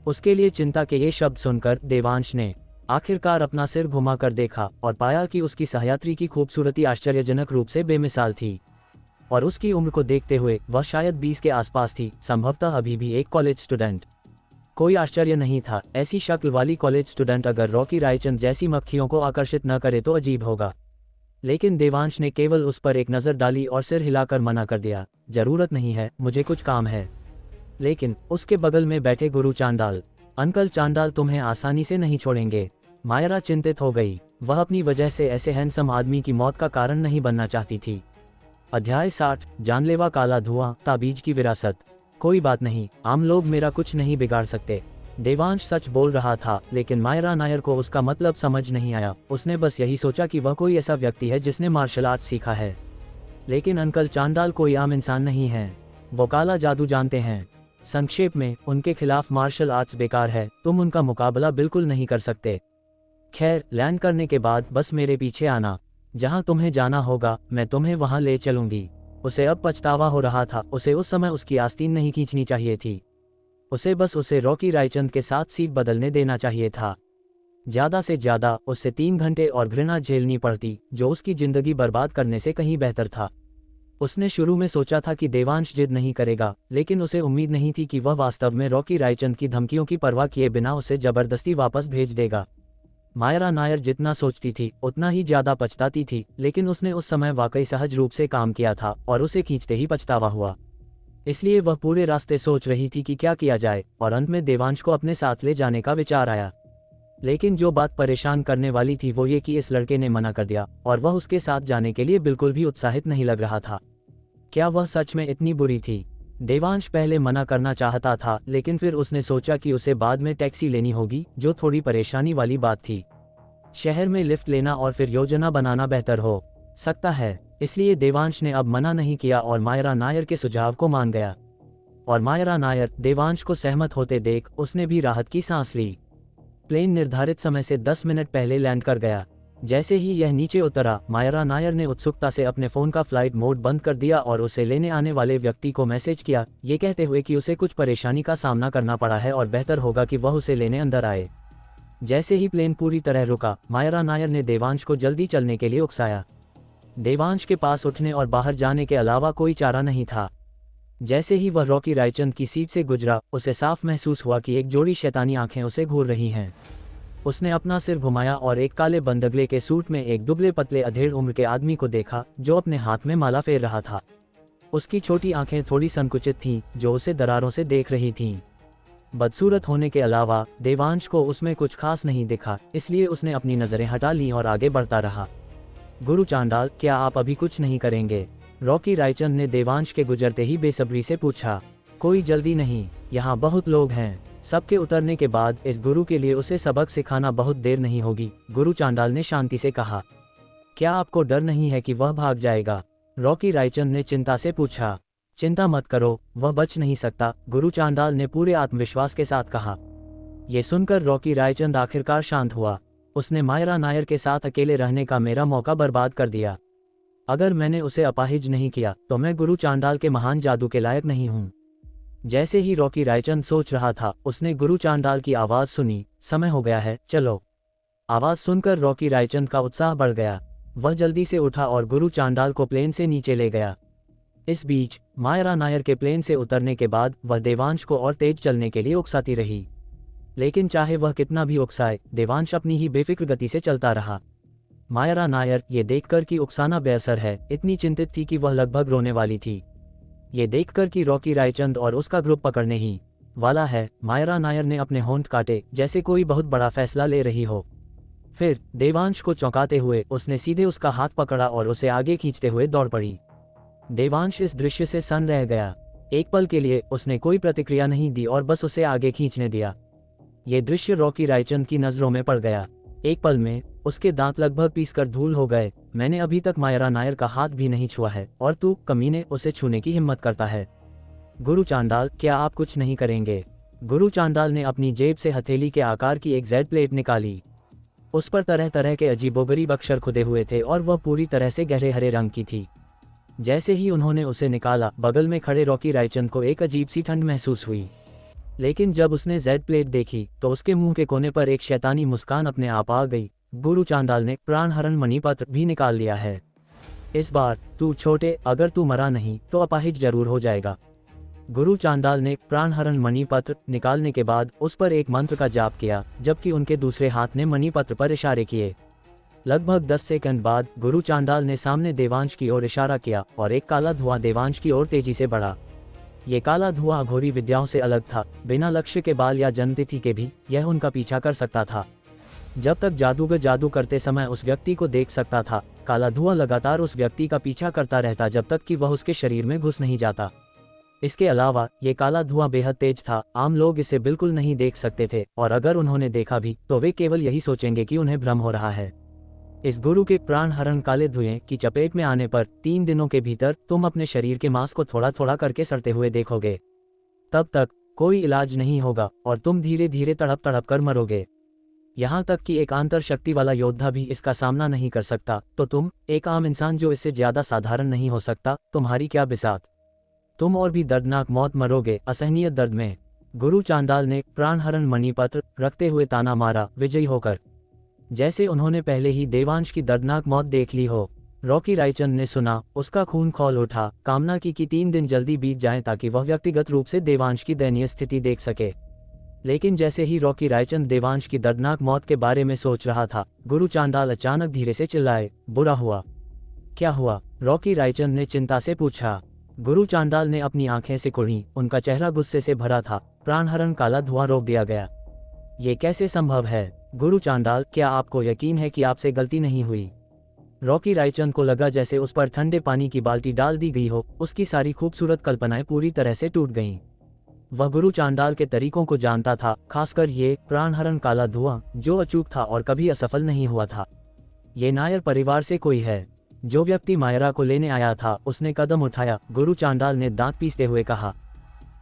उसके लिए चिंता के ये शब्द सुनकर देवांश ने आखिरकार अपना सिर घुमाकर देखा और पाया कि उसकी सहयात्री की खूबसूरती आश्चर्यजनक रूप से बेमिसाल थी और उसकी उम्र को देखते हुए वह शायद 20 के आसपास थी, संभवतः अभी भी एक कॉलेज स्टूडेंट। कोई आश्चर्य नहीं था, ऐसी शक्ल वाली कॉलेज स्टूडेंट अगर रॉकी रायचंद जैसी मक्खियों को आकर्षित न करे तो अजीब होगा। लेकिन देवांश ने केवल उस पर एक नज़र डाली और सिर हिलाकर मना कर दिया, जरूरत नहीं है, मुझे कुछ काम है। लेकिन उसके बगल में बैठे गुरु चांडाल, अंकल चांडाल तुम्हें आसानी से नहीं छोड़ेंगे। मायरा चिंतित हो गई, वह अपनी वजह से ऐसे हैंडसम आदमी की मौत का कारण नहीं बनना चाहती थी। अध्याय 60 जानलेवा काला धुआं ताबीज की विरासत। कोई बात नहीं, आम लोग मेरा कुछ नहीं बिगाड़ सकते। देवांश सच बोल रहा था, लेकिन मायरा नायर को उसका मतलब समझ नहीं आया। उसने बस यही सोचा कि वह कोई ऐसा व्यक्ति है जिसने मार्शल आर्ट सीखा है। लेकिन अंकल चांडाल कोई आम इंसान नहीं है, वो काला जादू जानते हैं। संक्षेप में, उनके खिलाफ मार्शल आर्ट्स बेकार है, तुम उनका मुकाबला बिल्कुल नहीं कर सकते। खैर, लैंड करने के बाद बस मेरे पीछे आना, जहां तुम्हें जाना होगा मैं तुम्हें वहां ले चलूंगी। उसे अब पछतावा हो रहा था, उसे उस समय उसकी आस्तीन नहीं खींचनी चाहिए थी। उसे रॉकी रायचंद के साथ सीट बदलने देना चाहिए था। ज्यादा से ज्यादा उससे 3 घंटे और घृणा झेलनी पड़ती, जो उसकी जिंदगी बर्बाद करने से कहीं बेहतर था। उसने शुरू में सोचा था कि देवांश जिद नहीं करेगा, लेकिन उसे उम्मीद नहीं थी कि वह वास्तव में रॉकी रायचंद की धमकियों की परवाह किए बिना उसे जबरदस्ती वापस भेज देगा। मायरा नायर जितना सोचती थी उतना ही ज्यादा पछताती थी, लेकिन उसने उस समय वाकई सहज रूप से काम किया था और उसे खींचते ही पछतावा हुआ। इसलिए वह पूरे रास्ते सोच रही थी कि क्या किया जाए, और अंत में देवांश को अपने साथ ले जाने का विचार आया। लेकिन जो बात परेशान करने वाली थी वो ये कि इस लड़के ने मना कर दिया और वह उसके साथ जाने के लिए बिल्कुल भी उत्साहित नहीं लग रहा था। क्या वह सच में इतनी बुरी थी? देवांश पहले मना करना चाहता था, लेकिन फिर उसने सोचा कि उसे बाद में टैक्सी लेनी होगी, जो थोड़ी परेशानी वाली बात थी। शहर में लिफ्ट लेना और फिर योजना बनाना बेहतर हो सकता है। इसलिए देवांश ने अब मना नहीं किया और मायरा नायर के सुझाव को मान गया। और मायरा नायर देवांश को सहमत होते देख उसने भी राहत की सांस ली। प्लेन निर्धारित समय से 10 मिनट पहले लैंड कर गया। जैसे ही यह नीचे उतरा, मायरा नायर ने उत्सुकता से अपने फ़ोन का फ्लाइट मोड बंद कर दिया और उसे लेने आने वाले व्यक्ति को मैसेज किया, ये कहते हुए कि उसे कुछ परेशानी का सामना करना पड़ा है और बेहतर होगा कि वह उसे लेने अंदर आए। जैसे ही प्लेन पूरी तरह रुका, मायरा नायर ने देवांश को जल्दी चलने के लिए उकसाया। देवांश के पास उठने और बाहर जाने के अलावा कोई चारा नहीं था। जैसे ही वह रॉकी रायचंद की सीट से गुजरा, उसे साफ महसूस हुआ कि एक जोड़ी शैतानी आंखें उसे घूर रही हैं। उसने अपना सिर घुमाया और एक काले बंदगले के सूट में एक दुबले पतले अधेड़ उम्र के आदमी को देखा, जो अपने हाथ में माला फेर रहा था। उसकी छोटी आंखें थोड़ी संकुचित थीं, जो उसे दरारों से देख रही थीं। बदसूरत होने के अलावा देवांश को उसमें कुछ खास नहीं दिखा, इसलिए उसने अपनी नज़रें हटा लीं और आगे बढ़ता रहा। गुरु चांडाल, क्या आप अभी कुछ नहीं करेंगे? रॉकी रायचंद ने देवांश के गुजरते ही बेसब्री से पूछा। कोई जल्दी नहीं, यहाँ बहुत लोग हैं। सबके उतरने के बाद इस गुरु के लिए उसे सबक सिखाना बहुत देर नहीं होगी, गुरु चांडाल ने शांति से कहा। क्या आपको डर नहीं है कि वह भाग जाएगा? रॉकी रायचंद ने चिंता से पूछा। चिंता मत करो, वह बच नहीं सकता, गुरु चांडाल ने पूरे आत्मविश्वास के साथ कहा। यह सुनकर रॉकी रायचंद आखिरकार शांत हुआ। उसने मायरा नायर के साथ अकेले रहने का मेरा मौका बर्बाद कर दिया। अगर मैंने उसे अपाहिज नहीं किया तो मैं गुरु चांडाल के महान जादू के लायक नहीं हूँ। जैसे ही रॉकी रायचंद सोच रहा था, उसने गुरु चांडाल की आवाज़ सुनी, समय हो गया है, चलो। आवाज़ सुनकर रॉकी रायचंद का उत्साह बढ़ गया। वह जल्दी से उठा और गुरु चांडाल को प्लेन से नीचे ले गया। इस बीच मायरा नायर के प्लेन से उतरने के बाद वह देवांश को और तेज चलने के लिए उकसाती रही। लेकिन चाहे वह कितना भी उकसाए, देवांश अपनी ही बेफिक्र गति से चलता रहा। मायरा नायर ये देखकर कि उकसाना बेअसर है, इतनी चिंतित थी कि वह लगभग रोने वाली थी। ये देखकर कि रॉकी रायचंद और उसका ग्रुप पकड़ने ही वाला है, मायरा नायर ने अपने होंठ काटे, जैसे कोई बहुत बड़ा फैसला ले रही हो। फिर देवांश को चौंकाते हुए उसने सीधे उसका हाथ पकड़ा और उसे आगे खींचते हुए दौड़ पड़ी। देवांश इस दृश्य से सन्न रह गया। एक पल के लिए उसने कोई प्रतिक्रिया नहीं दी और बस उसे आगे खींचने दिया। ये दृश्य रॉकी रायचंद की नजरों में पड़ गया। एक पल में उसके दांत लगभग पीसकर धूल हो गए। मैंने अभी तक मायरा नायर का हाथ भी नहीं छुआ है और तू कमीने उसे छूने की हिम्मत करता है। गुरु चांडाल, क्या आप कुछ नहीं करेंगे? गुरु चांडाल ने अपनी जेब से हथेली के आकार की एक जेड प्लेट निकाली। उस पर तरह तरह के अजीबोगरीब अक्षर खुदे हुए थे और वह पूरी तरह से गहरे हरे रंग की थी। जैसे ही उन्होंने उसे निकाला, बगल में खड़े रॉकी रायचंद को एक अजीब सी ठंड महसूस हुई। लेकिन जब उसने जेड प्लेट देखी तो उसके मुंह के कोने पर एक शैतानी मुस्कान अपने आप आ गई। गुरु चांडाल ने प्राणहरण मणिपत्र भी निकाल लिया है। इस बार तू छोटे, अगर तू मरा नहीं तो अपाहिज जरूर हो जाएगा। गुरु चांडाल ने प्राणहरण मणिपत्र निकालने के बाद उस पर एक मंत्र का जाप किया, जबकि उनके दूसरे हाथ ने मणिपत्र पर इशारे किए। लगभग 10 सेकंड बाद गुरु चांडाल ने सामने देवांश की ओर इशारा किया और एक काला धुआं देवांश की ओर तेजी से बढ़ा। ये काला धुआं अघोरी विद्याओं से अलग था। बिना लक्ष्य के बाल या जन्मतिथि के भी यह उनका पीछा कर सकता था। जब तक जादूगर जादू करते समय उस व्यक्ति को देख सकता था, काला धुआं लगातार उस व्यक्ति का पीछा करता रहता जब तक कि वह उसके शरीर में घुस नहीं जाता। इसके अलावा ये काला धुआं बेहद तेज था। आम लोग इसे बिल्कुल नहीं देख सकते थे और अगर उन्होंने देखा भी तो वे केवल यही सोचेंगे कि उन्हें भ्रम हो रहा है। इस गुरु के प्राणहरण काले धुएं की चपेट में आने पर 3 दिनों के भीतर तुम अपने शरीर के मांस को थोड़ा थोड़ा करके सड़ते हुए देखोगे। तब तक कोई इलाज नहीं होगा और तुम धीरे धीरे तड़प तड़प कर मरोगे। यहाँ तक कि एक आंतर शक्ति वाला योद्धा भी इसका सामना नहीं कर सकता, तो तुम एक आम इंसान जो इससे ज्यादा साधारण नहीं हो सकता, तुम्हारी क्या बिसात। तुम और भी दर्दनाक मौत मरोगे, असहनीय दर्द में। गुरु चांडाल ने प्राणहरण मणिपत्र रखते हुए ताना मारा, विजयी होकर, जैसे उन्होंने पहले ही देवांश की दर्दनाक मौत देख ली हो। रॉकी रायचंद ने सुना, उसका खून खौल उठा। कामना की कि 3 दिन जल्दी बीत जाएं ताकि वह व्यक्तिगत रूप से देवांश की दयनीय स्थिति देख सके। लेकिन जैसे ही रॉकी रायचंद देवांश की दर्दनाक मौत के बारे में सोच रहा था, गुरु चांडाल अचानक धीरे से चिल्लाए, बुरा हुआ। क्या हुआ? रॉकी रायचंद ने चिंता से पूछा। गुरु चांडाल ने अपनी आंखें सिकुड़ी, उनका चेहरा गुस्से से भरा था। प्राणहरण काला धुआं रोक दिया गया। ये कैसे संभव है? गुरु चांडाल, क्या आपको यकीन है कि आपसे गलती नहीं हुई? रॉकी रायचंद को लगा जैसे उस पर ठंडे पानी की बाल्टी डाल दी गई हो। उसकी सारी खूबसूरत कल्पनाएं पूरी तरह से टूट गईं। वह गुरु चांडाल के तरीकों को जानता था, खासकर ये प्राणहरण काला धुआं जो अचूक था और कभी असफल नहीं हुआ था। ये नायर परिवार से कोई है। जो व्यक्ति मायरा को लेने आया था उसने कदम उठाया। गुरु चांडाल ने दांत पीसते हुए कहा,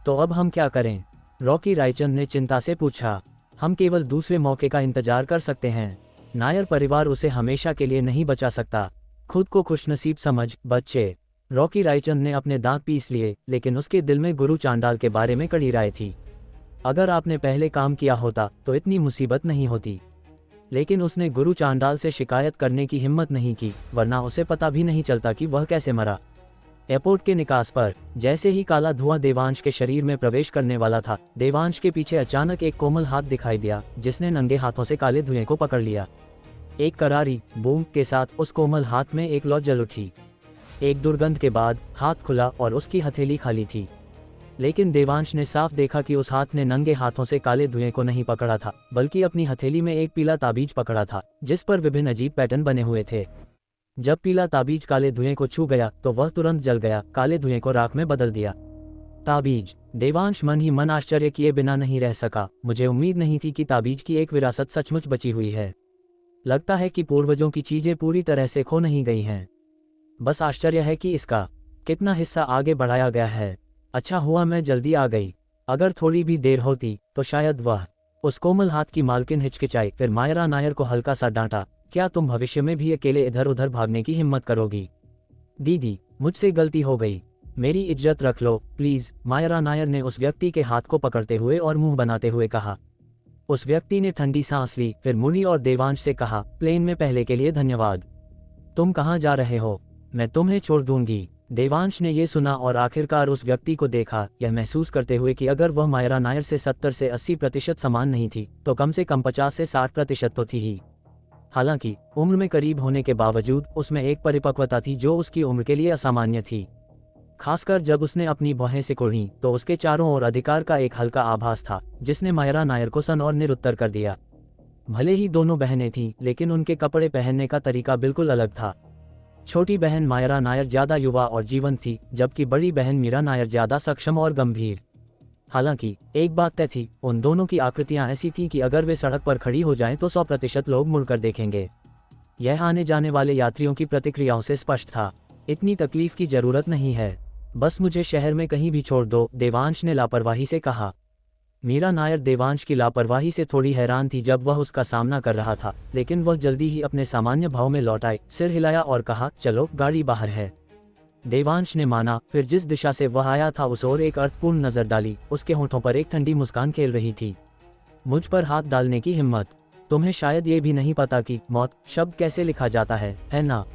तो अब हम क्या करें? रॉकी रायचंद ने चिंता से पूछा। हम केवल दूसरे मौके का इंतजार कर सकते हैं। नायर परिवार उसे हमेशा के लिए नहीं बचा सकता। खुद को खुशनसीब समझ, बच्चे। रॉकी रायचंद ने अपने दांत पीस लिए, लेकिन उसके दिल में गुरु चांडाल के बारे में कड़ी राय थी। अगर आपने पहले काम किया होता तो इतनी मुसीबत नहीं होती। लेकिन उसने गुरु चांडाल से शिकायत करने की हिम्मत नहीं की, वरना उसे पता भी नहीं चलता कि वह कैसे मरा। एयरपोर्ट के निकास पर जैसे ही काला धुआं देवांश के शरीर में प्रवेश करने वाला था, देवांश के पीछे अचानक एक कोमल हाथ दिखाई दिया, जिसने नंगे हाथों से काले धुएं को पकड़ लिया। एक करारी बूम के साथ उस कोमल हाथ में एक लौ जल उठी। एक दुर्गंध के बाद हाथ खुला और उसकी हथेली खाली थी। लेकिन देवांश ने साफ देखा कि उस हाथ ने नंगे हाथों से काले धुएं को नहीं पकड़ा था, बल्कि अपनी हथेली में एक पीला ताबीज पकड़ा था, जिस पर विभिन्न अजीब पैटर्न बने हुए थे। जब पीला ताबीज काले धुएं को छू गया तो वह तुरंत जल गया, काले धुएं को राख में बदल दिया। ताबीज। देवांश मन ही मन आश्चर्य किए बिना नहीं रह सका। मुझे उम्मीद नहीं थी कि ताबीज की एक विरासत सचमुच बची हुई है। लगता है कि पूर्वजों की चीजें पूरी तरह से खो नहीं गई हैं। बस आश्चर्य है कि इसका कितना हिस्सा आगे बढ़ाया गया है। अच्छा हुआ मैं जल्दी आ गई। अगर थोड़ी भी देर होती तो शायद वह। उस कोमल हाथ की मालकिन हिचकिचाई, फिर मायरा नायर को हल्का सा डांटा, क्या तुम भविष्य में भी अकेले इधर उधर भागने की हिम्मत करोगी? दीदी, मुझसे गलती हो गई, मेरी इज्जत रख लो प्लीज, मायरा नायर ने उस व्यक्ति के हाथ को पकड़ते हुए और मुंह बनाते हुए कहा। उस व्यक्ति ने ठंडी सांस ली, फिर मुनि और देवांश से कहा, प्लेन में पहले के लिए धन्यवाद। तुम कहाँ जा रहे हो? मैं तुम्हें छोड़ दूंगी। देवांश ने यह सुना और आखिरकार उस व्यक्ति को देखा, यह महसूस करते हुए कि अगर वह मायरा नायर से 70 से 80% समान नहीं थी तो कम से कम 50 से 60% तो थी ही। हालांकि उम्र में करीब होने के बावजूद उसमें एक परिपक्वता थी जो उसकी उम्र के लिए असामान्य थी। खासकर जब उसने अपनी भौहें सिकुड़ी तो उसके चारों ओर अधिकार का एक हल्का आभास था, जिसने मायरा नायर को सन और निरुत्तर कर दिया। भले ही दोनों बहनें थीं, लेकिन उनके कपड़े पहनने का तरीका बिल्कुल अलग था। छोटी बहन मायरा नायर ज़्यादा युवा और जीवंत थी, जबकि बड़ी बहन मीरा नायर ज़्यादा सक्षम और गंभीर। हालांकि एक बात तय थी, उन दोनों की आकृतियां ऐसी थीं कि अगर वे सड़क पर खड़ी हो जाएं तो 100% लोग मुड़कर देखेंगे। यह आने जाने वाले यात्रियों की प्रतिक्रियाओं से स्पष्ट था। इतनी तकलीफ की जरूरत नहीं है, बस मुझे शहर में कहीं भी छोड़ दो, देवांश ने लापरवाही से कहा। मीरा नायर देवांश की लापरवाही से थोड़ी हैरान थी जब वह उसका सामना कर रहा था, लेकिन वह जल्दी ही अपने सामान्य भाव में लौट आई, सिर हिलाया और कहा, चलो गाड़ी बाहर है। देवांश ने माना। फिर जिस दिशा से वह आया था उस ओर एक अर्थपूर्ण नजर डाली। उसके होठों पर एक ठंडी मुस्कान खेल रही थी। मुझ पर हाथ डालने की हिम्मत? तुम्हें शायद ये भी नहीं पता कि मौत शब्द कैसे लिखा जाता है ना?